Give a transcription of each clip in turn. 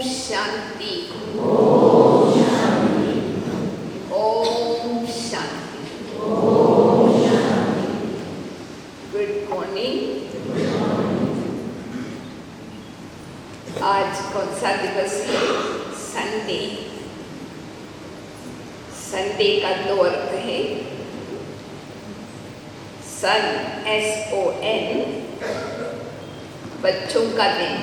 शांति। Om Shanti. Good morning. आज कौन सा दिवस है? संडे। संडे का दो अर्थ है। सन SON बच्चों का दिन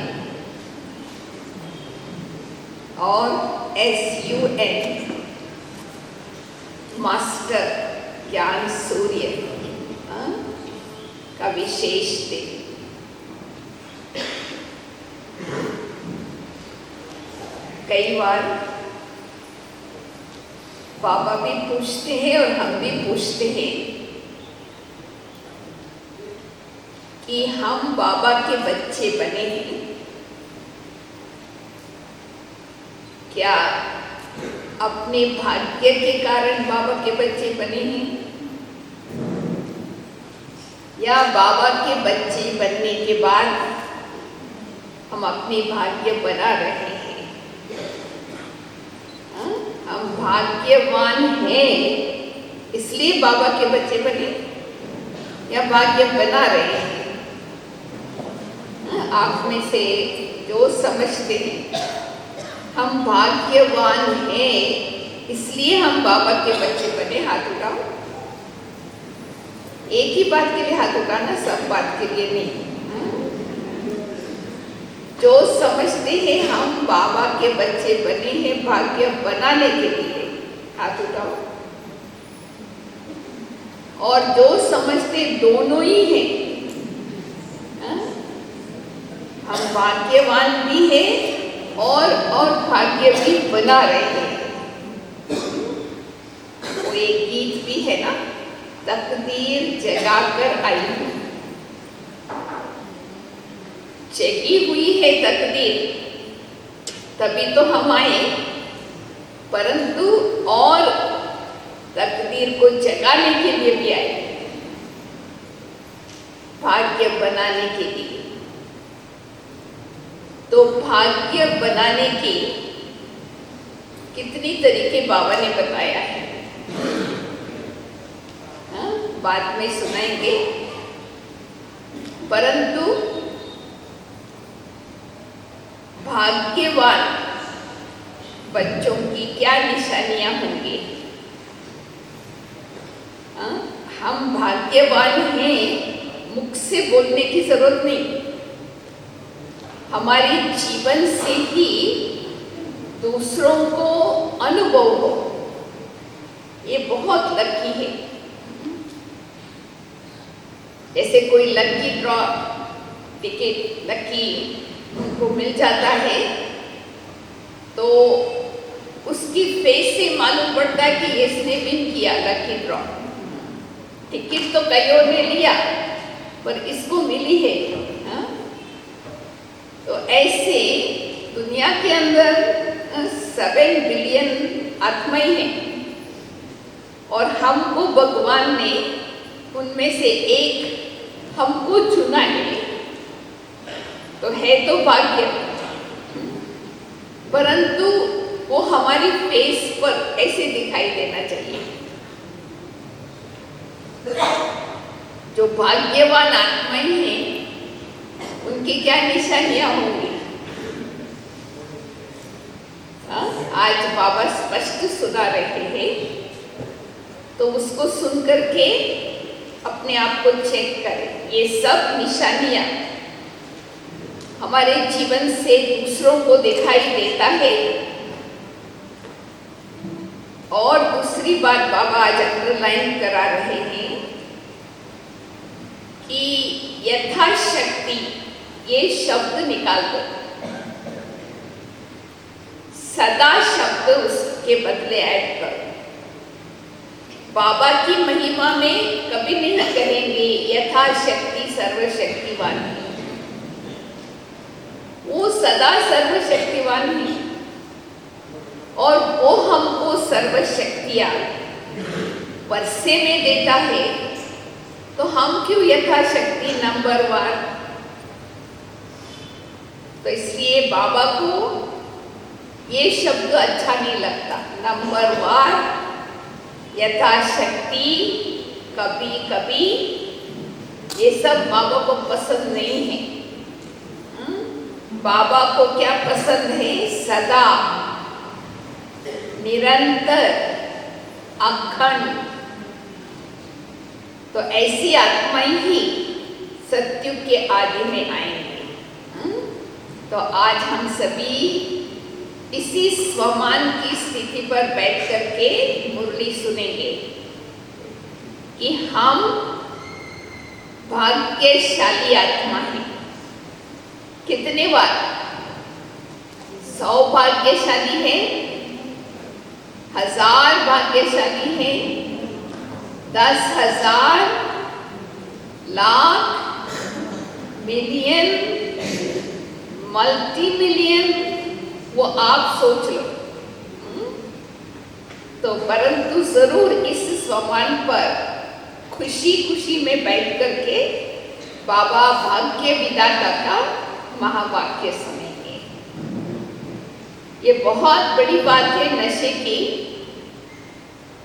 और SUN मास्टर ज्ञान सूर्य का विशेष दिन। कई बार बाबा भी पूछते हैं और हम भी पूछते हैं कि हम बाबा के बच्चे बने हैं क्या? अपने भाग्य के कारण बाबा के बच्चे बने हैं या बाबा के बच्चे बनने के बाद हम अपने भाग्य बना रहे हैं? हम भाग्यवान हैं इसलिए बाबा के बच्चे बने या भाग्य बना रहे हैं? आप में से जो समझते हैं हम भाग्यवान हैं इसलिए हम बाबा के बच्चे बने, हाथ उठाओ। एक ही बात के लिए हाथ उठाना, सब बात के लिए नहीं। जो समझते हैं हम बाबा के बच्चे बने हैं भाग्य बनाने के लिए, हाथ उठाओ। और जो समझते दोनों ही हैं, हम भाग्यवान भी हैं और भाग्य भी बना रहे हैं। वो एक गीत भी है ना, तकदीर जगाकर आई हूं। जगी हुई है तकदीर तभी तो हम आए, परंतु और तकदीर को जगाने के लिए भी आए, भाग्य बनाने के लिए। तो भाग्य बनाने की कितनी तरीके बाबा ने बताया है, बाद में सुनाएंगे। परंतु भाग्यवान बच्चों की क्या निशानियां होंगी? हम भाग्यवान हैं मुख से बोलने की जरूरत नहीं, हमारे जीवन से ही दूसरों को अनुभव हो। ये बहुत लकी है। जैसे कोई लकी ड्रॉ टिकट लकी उनको मिल जाता है तो उसकी फेस से मालूम पड़ता है कि इसने विन किया लकी ड्रॉ। टिकट तो कईयों ने लिया पर इसको मिली है। तो ऐसे दुनिया के अंदर 7 बिलियन आत्माएं हैं और हमको भगवान ने उनमें से एक हमको चुना है, तो है तो भाग्य। परंतु वो हमारी फेस पर ऐसे दिखाई देना चाहिए। जो भाग्यवान आत्माएं हैं उनकी क्या निशानियां होंगी? आज बाबा स्पष्ट सुना रहे हैं, तो उसको सुन करके अपने आप को चेक करें। ये सब निशानियां हमारे जीवन से दूसरों को दिखाई देता है। और दूसरी बात बाबा आज अंडरलाइन करा रहे हैं कि यथाशक्ति ये शब्द निकाल दो, सदा शब्द उसके बदले ऐड करो। बाबा की महिमा में कभी नहीं कहेंगे यथाशक्ति सर्वशक्तिवान, वो सदा सर्वशक्तिवान है और वो हमको सर्वशक्तियां वर्षे में देता है, तो हम क्यों यथाशक्ति नंबर 1? तो इसलिए बाबा को ये शब्द अच्छा नहीं लगता। नंबरवार, यथाशक्ति, कभी कभी, ये सब बाबा को पसंद नहीं है। बाबा को क्या पसंद है? सदा, निरंतर, अखंड। तो ऐसी आत्माएं ही सत्युग के आदि में आएंगे। तो आज हम सभी इसी स्वमान की स्थिति पर बैठ करके मुरली सुनेंगे कि हम भाग्यशाली आत्मा हैं। कितने बार? 100 भाग्यशाली है, 1000 भाग्यशाली है, 10,000, लाख, मिलियन, मल्टी मिलियन, वो आप सोच लो। तो परंतु जरूर इस स्वमान पर खुशी खुशी में बैठ करके बाबा भाग्य विधाता का महावाक्य सुनेंगे। ये बहुत बड़ी बात है नशे की।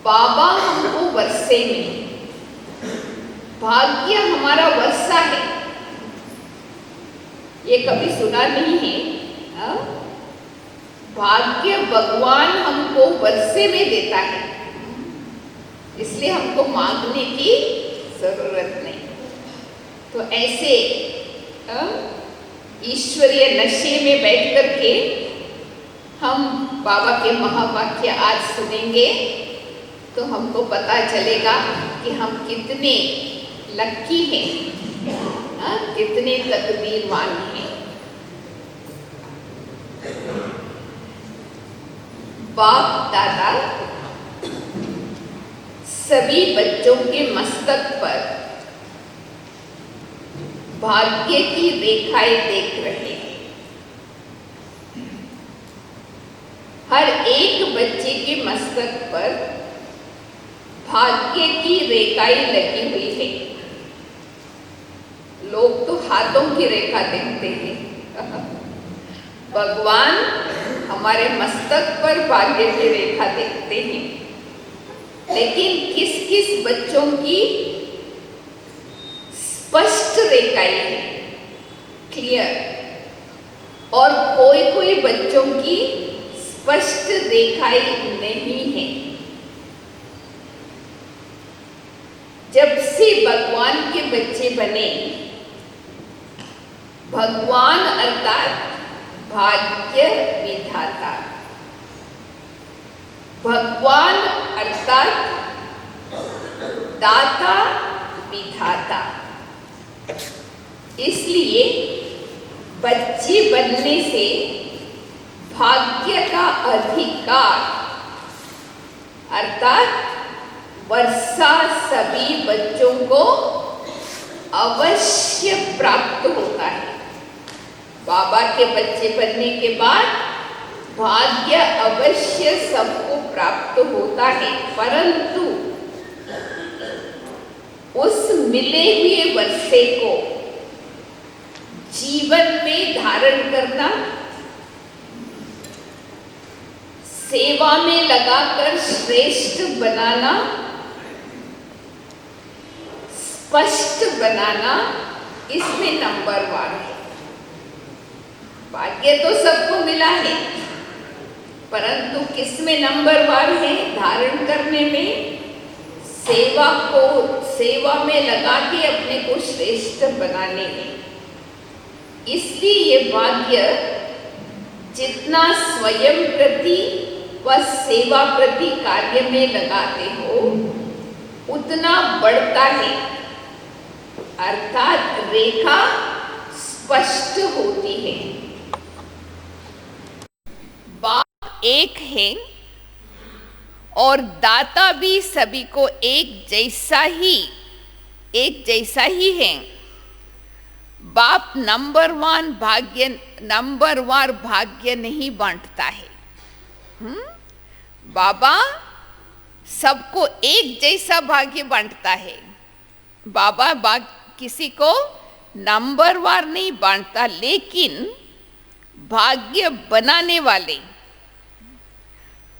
बाबा हमको वर्षे में, भाग्य हमारा वर्षा है। ये कभी सुना नहीं है? भाग्य भगवान हमको वर्षे में देता है, इसलिए हमको मांगने की जरूरत नहीं। तो ऐसे ईश्वरीय नशे में बैठ करके हम बाबा के महावाक्य आज सुनेंगे, तो हमको पता चलेगा कि हम कितने लक्की हैं, कितने तकदीरवान हैं। बाप दादा सभी बच्चों के मस्तक पर भाग्य की रेखाएं देख रहे हैं। हर एक बच्चे के मस्तक पर भाग्य की रेखाएं लगी हुई है। लोग तो हाथों की रेखा देखते हैं, भगवान हमारे मस्तक पर भाग्य की रेखा देखते हैं। लेकिन किस किस बच्चों की स्पष्ट रेखाएं हैं, क्लियर, और कोई कोई बच्चों की स्पष्ट रेखाएं नहीं है। जब से भगवान के बच्चे बने, भगवान अर्थात भाग्य विधाता, भगवान अर्थात दाता विधाता, इसलिए बच्चे बनने से भाग्य का अधिकार अर्थात वर्षा सभी बच्चों को अवश्य प्राप्त होता है। बाबा के बच्चे बनने के बाद भाग्य अवश्य सबको प्राप्त होता है, परंतु उस मिले हुए वर्षे को जीवन में धारण करना, सेवा में लगाकर श्रेष्ठ बनाना, स्पष्ट बनाना, इसमें नंबर 1 है। भाग्य तो सबको मिला है, परंतु किसमें नंबर 1 है? धारण करने में, सेवा में लगा के अपने को श्रेष्ठ बनाने में। इसलिए ये भाग्य जितना स्वयं प्रति व सेवा प्रति कार्य में लगाते हो उतना बढ़ता है, अर्थात रेखा स्पष्ट होती है। बाप एक है और दाता भी सभी को एक जैसा ही है। बाप नंबरवार भाग्य नहीं बांटता है। बाबा सबको एक जैसा भाग्य बांटता है। बाबा किसी को नंबरवार नहीं बांटता, लेकिन भाग्य बनाने वाले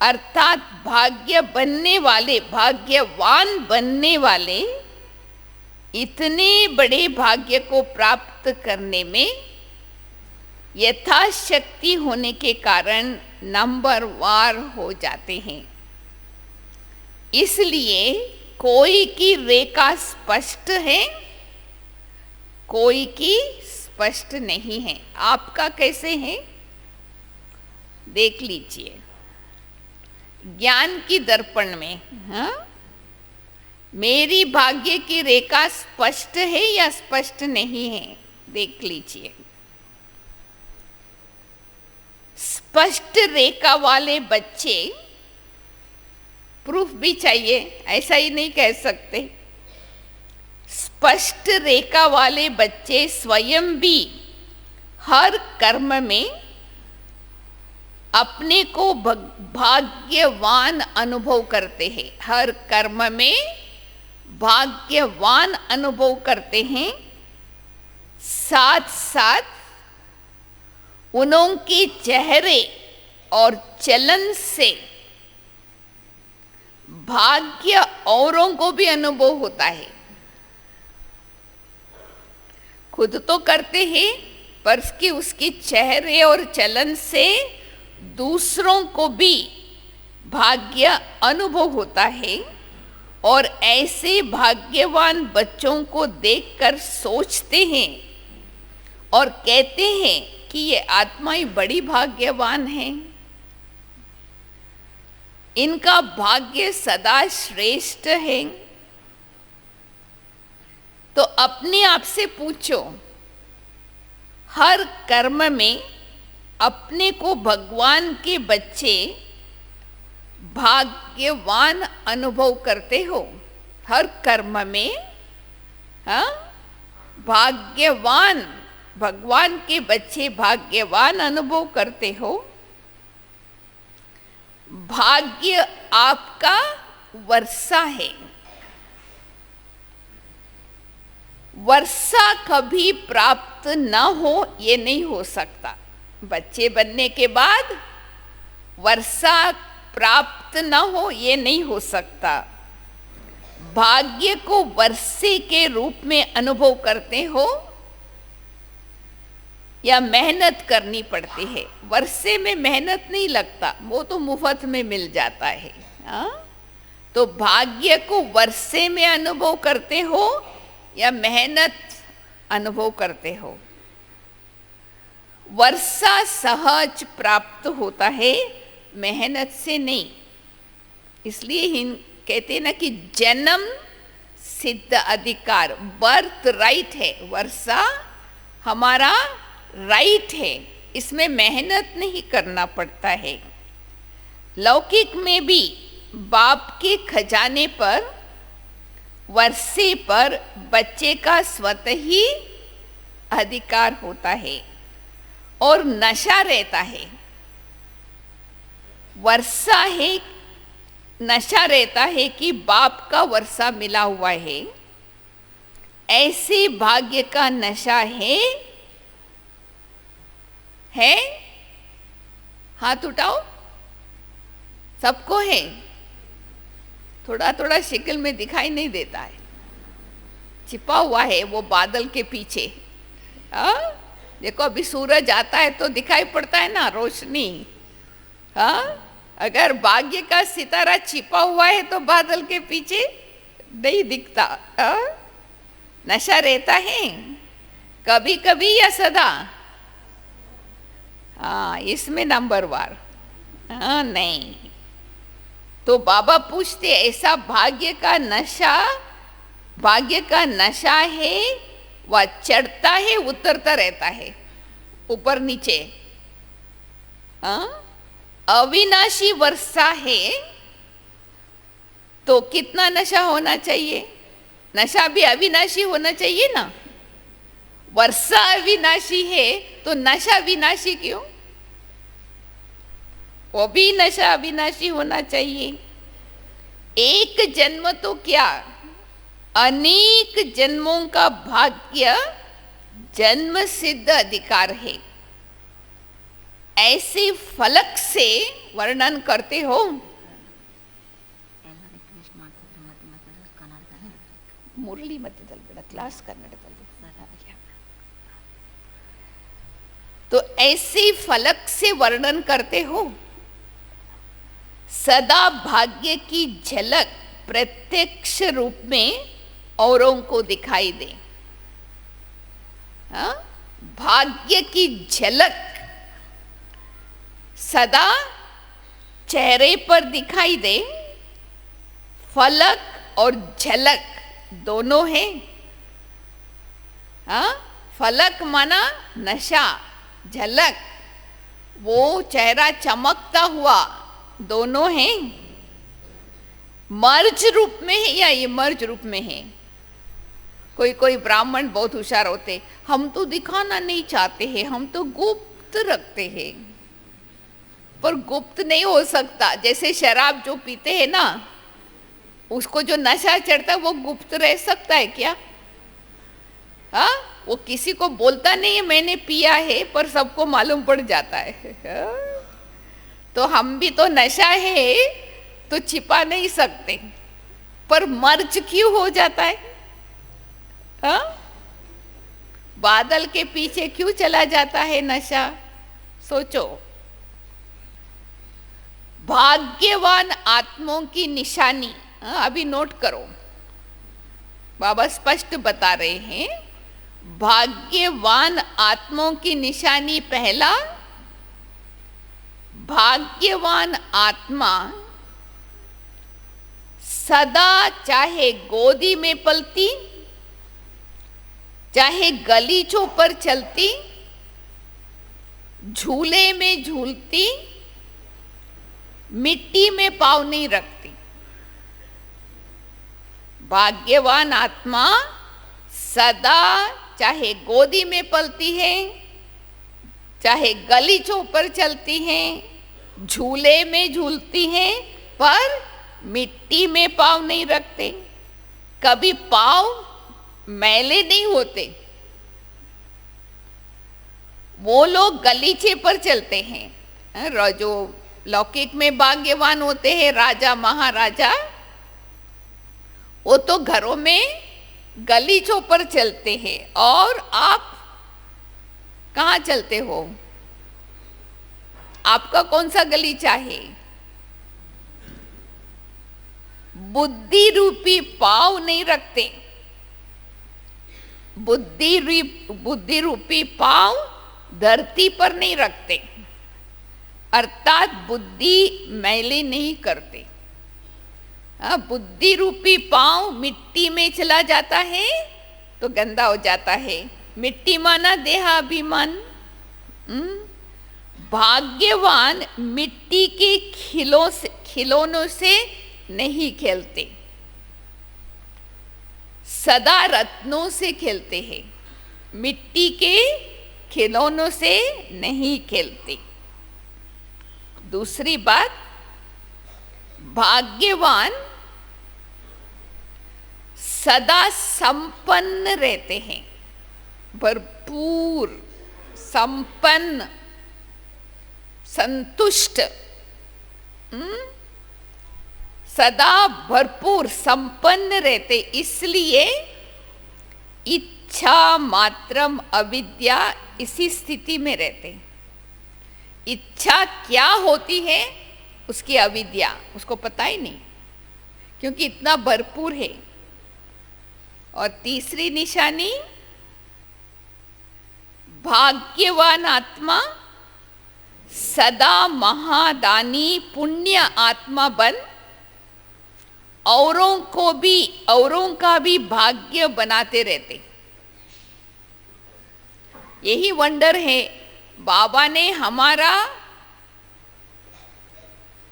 अर्थात भाग्यवान बनने वाले इतने बड़े भाग्य को प्राप्त करने में यथाशक्ति होने के कारण नंबरवार हो जाते हैं। इसलिए कोई की रेखा स्पष्ट है, कोई की स्पष्ट नहीं है। आपका कैसे है देख लीजिए ज्ञान की दर्पण में। हाँ, मेरी भाग्य की रेखा स्पष्ट है या स्पष्ट नहीं है देख लीजिए। स्पष्ट रेखा वाले बच्चे, प्रूफ भी चाहिए, ऐसा ही नहीं कह सकते। स्पष्ट रेखा वाले बच्चे स्वयं भी हर कर्म में अपने को भाग्यवान अनुभव करते हैं। हर कर्म में भाग्यवान अनुभव करते हैं। साथ साथ उनके चेहरे और चलन से भाग्य औरों को भी अनुभव होता है। खुद तो करते हैं पर उसके चेहरे और चलन से दूसरों को भी भाग्य अनुभव होता है। और ऐसे भाग्यवान बच्चों को देखकर सोचते हैं और कहते हैं कि ये आत्माएं बड़ी भाग्यवान हैं, इनका भाग्य सदा श्रेष्ठ है। तो अपने आप से पूछो, हर कर्म में अपने को भगवान के बच्चे भाग्यवान अनुभव करते हो? हर कर्म में हाँ भाग्यवान, भगवान के बच्चे भाग्यवान अनुभव करते हो। भाग्य आपका वर्षा है। वर्षा कभी प्राप्त न हो ये नहीं हो सकता। बच्चे बनने के बाद वर्षा प्राप्त न हो ये नहीं हो सकता। भाग्य को वर्षे के रूप में अनुभव करते हो या मेहनत करनी पड़ती है? वर्षे में मेहनत नहीं लगता, वो तो मुफ्त में मिल जाता है। तो भाग्य को वर्षे में अनुभव करते हो या मेहनत अनुभव करते हो? वर्षा सहज प्राप्त होता है, मेहनत से नहीं। इसलिए कहते ना कि जन्म सिद्ध अधिकार, बर्थ राइट है। वर्षा हमारा राइट है, इसमें मेहनत नहीं करना पड़ता है। लौकिक में भी बाप के खजाने पर वर्षे पर बच्चे का स्वतः ही अधिकार होता है और नशा रहता है। वर्षा है, नशा रहता है कि बाप का वर्षा मिला हुआ है। ऐसे भाग्य का नशा है? हाथ उठाओ, सबको है। थोड़ा थोड़ा शिकल में दिखाई नहीं देता है, छिपा हुआ है वो बादल के पीछे। देखो अभी सूरज आता है तो दिखाई पड़ता है ना रोशनी। अगर भाग्य का सितारा छिपा हुआ है तो बादल के पीछे नहीं दिखता। नशा रहता है कभी कभी या सदा? इसमें नंबरवार नहीं। तो बाबा पूछते, ऐसा भाग्य का नशा है, वह चढ़ता है उतरता रहता है, ऊपर नीचे। अविनाशी वर्षा है तो कितना नशा होना चाहिए? नशा भी अविनाशी होना चाहिए ना। वर्षा अविनाशी है तो नशा विनाशी क्यों? वो भी नशा अविनाशी होना चाहिए। एक जन्म तो क्या, अनेक जन्मों का भाग्य जन्म सिद्ध अधिकार है। ऐसे फलक से वर्णन करते हो। मुरली मध्यदल बेटा क्लास कन्नड़दल। तो ऐसे फलक से वर्णन करते हो, सदा भाग्य की झलक प्रत्यक्ष रूप में औरों को दिखाई दे। हाँ? भाग्य की झलक सदा चेहरे पर दिखाई दे। फलक और झलक दोनों है। हाँ? फलक माना नशा, झलक वो चेहरा चमकता हुआ, दोनों हैं। मर्ज रूप में है या इमर्ज रूप में है? कोई कोई ब्राह्मण बहुत होशियार होते, हम तो दिखाना नहीं चाहते हैं, हम तो गुप्त रखते हैं। पर गुप्त नहीं हो सकता। जैसे शराब जो पीते हैं ना, उसको जो नशा चढ़ता है वो गुप्त रह सकता है क्या? हाँ, वो किसी को बोलता नहीं है मैंने पिया है, पर सबको मालूम पड़ जाता है। तो हम भी तो नशा है तो छिपा नहीं सकते, पर मर्ज क्यों हो जाता है? हाँ? बादल के पीछे क्यों चला जाता है नशा? सोचो। भाग्यवान आत्माओं की निशानी, अभी नोट करो, बाबा स्पष्ट बता रहे हैं। भाग्यवान आत्माओं की निशानी, पहला, भाग्यवान आत्मा सदा चाहे गोदी में पलती, चाहे गलीचों पर चलती, झूले में झूलती, मिट्टी में पाँव नहीं रखती। भाग्यवान आत्मा सदा चाहे गोदी में पलती है, चाहे गलीचों पर चलती हैं, झूले में झूलती हैं, पर मिट्टी में पाँव नहीं रखते। कभी पाँव मैले नहीं होते। वो लोग गलीचे पर चलते हैं। जो लौकिक में भाग्यवान होते हैं, राजा महाराजा, वो तो घरों में गलीचों पर चलते हैं। और आप कहाँ चलते हो? आपका कौन सा गलीचा है? बुद्धि रूपी पाँव नहीं रखते। बुद्धि रूपी पाँव धरती पर नहीं रखते, अर्थात बुद्धि मैली नहीं करते। बुद्धि रूपी पाँव मिट्टी में चला जाता है तो गंदा हो जाता है। मिट्टी माना देहाभिमान। भाग्यवान मिट्टी के खिलौनों से नहीं खेलते, सदा रत्नों से खेलते हैं। मिट्टी के खिलौनों से नहीं खेलते। दूसरी बात, भाग्यवान सदा संपन्न रहते हैं, भरपूर, संपन्न, संतुष्ट। सदा भरपूर संपन्न रहते, इसलिए इच्छा मात्रम अविद्या इसी स्थिति में रहते। इच्छा क्या होती है उसकी अविद्या, उसको पता ही नहीं, क्योंकि इतना भरपूर है। और तीसरी निशानी, भाग्यवान आत्मा सदा महादानी पुण्य आत्मा बन औरों का भी भाग्य बनाते रहते। यही वंडर है। बाबा ने हमारा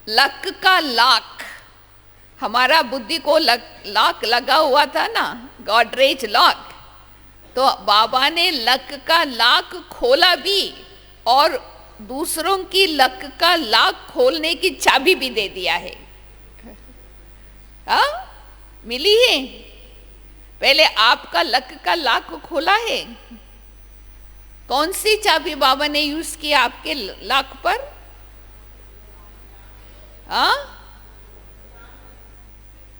लक का लाक, हमारा बुद्धि को लाक लगा हुआ था ना, गॉडरेज लॉक, तो बाबा ने लक का लाक खोला भी और दूसरों की लक का लाक खोलने की चाबी भी दे दिया है। मिली है। पहले आपका लक का लाक खोला है, कौन सी चाबी बाबा ने यूज किया आपके लॉक पर? हाँ,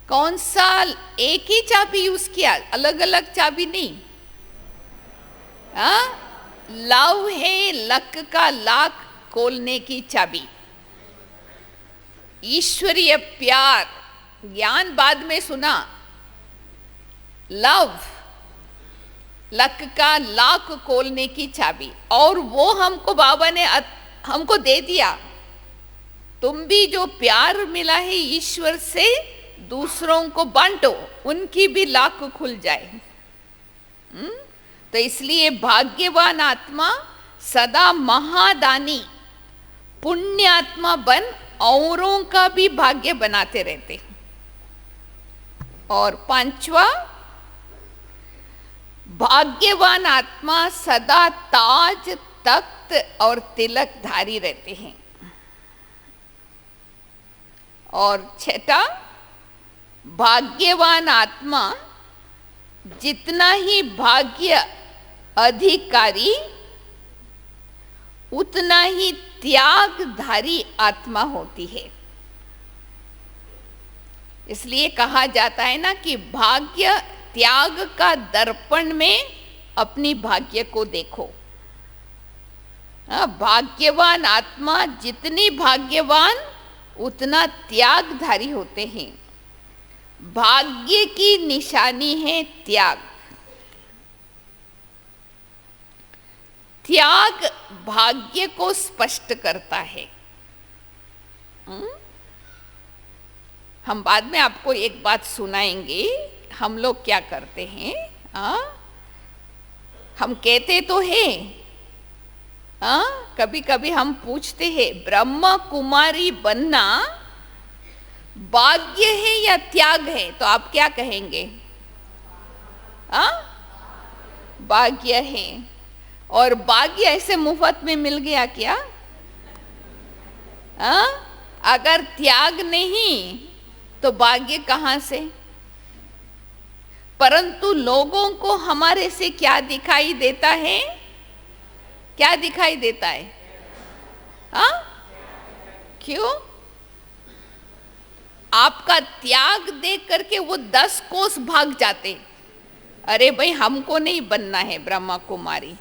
कौन सा? एक ही चाबी यूज किया, अलग अलग चाबी नहीं। हाँ, लव है लक का लॉक खोलने की चाबी। ईश्वरीय प्यार, ज्ञान बाद में सुना। लव लक का लॉक खोलने की चाबी, और वो हमको बाबा ने हमको दे दिया। तुम भी जो प्यार मिला है ईश्वर से, दूसरों को बांटो, उनकी भी लॉक खुल जाए। तो इसलिए भाग्यवान आत्मा सदा महादानी पुण्यात्मा बन औरों का भी भाग्य बनाते रहते। और पांचवा, भाग्यवान आत्मा सदा ताज तख्त और तिलक धारी रहते हैं। और छठा, भाग्यवान आत्मा जितना ही भाग्य अधिकारी उतना ही त्यागधारी आत्मा होती है। इसलिए कहा जाता है ना कि भाग्य त्याग का दर्पण में अपनी भाग्य को देखो। भाग्यवान आत्मा जितनी भाग्यवान उतना त्यागधारी होते हैं। भाग्य की निशानी है त्याग। त्याग भाग्य को स्पष्ट करता है। हम बाद में आपको एक बात सुनाएंगे। हम लोग क्या करते हैं, हम कहते तो हैं, कभी कभी हम पूछते हैं ब्रह्मा कुमारी बनना भाग्य है या त्याग है? तो आप क्या कहेंगे? भाग्य है। और भाग्य ऐसे मुफ्त में मिल गया क्या? अगर त्याग नहीं तो भाग्य कहां से? परंतु लोगों को हमारे से क्या दिखाई देता है? क्या दिखाई देता है? क्यों? आपका त्याग देख करके वो 10 कोस भाग जाते। अरे भाई, हमको नहीं बनना है ब्रह्मा कुमारी।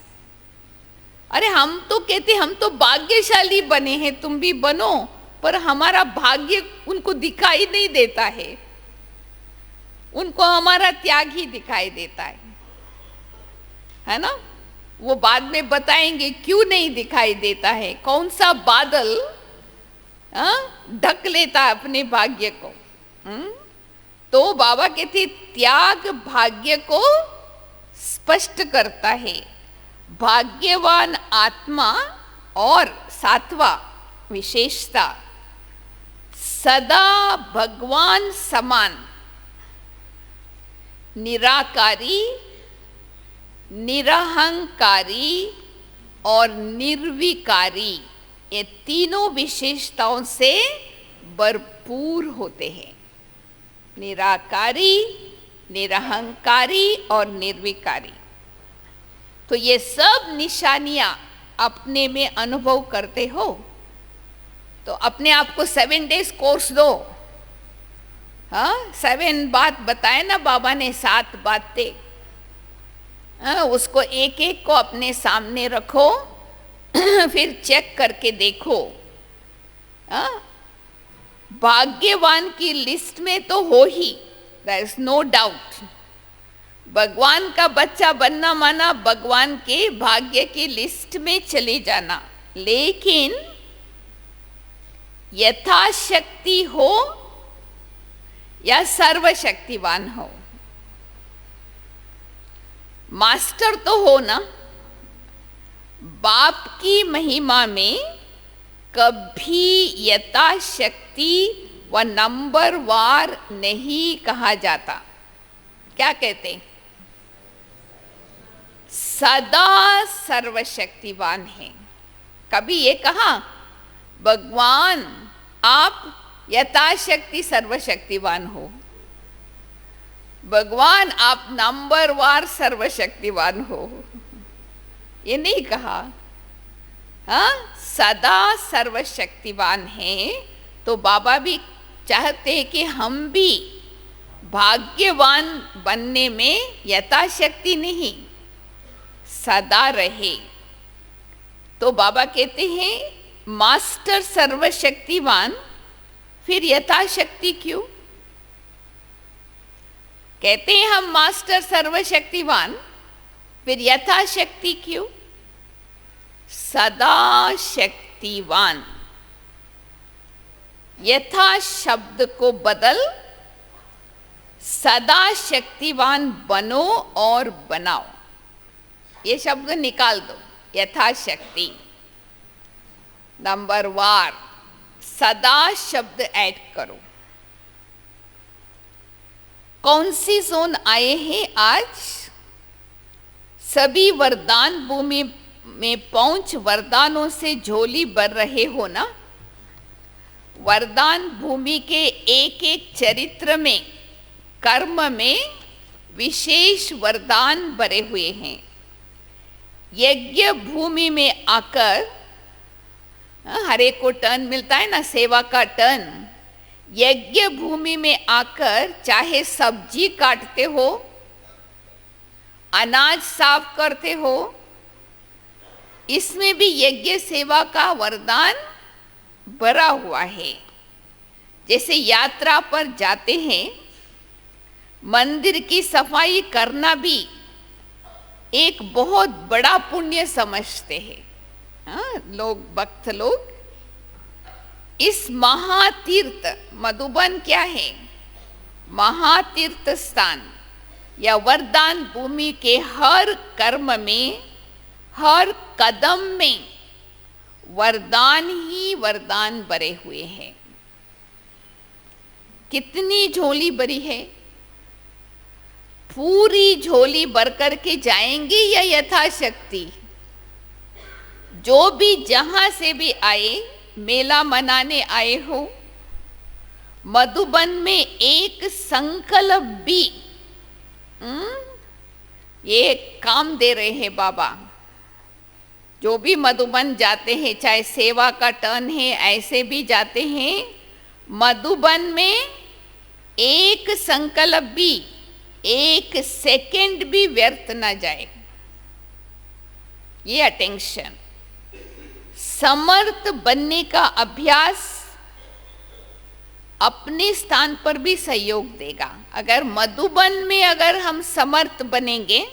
अरे हम तो कहते हम तो भाग्यशाली बने हैं, तुम भी बनो। पर हमारा भाग्य उनको दिखाई नहीं देता है, उनको हमारा त्याग ही दिखाई देता है ना? वो बाद में बताएंगे क्यों नहीं दिखाई देता है। कौन सा बादल ढक लेता अपने भाग्य को। तो बाबा कहते त्याग भाग्य को स्पष्ट करता है। भाग्यवान आत्मा और 7वां विशेषता, सदा भगवान समान, निराकारी, निरहंकारी और निर्विकारी, ये तीनों विशेषताओं से भरपूर होते हैं। निराकारी, निरहंकारी और निर्विकारी। तो ये सब निशानियां अपने में अनुभव करते हो तो अपने आप को 7 डेज कोर्स दो। 7 बात बताए ना बाबा ने, 7 बातें। उसको एक एक को अपने सामने रखो, फिर चेक करके देखो। भाग्यवान की लिस्ट में तो हो ही, देयर इज नो डाउट। भगवान का बच्चा बनना माना भगवान के भाग्य की लिस्ट में चले जाना। लेकिन यथाशक्ति हो या सर्वशक्तिवान हो, मास्टर तो हो ना। बाप की महिमा में कभी यथाशक्ति व नंबरवार नहीं कहा जाता। क्या कहते? सदा सर्वशक्तिवान है। कभी ये कहा भगवान आप यथाशक्ति सर्वशक्तिवान हो, भगवान आप नंबरवार सर्वशक्तिवान हो। ये नहीं कहा। हाँ, सदा सर्वशक्तिवान है। तो बाबा भी चाहते हैं कि हम भी भाग्यवान बनने में यथाशक्ति नहीं, सदा रहे। तो बाबा कहते हैं मास्टर सर्वशक्तिवान, फिर यथाशक्ति क्यों? कहते हैं हम मास्टर सर्वशक्तिवान, फिर यथाशक्ति क्यों? सदा शक्तिवान। यथा शब्द को बदल सदा शक्तिवान बनो और बनाओ। ये शब्द निकाल दो, यथाशक्ति। नंबर वार सदा शब्द ऐड करो। कौन सी जोन आए हैं आज? सभी वरदान भूमि में पहुंच वरदानों से झोली भर रहे हो ना। वरदान भूमि के एक एक चरित्र में, कर्म में विशेष वरदान भरे हुए हैं। यज्ञ भूमि में आकर, हर एक को टर्न मिलता है ना, सेवा का टर्न। यज्ञ भूमि में आकर चाहे सब्जी काटते हो, अनाज साफ करते हो, इसमें भी यज्ञ सेवा का वरदान भरा हुआ है। जैसे यात्रा पर जाते हैं, मंदिर की सफाई करना भी एक बहुत बड़ा पुण्य समझते हैं लोग, भक्त लोग। इस महातीर्थ मधुबन क्या है? महातीर्थ स्थान या वरदान भूमि के हर कर्म में, हर कदम में वरदान ही वरदान भरे हुए हैं। कितनी झोली भरी है? पूरी झोली भर कर के जाएंगे या यथाशक्ति? जो भी जहां से भी आए, मेला मनाने आए हो, मधुबन में एक संकल्प भी ये काम दे रहे हैं बाबा। जो भी मधुबन जाते हैं, चाहे सेवा का टर्न है, ऐसे भी जाते हैं, मधुबन में एक संकल्प भी, एक सेकंड भी व्यर्थ ना जाए। ये अटेंशन, समर्थ बनने का अभ्यास अपने स्थान पर भी सहयोग देगा। अगर मधुबन में अगर हम समर्थ बनेंगे,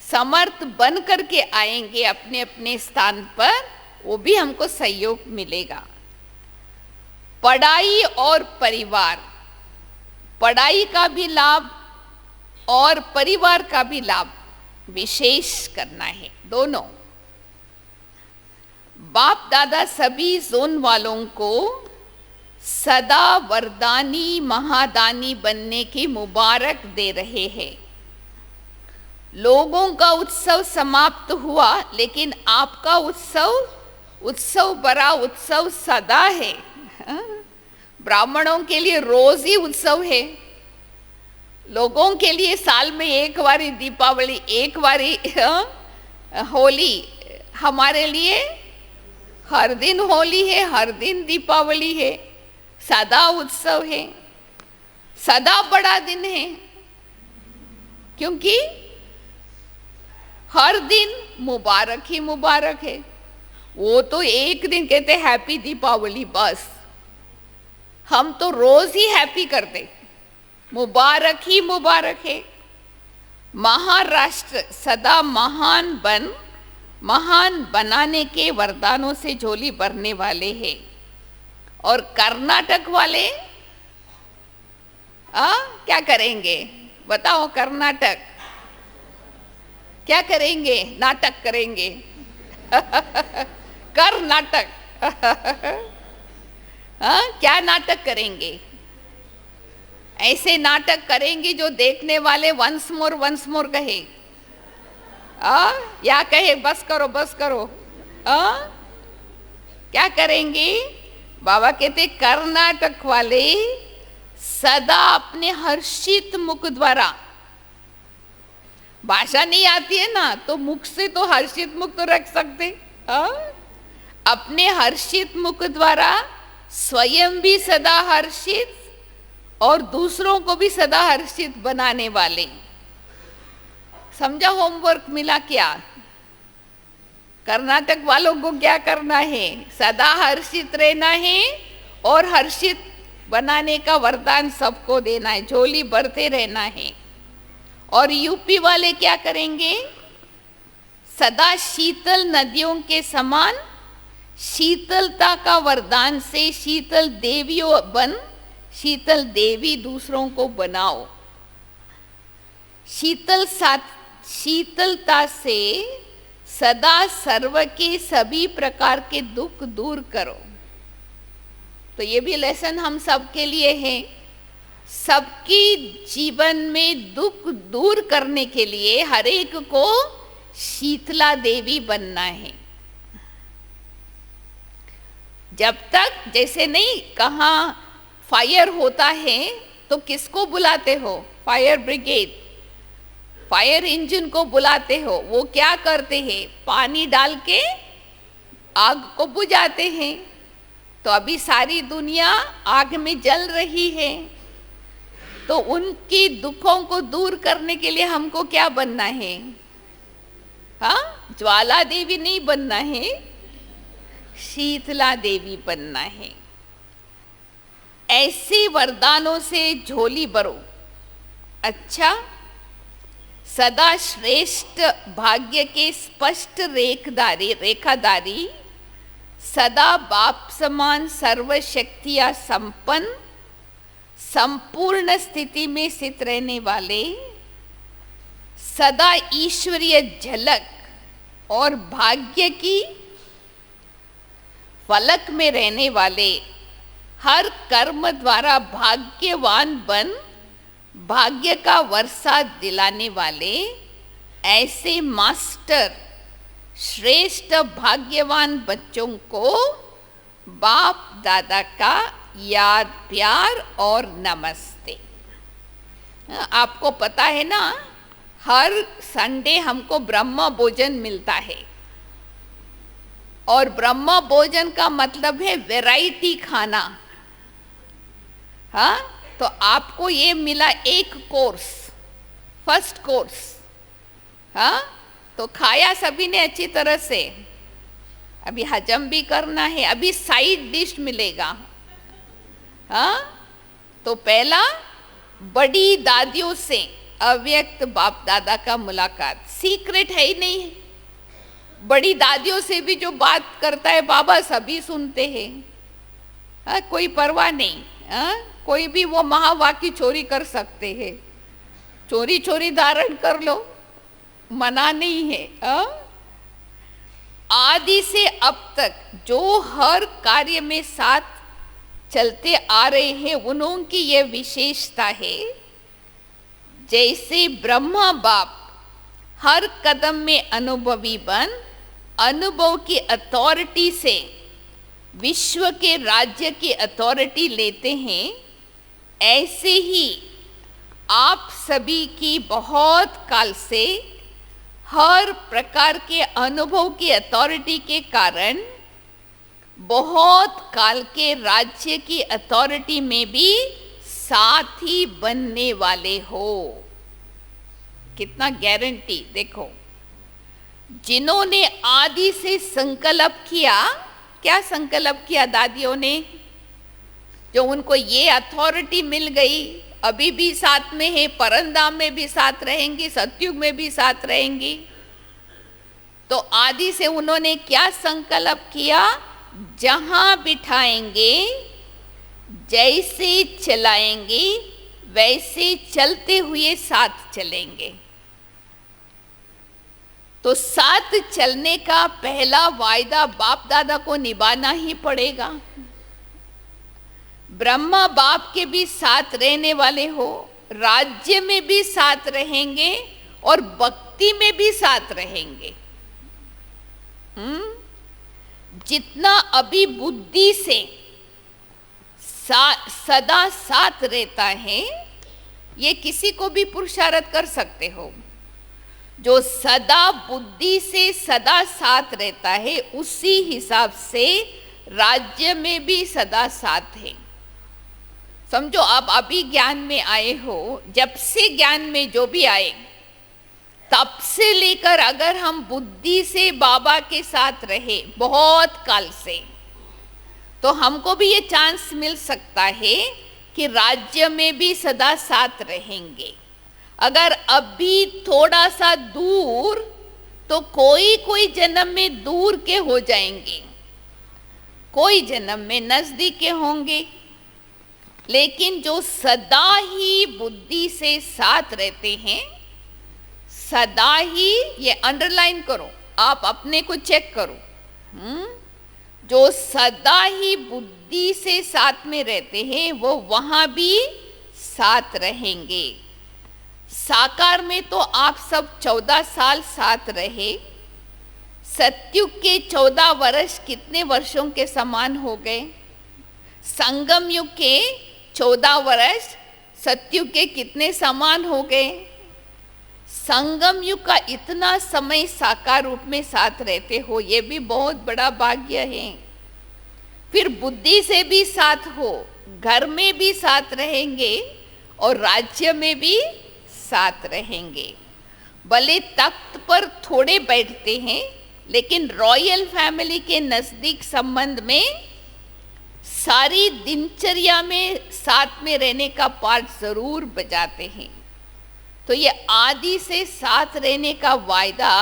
समर्थ बन करके आएंगे अपने अपने स्थान पर, वो भी हमको सहयोग मिलेगा। पढ़ाई और परिवार, पढ़ाई का भी लाभ और परिवार का भी लाभ विशेष करना है, दोनों। बाप दादा सभी जोन वालों को सदा वरदानी महादानी बनने की मुबारक दे रहे हैं। लोगों का उत्सव समाप्त हुआ, लेकिन आपका उत्सव बड़ा उत्सव सदा है। ब्राह्मणों के लिए रोज ही उत्सव है, लोगों के लिए साल में एक बारी दीपावली, एक बारी होली। हमारे लिए हर दिन होली है, हर दिन दीपावली है, सदा उत्सव है, सदा बड़ा दिन है। क्योंकि हर दिन मुबारक ही मुबारक है। वो तो एक दिन कहते हैप्पी दीपावली, बस। हम तो रोज ही हैप्पी करते, मुबारक ही मुबारक है। महाराष्ट्र सदा महान बनाने के वरदानों से झोली भरने वाले हैं। और कर्नाटक वाले क्या करेंगे बताओ? कर्नाटक क्या करेंगे? नाटक करेंगे। कर्नाटक क्या नाटक करेंगे? ऐसे नाटक करेंगे जो देखने वाले वंस मोर कहे, या कहे बस करो बस करो। क्या करेंगे? बाबा कहते कर्नाटक वाले सदा अपने हर्षित मुख द्वारा भाषा नहीं आती है ना, तो मुख से तो हर्षित मुख तो रख सकते। अपने हर्षित मुख द्वारा स्वयं भी सदा हर्षित और दूसरों को भी सदा हर्षित बनाने वाले। समझा होमवर्क मिला क्या? कर्नाटक वालों को क्या करना है? सदा हर्षित रहना है और हर्षित बनाने का वरदान सबको देना है, झोली भरते रहना है। और यूपी वाले क्या करेंगे? सदा शीतल नदियों के समान शीतलता का वरदान से शीतल देवियों बन, शीतल देवी दूसरों को बनाओ। शीतलता से सदा सर्व के सभी प्रकार के दुख दूर करो। तो ये भी लेसन हम सबके लिए है। सबकी जीवन में दुख दूर करने के लिए हर एक को शीतला देवी बनना है। जब तक जैसे नहीं, कहाँ फायर होता है तो किसको बुलाते हो? फायर ब्रिगेड, फायर इंजन को बुलाते हो। वो क्या करते हैं? पानी डाल के आग को बुझाते हैं। तो अभी सारी दुनिया आग में जल रही है, तो उनकी दुखों को दूर करने के लिए हमको क्या बनना है? हाँ, ज्वाला देवी नहीं बनना है, शीतला देवी बनना है। ऐसे वरदानों से झोली भरो। अच्छा, सदा श्रेष्ठ भाग्य के स्पष्ट रेखादारी, सदा बाप समान सर्वशक्तियां संपन्न, संपूर्ण स्थिति में स्थित रहने वाले, सदा ईश्वरीय झलक और भाग्य की फलक में रहने वाले, हर कर्म द्वारा भाग्यवान बन भाग्य का वर्षा दिलाने वाले, ऐसे मास्टर श्रेष्ठ भाग्यवान बच्चों को बाप दादा का याद, प्यार और नमस्ते। आपको पता है ना, हर संडे हमको ब्रह्म भोजन मिलता है। और ब्रह्म भोजन का मतलब है वैरायटी खाना। हाँ, तो आपको ये मिला एक कोर्स, फर्स्ट कोर्स। हाँ, तो खाया सभी ने अच्छी तरह से, अभी हजम भी करना है, अभी साइड डिश मिलेगा। हाँ, तो पहला बड़ी दादियों से अव्यक्त बाप दादा का मुलाकात, सीक्रेट है ही नहीं। बड़ी दादियों से भी जो बात करता है बाबा सभी सुनते हैं। हाँ, कोई परवाह नहीं। हाँ, कोई भी वो महावाक्य चोरी कर सकते हैं, चोरी चोरी धारण कर लो, मना नहीं है। आदि से अब तक जो हर कार्य में साथ चलते आ रहे हैं, उनकी ये विशेषता है, जैसे ब्रह्मा बाप हर कदम में अनुभवी बन अनुभव की अथॉरिटी से विश्व के राज्य की अथॉरिटी लेते हैं, ऐसे ही आप सभी की बहुत काल से हर प्रकार के अनुभव की अथॉरिटी के कारण बहुत काल के राज्य की अथॉरिटी में भी साथी बनने वाले हो। कितना गारंटी देखो। जिन्होंने आदि से संकल्प किया, क्या संकल्प किया दादियों ने? जो उनको ये अथॉरिटी मिल गई, अभी भी साथ में है, परंदाम में भी साथ रहेंगी, सतयुग में भी साथ रहेंगी। तो आदि से उन्होंने क्या संकल्प किया? जहां बिठाएंगे, जैसे चलाएंगे, वैसे चलते हुए साथ चलेंगे। तो साथ चलने का पहला वायदा बाप दादा को निभाना ही पड़ेगा। ब्रह्मा बाप के भी साथ रहने वाले हो, राज्य में भी साथ रहेंगे और भक्ति में भी साथ रहेंगे। जितना अभी बुद्धि से सदा साथ रहता है, ये किसी को भी पुरुषार्थ कर सकते हो। जो सदा बुद्धि से सदा साथ रहता है, उसी हिसाब से राज्य में भी सदा साथ है। समझो, आप अभी ज्ञान में आए हो, जब से ज्ञान में जो भी आए तब से लेकर अगर हम बुद्धि से बाबा के साथ रहे बहुत काल से, तो हमको भी ये चांस मिल सकता है कि राज्य में भी सदा साथ रहेंगे। अगर अभी थोड़ा सा दूर, तो कोई कोई जन्म में दूर के हो जाएंगे, कोई जन्म में नजदीक के होंगे। लेकिन जो सदा ही बुद्धि से साथ रहते हैं, सदा ही, ये अंडरलाइन करो, आप अपने को चेक करो, जो सदा ही बुद्धि से साथ में रहते हैं वो वहां भी साथ रहेंगे। साकार में तो आप सब 14 साल साथ रहे। सतयुग के 14 वर्ष कितने वर्षों के समान हो गए? संगम युग के 14 वर्ष सतयुग के कितने समान हो गए? संगम युग का इतना समय साकार रूप में साथ रहते हो, ये भी बहुत बड़ा भाग्य है। फिर बुद्धि से भी साथ हो, घर में भी साथ रहेंगे और राज्य में भी साथ रहेंगे। भले तख्त पर थोड़े बैठते हैं, लेकिन रॉयल फैमिली के नजदीक संबंध में सारी दिनचर्या में साथ में रहने का पार्ट जरूर बजाते हैं। तो ये आदि से साथ रहने का वायदा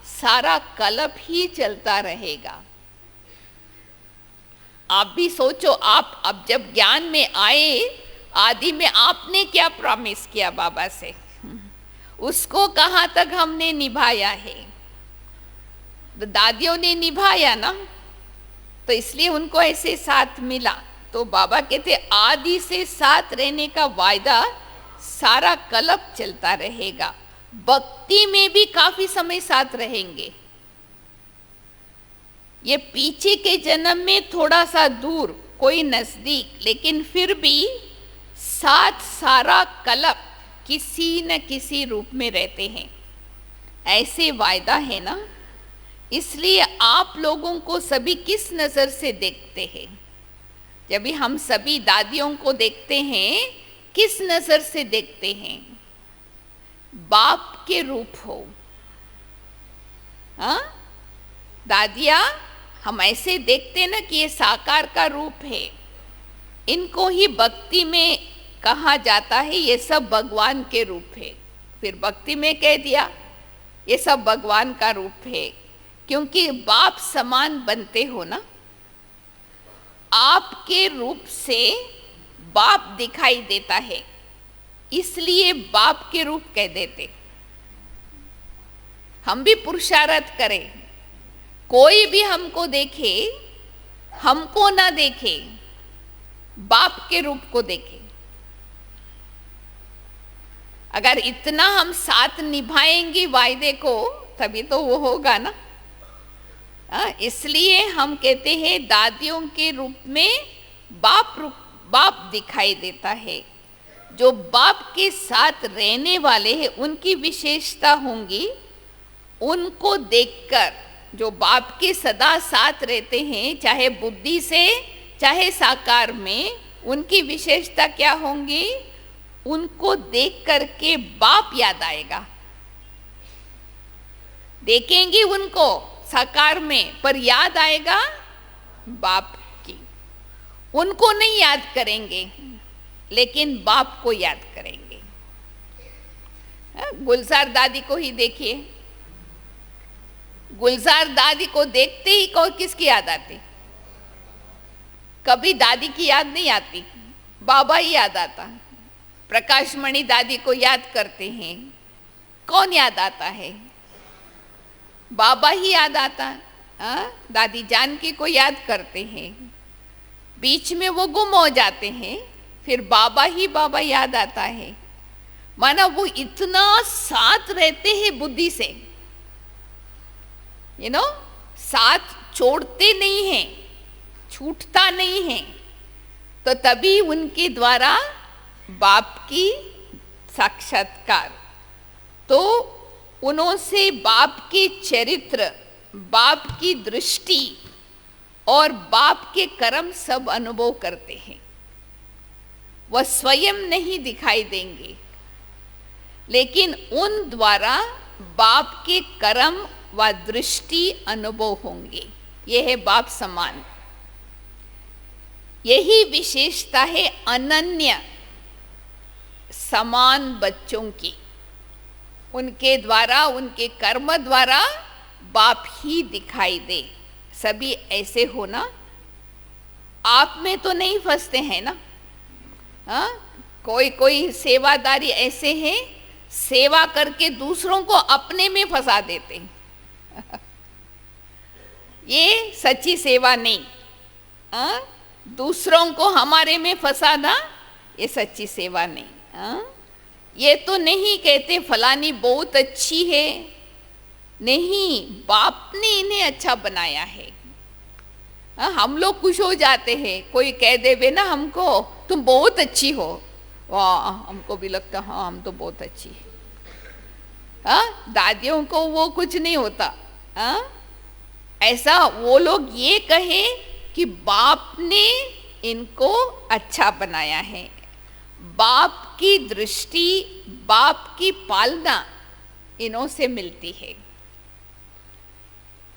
सारा कल्प ही चलता रहेगा। आप भी सोचो, आप अब जब ज्ञान में आए, आदि में आपने क्या प्रॉमिस किया बाबा से, उसको कहाँ तक हमने निभाया है? दादियों ने निभाया ना, तो इसलिए उनको ऐसे साथ मिला। तो बाबा कहते आदि से साथ रहने का वायदा सारा कल्प चलता रहेगा। भक्ति में भी काफी समय साथ रहेंगे। ये पीछे के जन्म में थोड़ा सा दूर, कोई नजदीक, लेकिन फिर भी साथ सारा कल्प किसी न किसी रूप में रहते हैं। ऐसे वायदा है ना। इसलिए आप लोगों को सभी किस नजर से देखते हैं? जब भी हम सभी दादियों को देखते हैं, किस नजर से देखते हैं? बाप के रूप हो। हाँ, दादिया, हम ऐसे देखते ना कि ये साकार का रूप है। इनको ही भक्ति में कहा जाता है ये सब भगवान के रूप है। फिर भक्ति में कह दिया ये सब भगवान का रूप है, क्योंकि बाप समान बनते हो ना। आपके रूप से बाप दिखाई देता है, इसलिए बाप के रूप कह देते। हम भी पुरुषार्थ करें, कोई भी हमको देखे, हमको ना देखे, बाप के रूप को देखे। अगर इतना हम साथ निभाएंगे वायदे को, तभी तो वो होगा ना। इसलिए हम कहते हैं दादियों के रूप में बाप दिखाई देता है। जो बाप के साथ रहने वाले हैं उनकी विशेषता होंगी। उनको देखकर जो बाप के सदा साथ रहते हैं, चाहे बुद्धि से चाहे साकार में, उनकी विशेषता क्या होंगी? उनको देख करके बाप याद आएगा। देखेंगे उनको साकार में, पर याद आएगा बाप की। उनको नहीं याद करेंगे, लेकिन बाप को याद करेंगे। गुलजार दादी को ही देखिए, गुलजार दादी को देखते ही को किसकी याद आती? कभी दादी की याद नहीं आती, बाबा ही याद आता। प्रकाशमणि दादी को याद करते हैं, कौन याद आता है? बाबा ही याद आता। दादी जानकी को याद करते हैं, बीच में वो गुम हो जाते हैं, फिर बाबा ही बाबा याद आता है। माना वो इतना साथ रहते हैं बुद्धि से, साथ छोड़ते नहीं हैं, छूटता नहीं है। तो तभी उनके द्वारा बाप की साक्षात्कार। तो उन्हों से बाप के चरित्र, बाप की दृष्टि और बाप के कर्म सब अनुभव करते हैं। वह स्वयं नहीं दिखाई देंगे, लेकिन उन द्वारा बाप के कर्म व दृष्टि अनुभव होंगे। यह है बाप समान। यही विशेषता है अनन्य समान बच्चों की। उनके द्वारा, उनके कर्म द्वारा बाप ही दिखाई दे। सभी ऐसे हो ना, आप में तो नहीं फंसते हैं ना। हाँ, कोई कोई सेवादारी ऐसे हैं, सेवा करके दूसरों को अपने में फंसा देते हैं। ये सच्ची सेवा नहीं। हाँ, दूसरों को हमारे में फंसाना ये सच्ची सेवा नहीं। हाँ, ये तो नहीं कहते फलानी बहुत अच्छी है, नहीं, बाप ने इन्हें अच्छा बनाया है। हम लोग खुश हो जाते हैं, कोई कह देवे ना हमको तुम बहुत अच्छी हो, वाह, हमको भी लगता हाँ हम तो बहुत अच्छी है। दादियों को वो कुछ नहीं होता। ऐसा वो लोग ये कहे कि बाप ने इनको अच्छा बनाया है। बाप की दृष्टि, बाप की पालना इन्हों से मिलती है।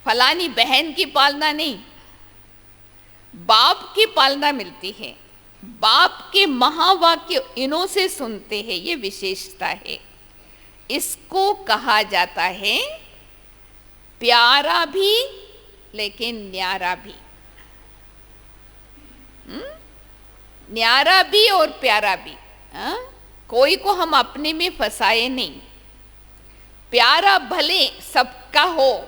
फलानी बहन की पालना नहीं, बाप की पालना मिलती है। बाप के महावाक्य इन्हों से सुनते हैं, ये विशेषता है। इसको कहा जाता है प्यारा भी लेकिन न्यारा भी। न्यारा भी और प्यारा भी। कोई को हम अपने में फंसाए नहीं। प्यारा भले सबका हो,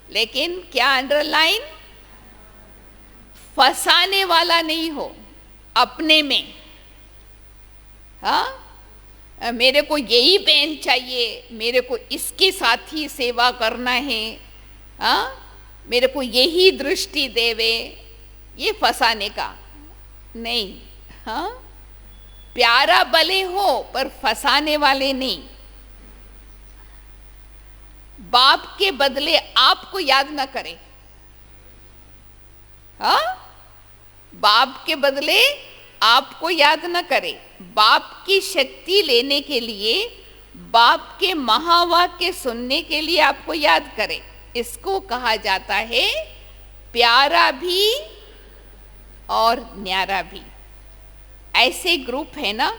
लेकिन क्या अंडरलाइन, फंसाने वाला नहीं हो अपने में। मेरे को यही बहन चाहिए, मेरे को इसके साथ ही सेवा करना है, मेरे को यही दृष्टि देवे, ये फंसाने का नहीं। प्यारा भले हो पर फंसाने वाले नहीं। बाप के बदले आपको याद ना करे। बाप के बदले आपको याद न करे। बाप की शक्ति लेने के लिए, बाप के महावाक्य सुनने के लिए आपको याद करे। इसको कहा जाता है प्यारा भी और न्यारा भी। ऐसे ग्रुप है ना,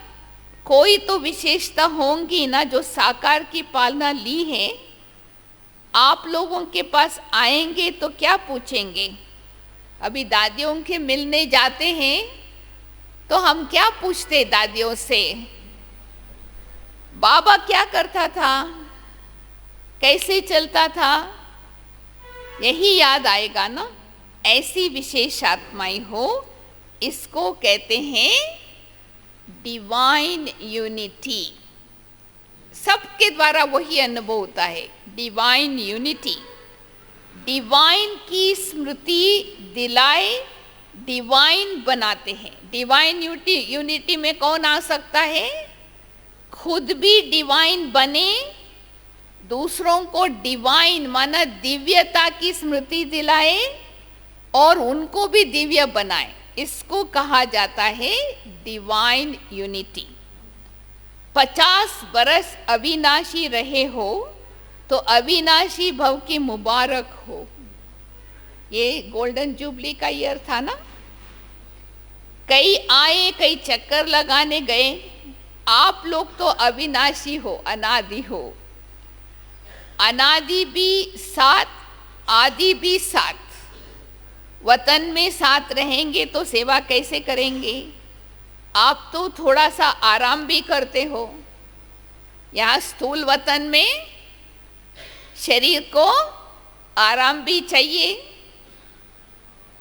कोई तो विशेषता होंगी ना जो साकार की पालना ली है। आप लोगों के पास आएंगे तो क्या पूछेंगे? अभी दादियों के मिलने जाते हैं तो हम क्या पूछते दादियों से? बाबा क्या करता था, कैसे चलता था, यही याद आएगा ना। ऐसी विशेष आत्माएं हो, इसको कहते हैं डिवाइन यूनिटी। सबके द्वारा वही अनुभव होता है, डिवाइन यूनिटी। डिवाइन की स्मृति दिलाए, डिवाइन बनाते हैं। डिवाइन यूनिटी में कौन आ सकता है? खुद भी डिवाइन बने, दूसरों को डिवाइन माना दिव्यता की स्मृति दिलाए और उनको भी दिव्य बनाए। इसको कहा जाता है डिवाइन यूनिटी। 50 बरस अविनाशी रहे हो तो अविनाशी भव की मुबारक हो। ये गोल्डन जुबली का ईयर था ना। कई आए, कई चक्कर लगाने गए। आप लोग तो अविनाशी हो, अनादि हो। अनादि भी साथ, आदि भी साथ। वतन में साथ रहेंगे तो सेवा कैसे करेंगे? आप तो थोड़ा सा आराम भी करते हो। यहाँ स्थूल वतन में शरीर को आराम भी चाहिए।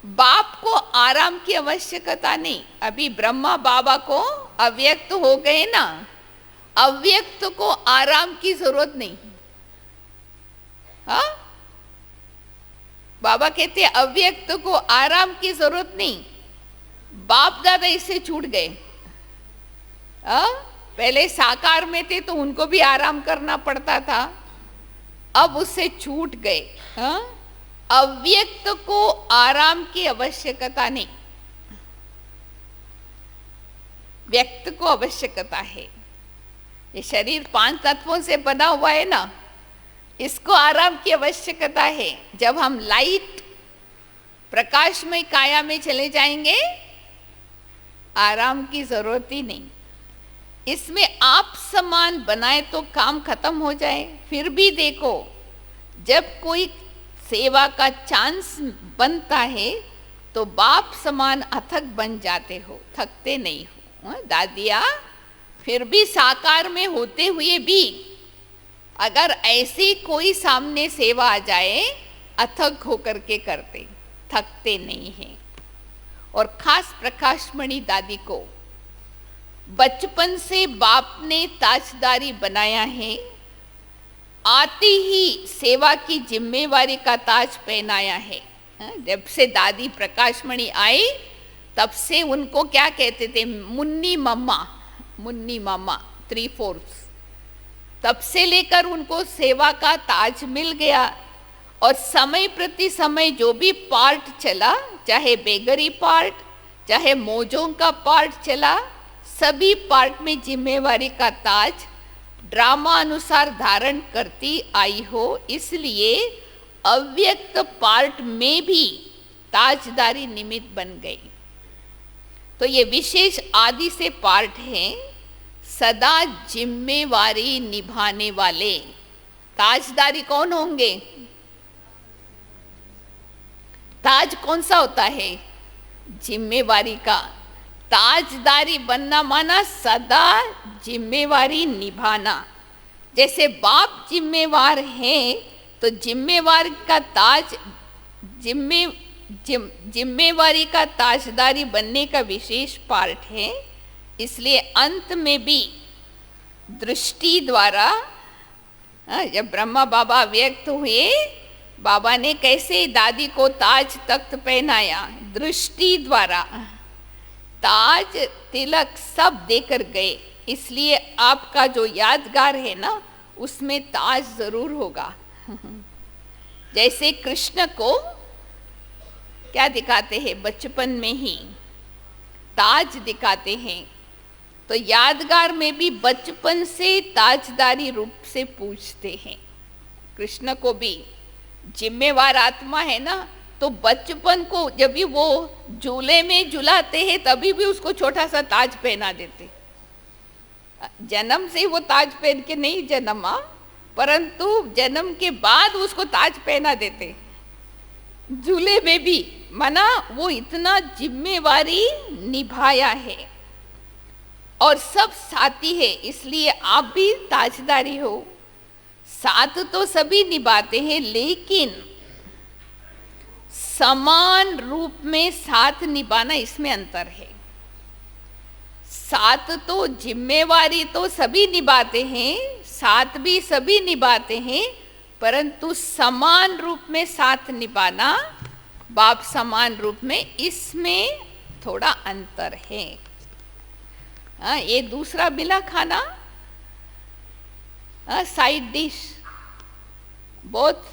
बाप को आराम की आवश्यकता नहीं। अभी ब्रह्मा बाबा को अव्यक्त हो गए ना, अव्यक्त को आराम की जरूरत नहीं। हाँ, बाबा कहते अव्यक्त को आराम की जरूरत नहीं। बाप दादा इससे छूट गए। पहले साकार में थे तो उनको भी आराम करना पड़ता था, अब उससे छूट गए। हाँ, अव्यक्त को आराम की आवश्यकता नहीं, व्यक्त को आवश्यकता है। ये शरीर 5 तत्वों से बना हुआ है ना, इसको आराम की आवश्यकता है। जब हम लाइट प्रकाशमय काया में चले जाएंगे, आराम की जरूरत ही नहीं। इसमें आप समान बनाए तो काम खत्म हो जाए। फिर भी देखो, जब कोई सेवा का चांस बनता है तो बाप समान अथक बन जाते हो, थकते नहीं हो। दादिया फिर भी साकार में होते हुए भी अगर ऐसी कोई सामने सेवा आ जाए, अथक होकर के करते, थकते नहीं हैं। और खास प्रकाशमणि दादी को बचपन से बाप ने ताजदारी बनाया है, आती ही सेवा की जिम्मेवारी का ताज पहनाया है। जब से दादी प्रकाशमणि आई तब से उनको क्या कहते थे, मुन्नी मम्मा, मुन्नी मामा 3/4। तब से लेकर उनको सेवा का ताज मिल गया। और समय प्रति समय जो भी पार्ट चला, चाहे बेगरी पार्ट, चाहे मौजों का पार्ट चला, सभी पार्ट में जिम्मेवारी का ताज ड्रामा अनुसार धारण करती आई हो। इसलिए अव्यक्त पार्ट में भी ताजदारी निमित्त बन गई। तो ये विशेष आदि से पार्ट हैं, सदा जिम्मेवारी निभाने वाले। ताजदारी कौन होंगे? ताज कौन सा होता है? जिम्मेवारी का। ताजदारी बनना माना सदा जिम्मेवारी निभाना। जैसे बाप जिम्मेवार हैं तो जिम्मेवार का ताज, जिम्मेवारी का ताजदारी बनने का विशेष पार्ट है। इसलिए अंत में भी दृष्टि द्वारा, जब ब्रह्मा बाबा व्यक्त हुए, बाबा ने कैसे दादी को ताज तख्त पहनाया, दृष्टि द्वारा ताज तिलक सब देकर गए। इसलिए आपका जो यादगार है ना, उसमें ताज जरूर होगा। जैसे कृष्ण को क्या दिखाते हैं, बचपन में ही ताज दिखाते हैं, तो यादगार में भी बचपन से ताजदारी रूप से पूछते हैं। कृष्ण को भी जिम्मेवार आत्मा है ना, तो बचपन को जब भी वो झूले में झुलाते हैं तभी भी उसको छोटा सा ताज पहना देते। जन्म से वो ताज पहन के नहीं जन्मा, परंतु जन्म के बाद उसको ताज पहना देते झूले में भी। माना वो इतना जिम्मेवारी निभाया है और सब साथी है, इसलिए आप भी ताजदारी हो। साथ तो सभी निभाते हैं, लेकिन समान रूप में साथ निभाना, इसमें अंतर है। साथ तो जिम्मेवारी तो सभी निभाते हैं, साथ भी सभी निभाते हैं, परंतु समान रूप में साथ निभाना, बाप समान रूप में, इसमें थोड़ा अंतर है। ये दूसरा मिला खाना, साइड डिश। बहुत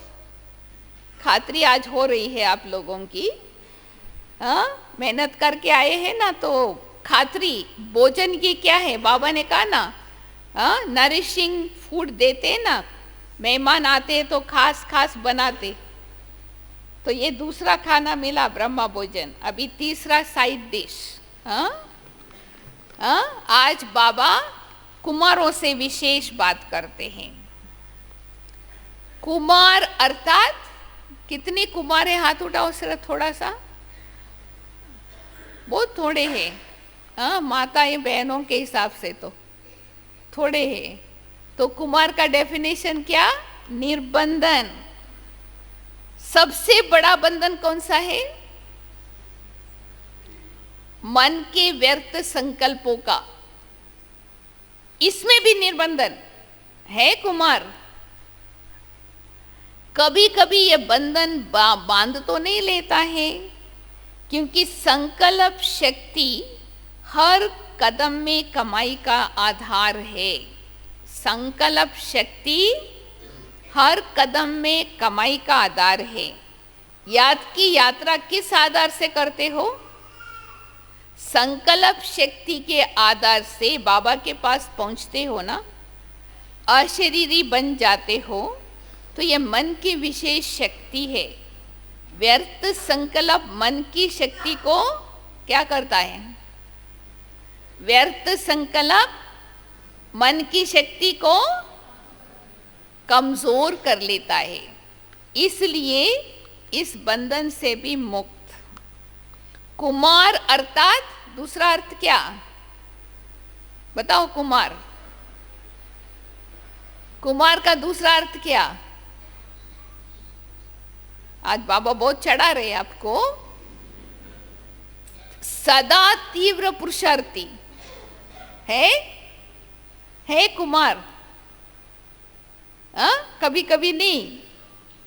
खातरी आज हो रही है आप लोगों की। मेहनत करके आए हैं ना, तो खातरी भोजन की क्या है, बाबा ने कहा ना, नरिशिंग फूड देते ना, मेहमान आते तो खास खास बनाते। तो ये दूसरा खाना मिला, ब्रह्मा भोजन। अभी तीसरा साइड डिश। आज बाबा कुमारों से विशेष बात करते हैं। कुमार अर्थात कितने कुमार है, हाथ उठाओ सिर्फ थोड़ा सा, बहुत थोड़े हैं। माताएं बहनों के हिसाब से तो थोड़े हैं। तो कुमार का डेफिनेशन क्या? निर्बंधन। सबसे बड़ा बंधन कौन सा है? मन के व्यर्थ संकल्पों का, इसमें भी निर्बंधन है कुमार। कभी कभी ये बंधन बांध तो नहीं लेता है, क्योंकि संकल्प शक्ति हर कदम में कमाई का आधार है। संकल्प शक्ति हर कदम में कमाई का आधार है। याद की यात्रा किस आधार से करते हो? संकल्प शक्ति के आधार से बाबा के पास पहुंचते हो ना, अशरीरी बन जाते हो। तो यह मन की विशेष शक्ति है। व्यर्थ संकल्प मन की शक्ति को क्या करता है? व्यर्थ संकल्प मन की शक्ति को कमजोर कर लेता है। इसलिए इस बंधन से भी मुक्त। कुमार अर्थात दूसरा अर्थ क्या? बताओ कुमार। कुमार का दूसरा अर्थ क्या? आज बाबा बहुत चढ़ा रहे आपको। सदा तीव्र पुरुषार्थी है कुमार। कभी कभी नहीं,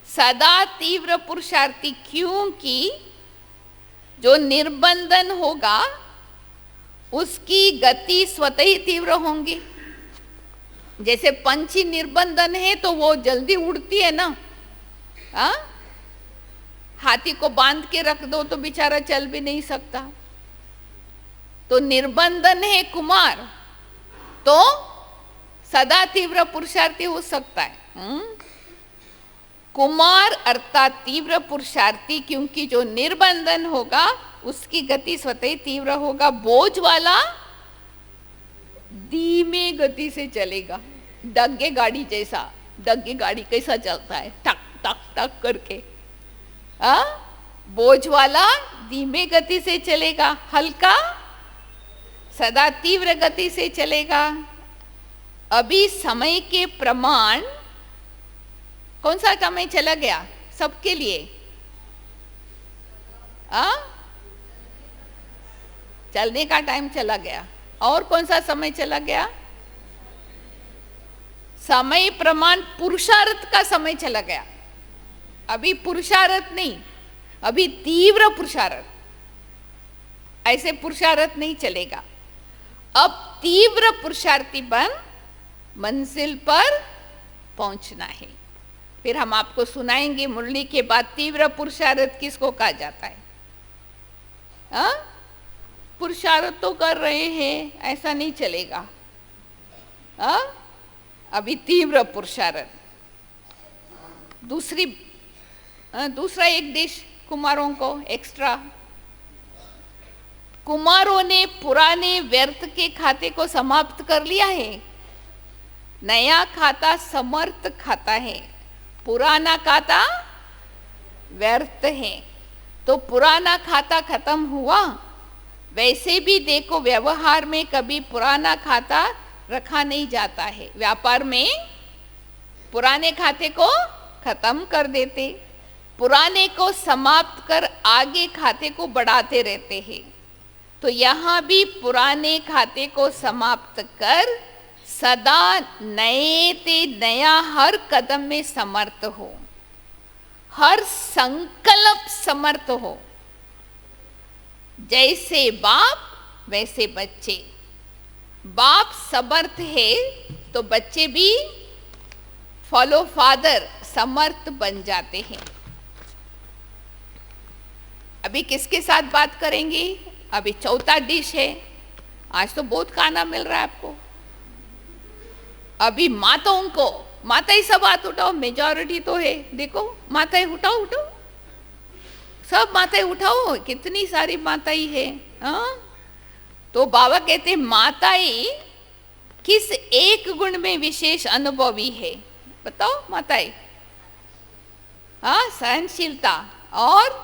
सदा तीव्र पुरुषार्थी। क्योंकि जो निर्बंधन होगा उसकी गति स्वतः ही तीव्र होंगी। जैसे पंछी निर्बंधन है तो वो जल्दी उड़ती है ना। हाथी को बांध के रख दो तो बेचारा चल भी नहीं सकता। तो निर्बंधन है कुमार, तो सदा तीव्र पुरुषार्थी हो सकता है। कुमार अर्थात तीव्र पुरुषार्थी, क्योंकि जो निर्बंधन होगा उसकी गति स्वतः तीव्र होगा। बोझ वाला धीमे गति से चलेगा, डग्गे गाड़ी जैसा। डग्गे गाड़ी कैसा चलता है? टक टक टक करके। बोझ वाला धीमे गति से चलेगा, हल्का सदा तीव्र गति से चलेगा। अभी समय के प्रमाण कौन सा समय चला गया सबके लिए? चलने का टाइम चला गया। और कौन सा समय चला गया? समय प्रमाण पुरुषार्थ का समय चला गया। अभी पुरुषार्थ नहीं, अभी तीव्र पुरुषार्थ। ऐसे पुरुषार्थ नहीं चलेगा। अब तीव्र पुरुषार्थी बन मंजिल पर पहुंचना है। फिर हम आपको सुनाएंगे मुरली के बाद तीव्र पुरुषार्थ किसको कहा जाता है। पुरुषार्थ तो कर रहे हैं, ऐसा नहीं चलेगा। अभी तीव्र पुरुषार्थ। दूसरा एक देश कुमारों को एक्स्ट्रा। कुमारों ने पुराने व्यर्थ के खाते को समाप्त कर लिया है। नया खाता समर्थ खाता है, पुराना खाता व्यर्थ है। तो पुराना खाता खत्म हुआ। वैसे भी देखो, व्यवहार में कभी पुराना खाता रखा नहीं जाता है। व्यापार में पुराने खाते को खत्म कर देते, पुराने को समाप्त कर आगे खाते को बढ़ाते रहते हैं। तो यहाँ भी पुराने खाते को समाप्त कर सदा नए ते नया हर कदम में समर्थ हो, हर संकल्प समर्थ हो। जैसे बाप वैसे बच्चे। बाप समर्थ है तो बच्चे भी फॉलो फादर समर्थ बन जाते हैं। अभी किसके साथ बात करेंगे? अभी चौथा डिश है। आज तो बहुत खाना मिल रहा है आपको। अभी माताओं को, माता ही सब हाथ उठाओ, मेजॉरिटी तो है। देखो माताएं उठाओ, उठाओ, सब माताएं उठाओ। कितनी सारी माताएं है। तो बाबा कहते हैं माताएं किस एक गुण में विशेष अनुभवी है? बताओ माताएं। सहनशीलता। और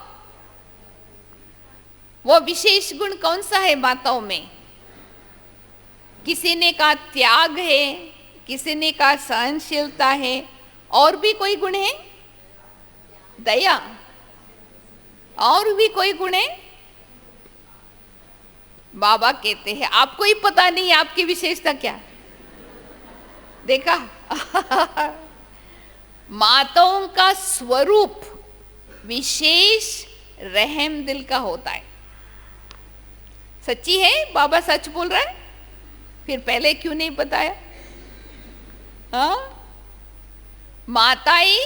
वो विशेष गुण कौन सा है माताओं में? किसी ने कहा त्याग है, किसी ने कहा सहनशीलता है, और भी कोई गुण है? दया। और भी कोई गुण है? बाबा कहते हैं आपको ही पता नहीं आपकी विशेषता क्या। देखा माताओं का स्वरूप विशेष रहम दिल का होता है। सच्ची है, बाबा सच बोल रहा है। फिर पहले क्यों नहीं बताया? हाँ, माताएं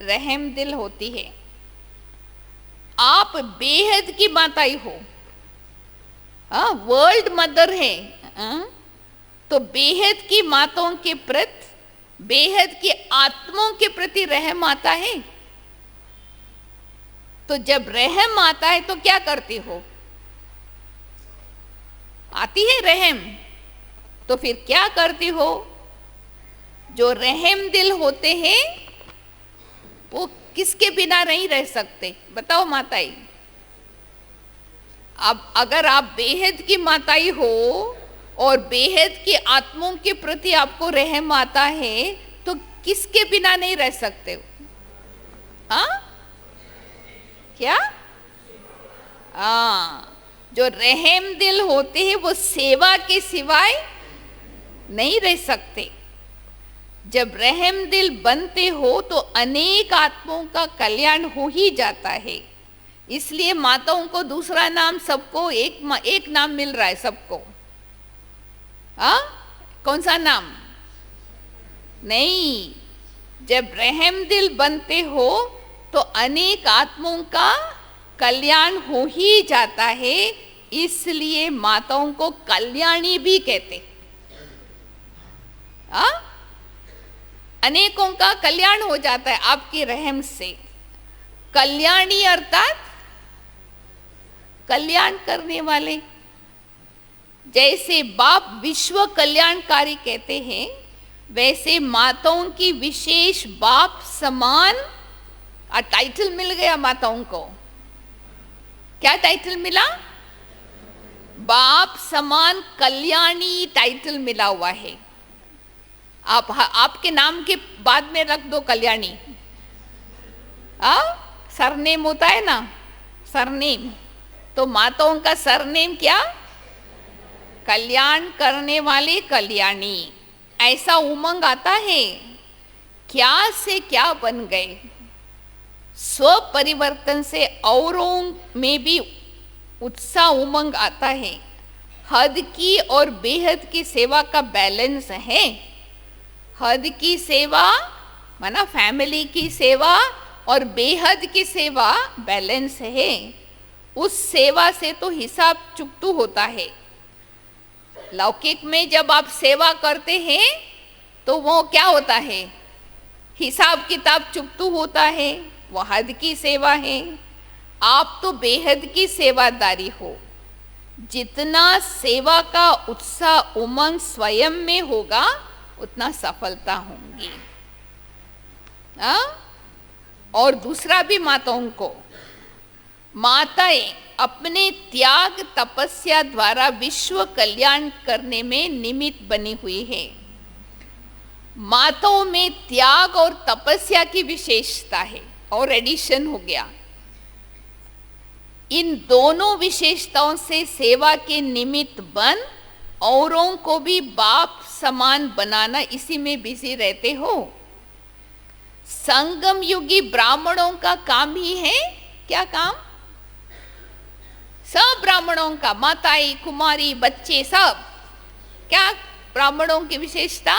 रहम दिल होती है। आप बेहद की माताएं हो, हाँ, वर्ल्ड मदर है, हाँ? तो बेहद की माताओं के प्रति, बेहद की आत्माओं के प्रति रहम आता है। तो जब रहम आता है तो क्या करती हो? आती है रहम, तो फिर क्या करती हो? जो रहम दिल होते हैं वो किसके बिना नहीं रह सकते? बताओ माताई। अब अगर आप बेहद की माताई हो और बेहद की आत्माओं के प्रति आपको रहम आता है तो किसके बिना नहीं रह सकते हो? हाँ, क्या? हाँ, जो रहम दिल होते हैं वो सेवा के सिवाय नहीं रह सकते। जब रहम दिल बनते हो तो अनेक आत्माओं का कल्याण हो ही जाता है। इसलिए माताओं को दूसरा नाम, सबको एक नाम मिल रहा है सबको। हाँ, कौन सा नाम? नहीं, जब रहम दिल बनते हो तो अनेक आत्माओं का कल्याण हो ही जाता है, इसलिए माताओं को कल्याणी भी कहते। हाँ, अनेकों का कल्याण हो जाता है आपकी रहम से। कल्याणी अर्थात कल्याण करने वाले। जैसे बाप विश्व कल्याणकारी कहते हैं, वैसे माताओं की विशेष बाप समान टाइटल मिल गया माताओं को। क्या टाइटल मिला? बाप समान कल्याणी टाइटल मिला हुआ है। आपके नाम के बाद में रख दो कल्याणी। सरनेम होता है ना, सरनेम। तो माताओं का सरनेम क्या? कल्याण करने वाली कल्याणी। ऐसा उमंग आता है, क्या से क्या बन गए। स्व परिवर्तन से औरों में भी उत्साह उमंग आता है। हद की और बेहद की सेवा का बैलेंस है। हद की सेवा माना फैमिली की सेवा और बेहद की सेवा बैलेंस है। उस सेवा से तो हिसाब चुकतू होता है। लौकिक में जब आप सेवा करते हैं तो वो क्या होता है? हिसाब किताब चुकतू होता है, वो हद की सेवा है। आप तो बेहद की सेवादारी हो। जितना सेवा का उत्साह उमंग स्वयं में होगा उतना सफलता होंगी। और दूसरा भी माताओं को, माताएं अपने त्याग तपस्या द्वारा विश्व कल्याण करने में निमित्त बनी हुई है। माताओं में त्याग और तपस्या की विशेषता है, और एडिशन हो गया। इन दोनों विशेषताओं से सेवा के निमित्त बन औरों को भी बाप समान बनाना, इसी में बिजी रहते हो। संगम युगी ब्राह्मणों का काम ही है, क्या काम? सब ब्राह्मणों का, माताएं, कुमारी, बच्चे, सब क्या ब्राह्मणों की विशेषता?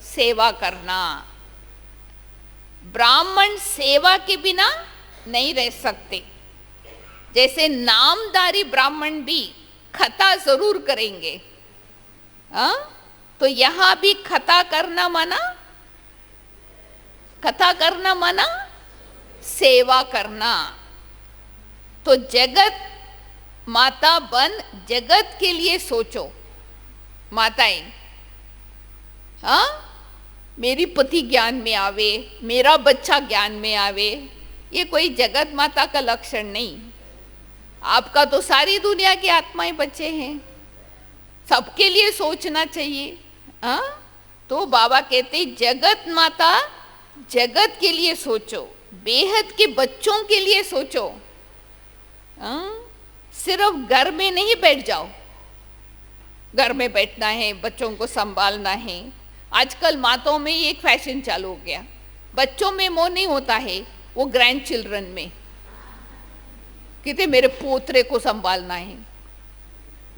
सेवा करना। ब्राह्मण सेवा के बिना नहीं रह सकते। जैसे नामधारी ब्राह्मण भी खता जरूर करेंगे, तो यहां भी खता करना माना, कथा करना माना सेवा करना। तो जगत माता बन जगत के लिए सोचो। माताएं, मेरी पति ज्ञान में आवे, मेरा बच्चा ज्ञान में आवे, ये कोई जगत माता का लक्षण नहीं। आपका तो सारी दुनिया की आत्माएं बच्चे हैं, सबके लिए सोचना चाहिए। तो बाबा कहते जगत माता जगत के लिए सोचो, बेहद के बच्चों के लिए सोचो। सिर्फ घर में नहीं बैठ जाओ। घर में बैठना है, बच्चों को संभालना है। आजकल माताओं में ये एक फैशन चालू हो गया। बच्चों में मोह नहीं होता है, वो ग्रैंड चिल्ड्रन में कहते मेरे पोतरे को संभालना है।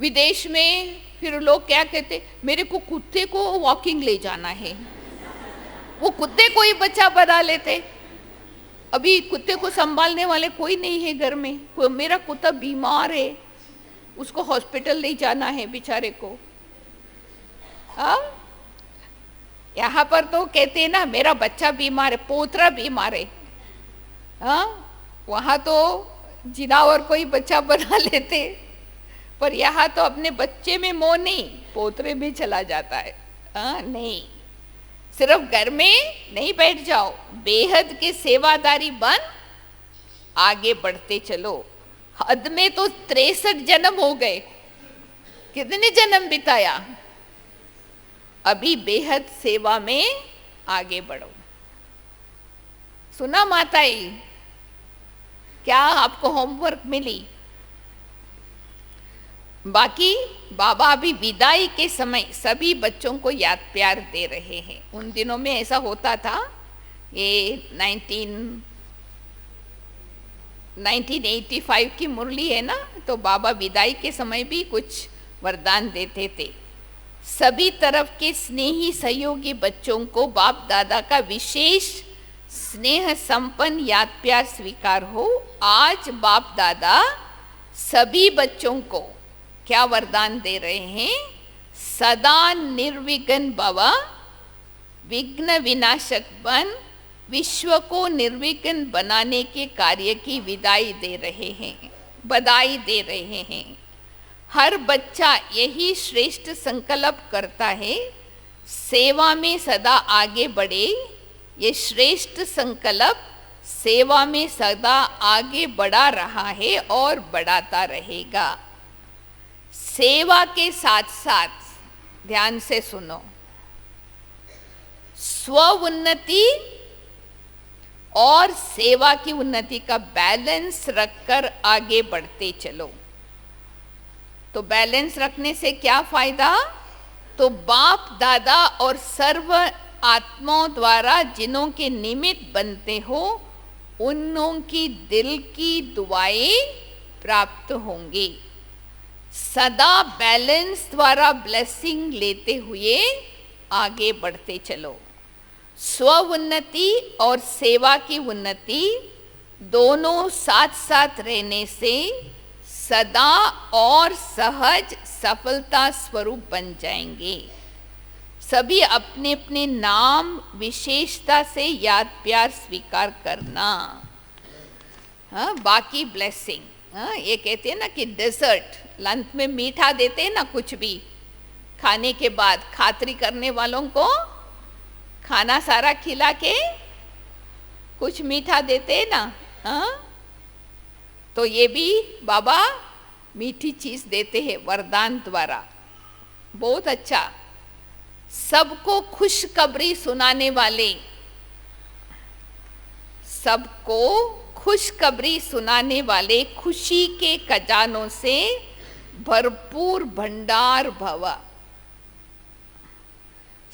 विदेश में फिर लोग क्या कहते, मेरे को कुत्ते को वॉकिंग ले जाना है, वो कुत्ते को ही बच्चा बना लेते। अभी कुत्ते को संभालने वाले कोई नहीं है घर में, मेरा कुत्ता बीमार है, उसको हॉस्पिटल ले जाना है बेचारे को। यहाँ पर तो कहते हैं ना, मेरा बच्चा बीमार है, पोतरा बीमार है। वहाँ तो जिनावर कोई बच्चा बना लेते, पर यहाँ तो अपने बच्चे में मोह नहीं, पोतरे में चला जाता है। नहीं, सिर्फ घर में नहीं बैठ जाओ, बेहद के सेवादारी बन आगे बढ़ते चलो। हद में तो 63 जन्म हो गए, कितने जन्म बिताया, अभी बेहद सेवा में आगे बढ़ो। सुना माताई, क्या आपको होमवर्क मिली? बाकी बाबा अभी विदाई के समय सभी बच्चों को याद प्यार दे रहे हैं। उन दिनों में ऐसा होता था, ये 1985 की मुरली है ना, तो बाबा विदाई के समय भी कुछ वरदान देते थे। सभी तरफ के स्नेही सहयोगी बच्चों को बाप दादा का विशेष स्नेह संपन्न याद प्यार स्वीकार हो। आज बाप दादा सभी बच्चों को क्या वरदान दे रहे हैं? सदा निर्विघ्न भव, विघ्न विनाशक बन, विश्व को निर्विघ्न बनाने के कार्य की विदाई दे रहे हैं, बधाई दे रहे हैं। हर बच्चा यही श्रेष्ठ संकल्प करता है, सेवा में सदा आगे बढ़े। ये श्रेष्ठ संकल्प सेवा में सदा आगे बढ़ा रहा है और बढ़ाता रहेगा। सेवा के साथ साथ ध्यान से सुनो, स्व उन्नति और सेवा की उन्नति का बैलेंस रखकर आगे बढ़ते चलो। तो बैलेंस रखने से क्या फायदा? तो बाप दादा और सर्व आत्माओं द्वारा जिन्हों के निमित्त बनते हो, उन्हों की दिल की दुआएं प्राप्त होंगी। सदा बैलेंस द्वारा ब्लेसिंग लेते हुए आगे बढ़ते चलो। स्व उन्नति और सेवा की उन्नति दोनों साथ साथ रहने से सदा और सहज सफलता स्वरूप बन जाएंगे। सभी अपने अपने नाम विशेषता से याद प्यार स्वीकार करना। बाकी ब्लेसिंग, ये कहते हैं ना कि डेजर्ट, लंच में मीठा देते हैं ना, कुछ भी खाने के बाद खातरी करने वालों को खाना सारा खिला के कुछ मीठा देते हैं ना। तो ये भी बाबा मीठी चीज देते हैं वरदान द्वारा, बहुत अच्छा। सबको खुशखबरी सुनाने वाले, सबको खुशखबरी सुनाने वाले खुशी के खजानों से भरपूर भंडार भवा।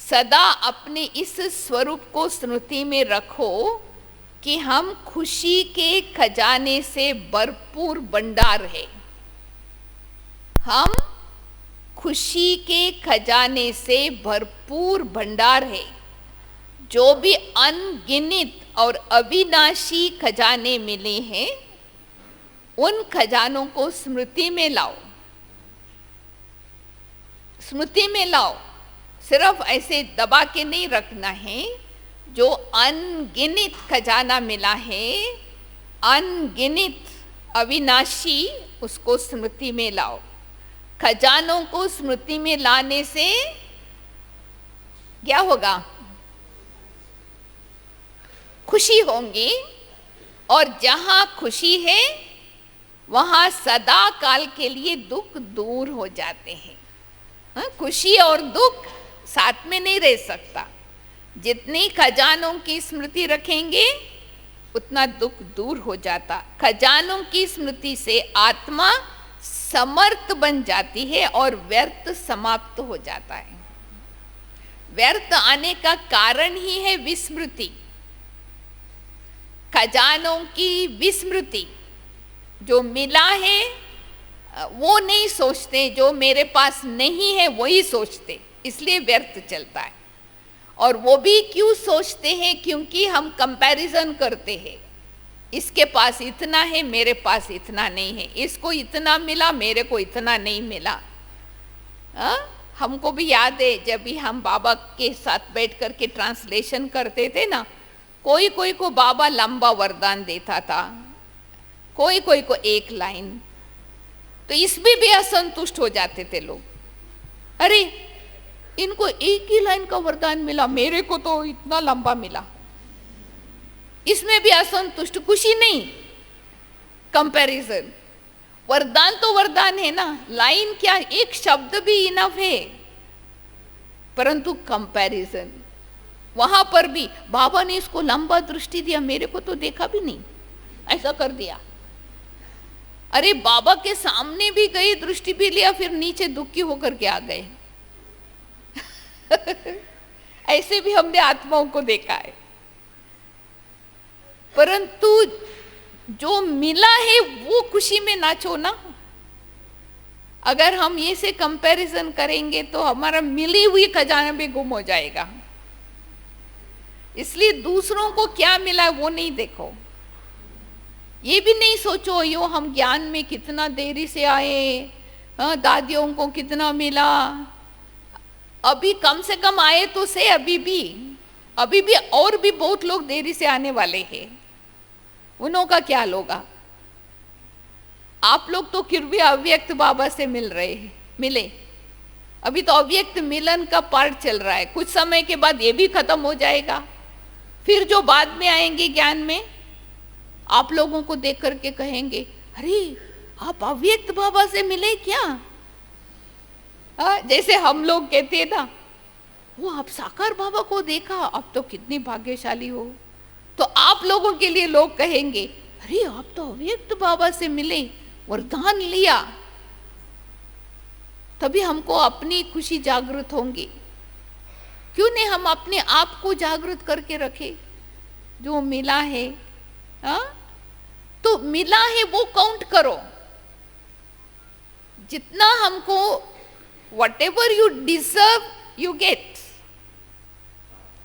सदा अपने इस स्वरूप को स्मृति में रखो कि हम खुशी के खजाने से भरपूर भंडार है। हम खुशी के खजाने से भरपूर भंडार है। जो भी अनगिनत और अविनाशी खजाने मिले हैं, उन खजानों को स्मृति में लाओ, स्मृति में लाओ। सिर्फ ऐसे दबा के नहीं रखना है। जो अनगिनत खजाना मिला है, अनगिनत अविनाशी, उसको स्मृति में लाओ। खजानों को स्मृति में लाने से क्या होगा? खुशी होंगी, और जहां खुशी है वहां सदा काल के लिए दुख दूर हो जाते हैं। खुशी और दुख साथ में नहीं रह सकता। जितनी खजानों की स्मृति रखेंगे उतना दुख दूर हो जाता। खजानों की स्मृति से आत्मा समर्थ बन जाती है और व्यर्थ समाप्त हो जाता है। व्यर्थ आने का कारण ही है विस्मृति। खजानों की विस्मृति, जो मिला है वो नहीं सोचते, जो मेरे पास नहीं है वही सोचते, इसलिए व्यर्थ चलता है। और वो भी क्यों सोचते हैं? क्योंकि हम कंपैरिजन करते हैं, इसके पास इतना है मेरे पास इतना नहीं है, इसको इतना मिला मेरे को इतना नहीं मिला। हमको भी याद है जब भी हम बाबा के साथ बैठ कर के ट्रांसलेशन करते थे ना, कोई कोई को बाबा लंबा वरदान देता था, कोई कोई को एक लाइन, तो इसमें भी असंतुष्ट हो जाते थे लोग। अरे इनको एक ही लाइन का वरदान मिला, मेरे को तो इतना लंबा मिला। इसमें भी असंतुष्ट, खुशी नहीं, कंपैरिजन। वरदान तो वरदान है ना, लाइन क्या, एक शब्द भी इनफ है, परंतु कंपैरिजन, वहां पर भी बाबा ने इसको लंबा दृष्टि दिया, मेरे को तो देखा भी नहीं, ऐसा कर दिया। अरे बाबा के सामने भी गई, दृष्टि भी लिया, फिर नीचे दुखी होकर के आ गए। ऐसे भी हमने आत्माओं को देखा है। परंतु जो मिला है वो खुशी में नाचो ना। अगर हम ये से कंपैरिजन करेंगे तो हमारा मिली हुई खजाना भी गुम हो जाएगा। इसलिए दूसरों को क्या मिला वो नहीं देखो, ये भी नहीं सोचो यो हम ज्ञान में कितना देरी से आए, दादियों को कितना मिला, अभी कम से कम आए तो से, अभी भी और भी बहुत लोग देरी से आने वाले हैं, उन्हों का क्या होगा। आप लोग तो फिर भी अव्यक्त बाबा से मिले, अभी तो अव्यक्त मिलन का पार्ट चल रहा है, कुछ समय के बाद ये भी खत्म हो जाएगा। फिर जो बाद में आएंगे ज्ञान में, आप लोगों को देख करके कहेंगे, अरे आप अव्यक्त बाबा से मिले क्या? जैसे हम लोग कहते हैं ना, वो आप साकार बाबा को देखा, अब तो कितनी भाग्यशाली हो। तो आप लोगों के लिए लोग कहेंगे, अरे आप तो अव्यक्त बाबा से मिले, वरदान लिया। तभी हमको अपनी खुशी जागृत होंगी। क्यों नहीं हम अपने आप को जागृत करके रखे, जो मिला है। तो मिला है वो काउंट करो, जितना हमको, whatever you deserve you get।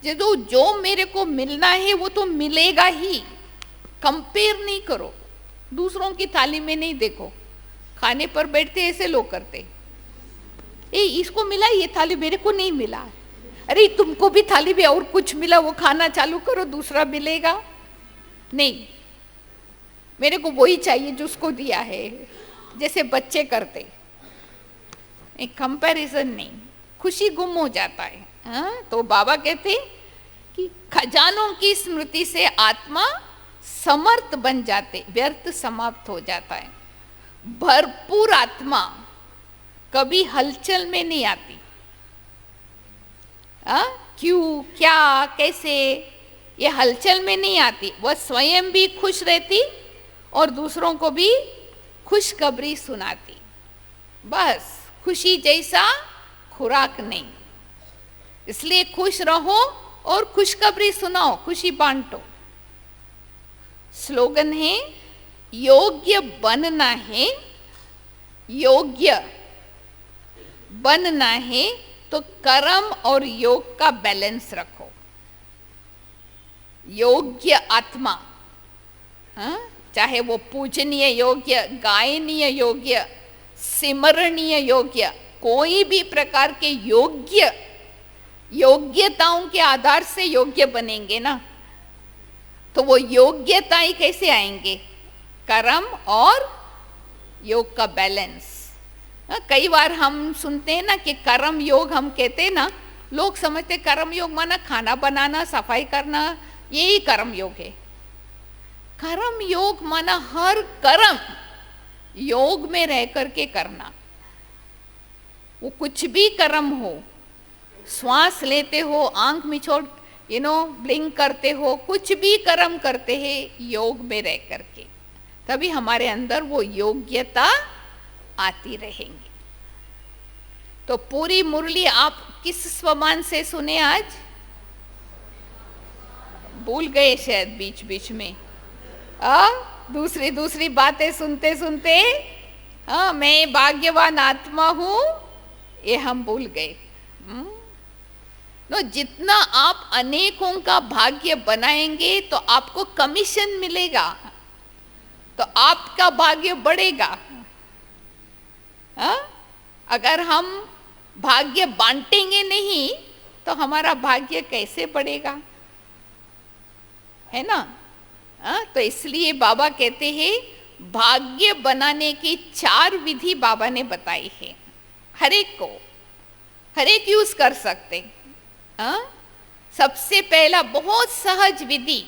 जो मेरे को मिलना है वो तो मिलेगा ही। कंपेयर नहीं करो, दूसरों की थाली में नहीं देखो। खाने पर बैठते ऐसे लोग करते, इसको मिला ये थाली, मेरे को नहीं मिला। अरे तुमको भी थाली में और कुछ मिला, वो खाना चालू करो, दूसरा मिलेगा नहीं, मेरे को वही चाहिए जो उसको दिया है, जैसे बच्चे करते। एक कंपैरिजन नहीं, खुशी गुम हो जाता है। तो बाबा कहते कि खजानों की स्मृति से आत्मा समर्थ बन जाते, व्यर्थ समाप्त हो जाता है। भरपूर आत्मा कभी हलचल में नहीं आती। क्यों, क्या, कैसे, ये हलचल में नहीं आती। वह स्वयं भी खुश रहती और दूसरों को भी खुशखबरी सुनाती। बस खुशी जैसा खुराक नहीं, इसलिए खुश रहो और खुशखबरी सुनाओ, खुशी बांटो। स्लोगन है, योग्य बनना है, योग्य बनना है तो कर्म और योग का बैलेंस रखो। योग्य आत्मा, चाहे वो पूजनीय योग्य, गायनीय योग्य, सिमरणीय योग्य, कोई भी प्रकार के योग्यताओं के आधार से योग्य बनेंगे ना, तो वो योग्यताएं कैसे आएंगे? कर्म और योग का बैलेंस। कई बार हम सुनते हैं ना कि कर्म योग, हम कहते हैं ना, लोग समझते कर्म योग माना खाना बनाना, सफाई करना, यही कर्म योग है। कर्म योग माना हर कर्म योग में रह करके करना। वो कुछ भी कर्म हो, श्वास लेते हो, आंख मिचोड़ ब्लिंक करते हो, कुछ भी कर्म करते हैं योग में रह करके, तभी हमारे अंदर वो योग्यता आती रहेंगी। तो पूरी मुरली आप किस स्वमान से सुने आज? भूल गए शायद बीच बीच में। दूसरी बातें सुनते सुनते हाँ, मैं भाग्यवान आत्मा हूँ, ये हम भूल गए। नो, जितना आप अनेकों का भाग्य बनाएंगे तो आपको कमीशन मिलेगा, तो आपका भाग्य बढ़ेगा। हाँ? अगर हम भाग्य बांटेंगे नहीं तो हमारा भाग्य कैसे बढ़ेगा, है ना? तो इसलिए बाबा कहते हैं भाग्य बनाने की 4 विधि बाबा ने बताई है। हर एक यूज कर सकते। सबसे पहला बहुत सहज विधि,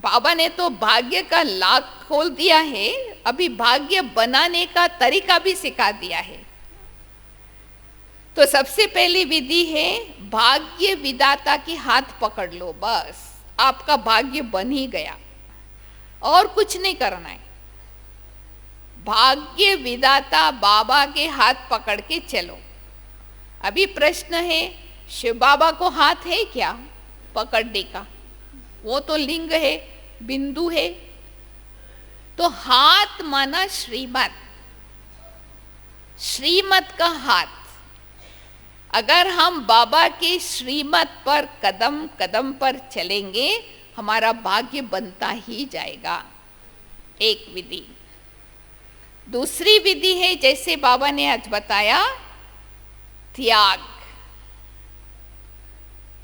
बाबा ने तो भाग्य का लाख खोल दिया है, अभी भाग्य बनाने का तरीका भी सिखा दिया है। तो सबसे पहली विधि है भाग्य विधाता की हाथ पकड़ लो, बस आपका भाग्य बन ही गया, और कुछ नहीं करना है। भाग्य विधाता बाबा के हाथ पकड़ के चलो। अभी प्रश्न है, शिव बाबा को हाथ है क्या पकड़ने का? वो तो लिंग है, बिंदु है। तो हाथ माना श्रीमत, श्रीमत का हाथ। अगर हम बाबा के श्रीमत पर कदम कदम पर चलेंगे, हमारा भाग्य बनता ही जाएगा। एक विधि। दूसरी विधि है, जैसे बाबा ने आज बताया, त्याग।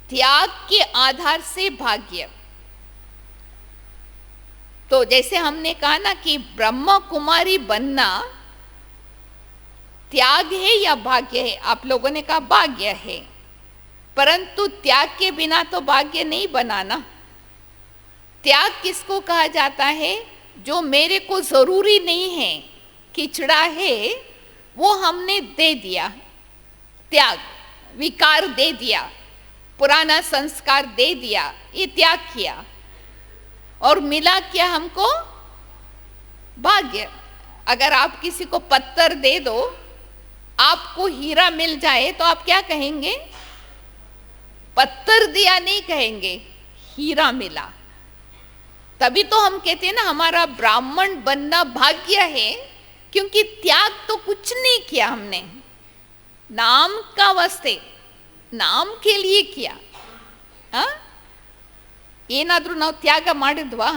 त्याग के आधार से भाग्य। तो जैसे हमने कहा ना कि ब्रह्म कुमारी बनना त्याग है या भाग्य है? आप लोगों ने कहा भाग्य है, परंतु त्याग के बिना तो भाग्य नहीं बनाना। त्याग किसको कहा जाता है? जो मेरे को जरूरी नहीं है, खिचड़ा है, वो हमने दे दिया। त्याग, विकार दे दिया, पुराना संस्कार दे दिया, ये त्याग किया, और मिला क्या हमको? भाग्य। अगर आप किसी को पत्थर दे दो, आपको हीरा मिल जाए, तो आप क्या कहेंगे? पत्थर दिया नहीं कहेंगे, हीरा मिला। तभी तो हम कहते हैं ना हमारा ब्राह्मण बनना भाग्य है, क्योंकि त्याग तो कुछ नहीं किया हमने, नाम का वास्ते, नाम के लिए किया। ಏನಾದರೂ ನಾವು ತ್ಯಾಗ ಮಾಡಿದ್ವಾ?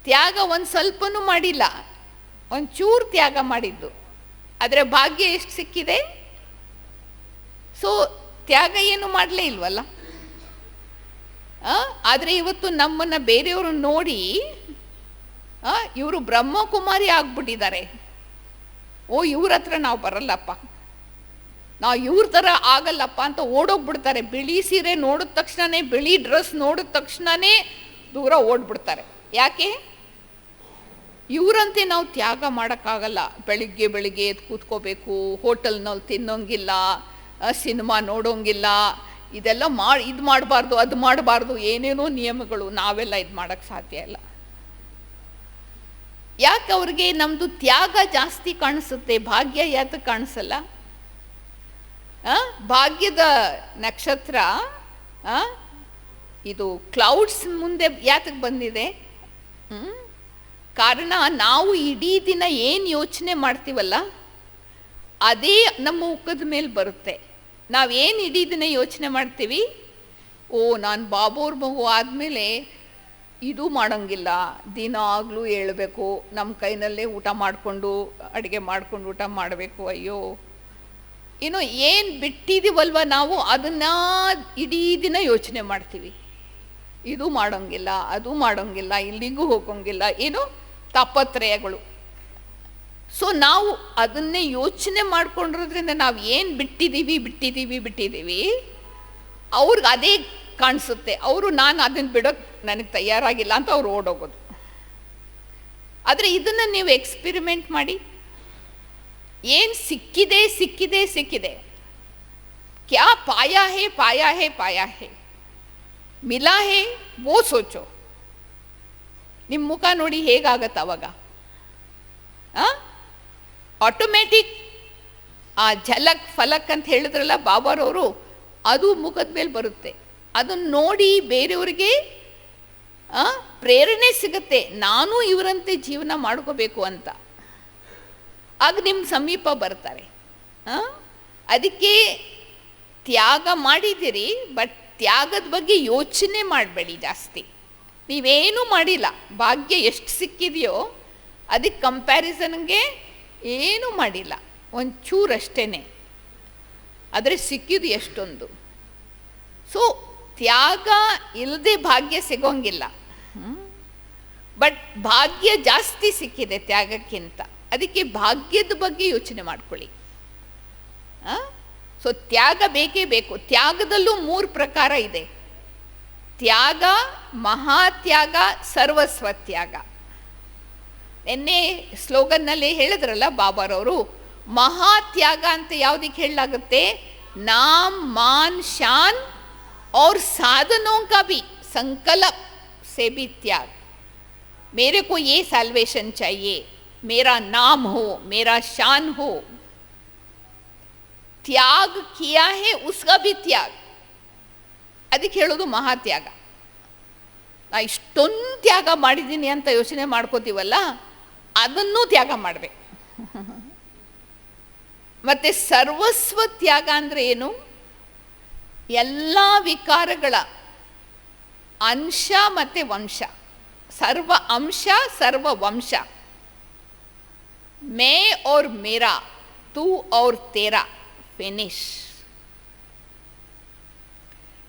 ತ್ಯಾಗ ಒಂದು ಸ್ವಲ್ಪನೂ ಮಾಡಿಲ್ಲ, ಒಂಚೂರು ತ್ಯಾಗ ಮಾಡಿದ್ದು, ಆದರೆ ಭಾಗ್ಯ ಎಷ್ಟು ಸಿಕ್ಕಿದೆ? ಸೊ ತ್ಯಾಗ ಏನು ಮಾಡಲೇ ಇಲ್ವಲ್ಲ. ಆದರೆ ಇವತ್ತು ನಮ್ಮನ್ನು ಬೇರೆಯವರು ನೋಡಿ ಇವರು ಬ್ರಹ್ಮಕುಮಾರಿ ಆಗ್ಬಿಟ್ಟಿದ್ದಾರೆ, ಓ ಇವ್ರ ಹತ್ರ ನಾವು ಬರಲ್ಲಪ್ಪ, ನಾವು ಇವ್ರ ಥರ ಆಗಲ್ಲಪ್ಪ ಅಂತ ಓಡೋಗ್ಬಿಡ್ತಾರೆ. ಬಿಳಿ ಸೀರೆ ನೋಡಿದ ತಕ್ಷಣನೇ, ಬಿಳಿ ಡ್ರೆಸ್ ನೋಡಿದ ತಕ್ಷಣನೇ ದೂರ ಓಡ್ಬಿಡ್ತಾರೆ. ಯಾಕೆ? ಇವರಂತೆ ನಾವು ತ್ಯಾಗ ಮಾಡೋಕ್ಕಾಗಲ್ಲ. ಬೆಳಿಗ್ಗೆ ಬೆಳಿಗ್ಗೆ ಎದ್ದು ಕೂತ್ಕೋಬೇಕು, ಹೋಟೆಲ್ನಲ್ಲಿ ತಿನ್ನೋಂಗಿಲ್ಲ, ಸಿನಿಮಾ ನೋಡೋಂಗಿಲ್ಲ, ಇದೆಲ್ಲ ಇದು ಮಾಡಬಾರ್ದು, ಅದು ಮಾಡಬಾರ್ದು, ಏನೇನೋ ನಿಯಮಗಳು. ನಾವೆಲ್ಲ ಇದು ಮಾಡೋಕ್ಕೆ ಸಾಧ್ಯ ಇಲ್ಲ. ಯಾಕೆ ಅವ್ರಿಗೆ ನಮ್ಮದು ತ್ಯಾಗ ಜಾಸ್ತಿ ಕಾಣಿಸುತ್ತೆ, ಭಾಗ್ಯ ಯಾತಕ್ಕೆ ಕಾಣಿಸಲ್ಲ? ಭಾಗ್ಯದ ನಕ್ಷತ್ರ ಇದು ಕ್ಲೌಡ್ಸ್ ಮುಂದೆ ಯಾತಕ್ಕೆ ಬಂದಿದೆ? ಕಾರಣ ನಾವು ಇಡೀ ದಿನ ಏನು ಯೋಚನೆ ಮಾಡ್ತೀವಲ್ಲ, ಅದೇ ನಮ್ಮ ಮುಖದ ಮೇಲೆ ಬರುತ್ತೆ. ನಾವೇನು ಇಡೀ ದಿನ ಯೋಚನೆ ಮಾಡ್ತೀವಿ, ಓ ನಾನು ಬಾಬೋರ್ ಮಗು ಆದಮೇಲೆ ಇದು ಮಾಡೋಂಗಿಲ್ಲ, ದಿನಾಗಲೂ ಹೇಳ್ಬೇಕು, ನಮ್ಮ ಕೈನಲ್ಲೇ ಊಟ ಮಾಡಿಕೊಂಡು, ಅಡುಗೆ ಮಾಡ್ಕೊಂಡು ಊಟ ಮಾಡಬೇಕು, ಅಯ್ಯೋ ಏನೋ ಏನು ಬಿಟ್ಟಿದ್ದೀವಲ್ವ ನಾವು, ಅದನ್ನು ಇಡೀ ದಿನ ಯೋಚನೆ ಮಾಡ್ತೀವಿ. ಇದು ಮಾಡೋಂಗಿಲ್ಲ, ಅದು ಮಾಡೋಂಗಿಲ್ಲ, ಇಲ್ಲಿಗೂ ಹೋಗೋಂಗಿಲ್ಲ, ಏನೋ ತಾಪತ್ರಯಗಳು. ಸೊ ನಾವು ಅದನ್ನೇ ಯೋಚನೆ ಮಾಡ್ಕೊಂಡಿರೋದ್ರಿಂದ ನಾವು ಏನು ಬಿಟ್ಟಿದ್ದೀವಿ ಅವ್ರಿಗೆ ಅದೇ ಕಾಣಿಸುತ್ತೆ. ಅವರು ನಾನು ಅದನ್ನು ಬಿಡೋಕ್ಕೆ ನನಗೆ ತಯಾರಾಗಿಲ್ಲ ಅಂತ ಅವ್ರು ಓಡೋಗೋದು. ಆದರೆ ಇದನ್ನು ನೀವು ಎಕ್ಸ್ಪಿರಿಮೆಂಟ್ ಮಾಡಿ, ಏನು ಸಿಕ್ಕಿದೆ, ಕ್ಯಾ ಪಾಯಾ ಹೇ, ಮಿಲಾ ಹೇ ವೋ ಸೋಚೋ. ನಿಮ್ಮ ಮುಖ ನೋಡಿ ಹೇಗಾಗತ್ತೆ ಅವಾಗ. ಆಟೋಮೆಟಿಕ್ ಆ ಝಲಕ್ ಫಲಕ್ ಅಂತ ಹೇಳಿದ್ರಲ್ಲ ಬಾಬಾರವರು, ಅದು ಮುಖದ ಮೇಲೆ ಬರುತ್ತೆ. ಅದನ್ನು ನೋಡಿ ಬೇರೆಯವರಿಗೆ ಪ್ರೇರಣೆ ಸಿಗುತ್ತೆ, ನಾನು ಇವರಂತೆ ಜೀವನ ಮಾಡ್ಕೋಬೇಕು ಅಂತ. ಆಗ ನಿಮ್ಮ ಸಮೀಪ ಬರ್ತಾರೆ. ಅದಕ್ಕೆ ತ್ಯಾಗ ಮಾಡಿದ್ದೀರಿ, ಬಟ್ ತ್ಯಾಗದ ಬಗ್ಗೆ ಯೋಚನೆ ಮಾಡಬೇಡಿ ಜಾಸ್ತಿ. ನೀವೇನೂ ಮಾಡಿಲ್ಲ, ಭಾಗ್ಯ ಎಷ್ಟು ಸಿಕ್ಕಿದೆಯೋ ಅದಕ್ಕೆ ಕಂಪ್ಯಾರಿಸನ್ಗೆ ಏನೂ ಮಾಡಿಲ್ಲ, ಒಂಚೂರಷ್ಟೇ, ಆದರೆ ಸಿಕ್ಕಿದ್ದು ಎಷ್ಟೊಂದು. ಸೊ ತ್ಯಾಗ ಇಲ್ಲದೆ ಭಾಗ್ಯ ಸಿಗೋಂಗಿಲ್ಲ, ಬಟ್ ಭಾಗ್ಯ ಜಾಸ್ತಿ ಸಿಕ್ಕಿದೆ ತ್ಯಾಗಕ್ಕಿಂತ. ಅದಕ್ಕೆ ಭಾಗ್ಯದ ಬಗ್ಗೆ ಯೋಚನೆ ಮಾಡ್ಕೊಳ್ಳಿ. ಸೊ ತ್ಯಾಗ ಬೇಕೇ ಬೇಕು. ತ್ಯಾಗದಲ್ಲೂ 3 ಪ್ರಕಾರ ಇದೆ: ತ್ಯಾಗ, ಮಹಾತ್ಯಾಗ, ಸರ್ವಸ್ವ ತ್ಯಾಗ. ನಿನ್ನೆ ಸ್ಲೋಗನ್ನಲ್ಲಿ ಹೇಳಿದ್ರಲ್ಲ ಬಾಬಾರವರು, ಮಹಾತ್ಯಾಗ ಅಂತ ಯಾವುದಕ್ಕೆ ಹೇಳಲಾಗುತ್ತೆ? ನಾಮ್, ಮಾನ್, ಶಾನ್ और साधनों का भी संकल्प से भी त्याग. मेरे को ये सैल्वेशन चाहिए, मेरा नाम हो, मेरा शान हो, त्याग किया है उसका भी त्याग. ಅದಕ್ಕೆ ಹೇಳೋದು ಮಹಾತ್ಯಾಗ. ನಾ ಇಷ್ಟೊಂದು ತ್ಯಾಗ ಮಾಡಿದ್ದೀನಿ ಅಂತ ಯೋಚನೆ ಮಾಡ್ಕೋತೀವಲ್ಲ, ಅದನ್ನೂ ತ್ಯಾಗ ಮಾಡಬೇಕು. ಮತ್ತು ಸರ್ವಸ್ವ ತ್ಯಾಗ ಅಂದರೆ ಏನು? ಎಲ್ಲ ವಿಕಾರಗಳ ಅಂಶ ಮತ್ತು ವಂಶ, ಸರ್ವ ಅಂಶ ಸರ್ವ ವಂಶ. ಮೇ और मेरा, तू और तेरा, फिनिश.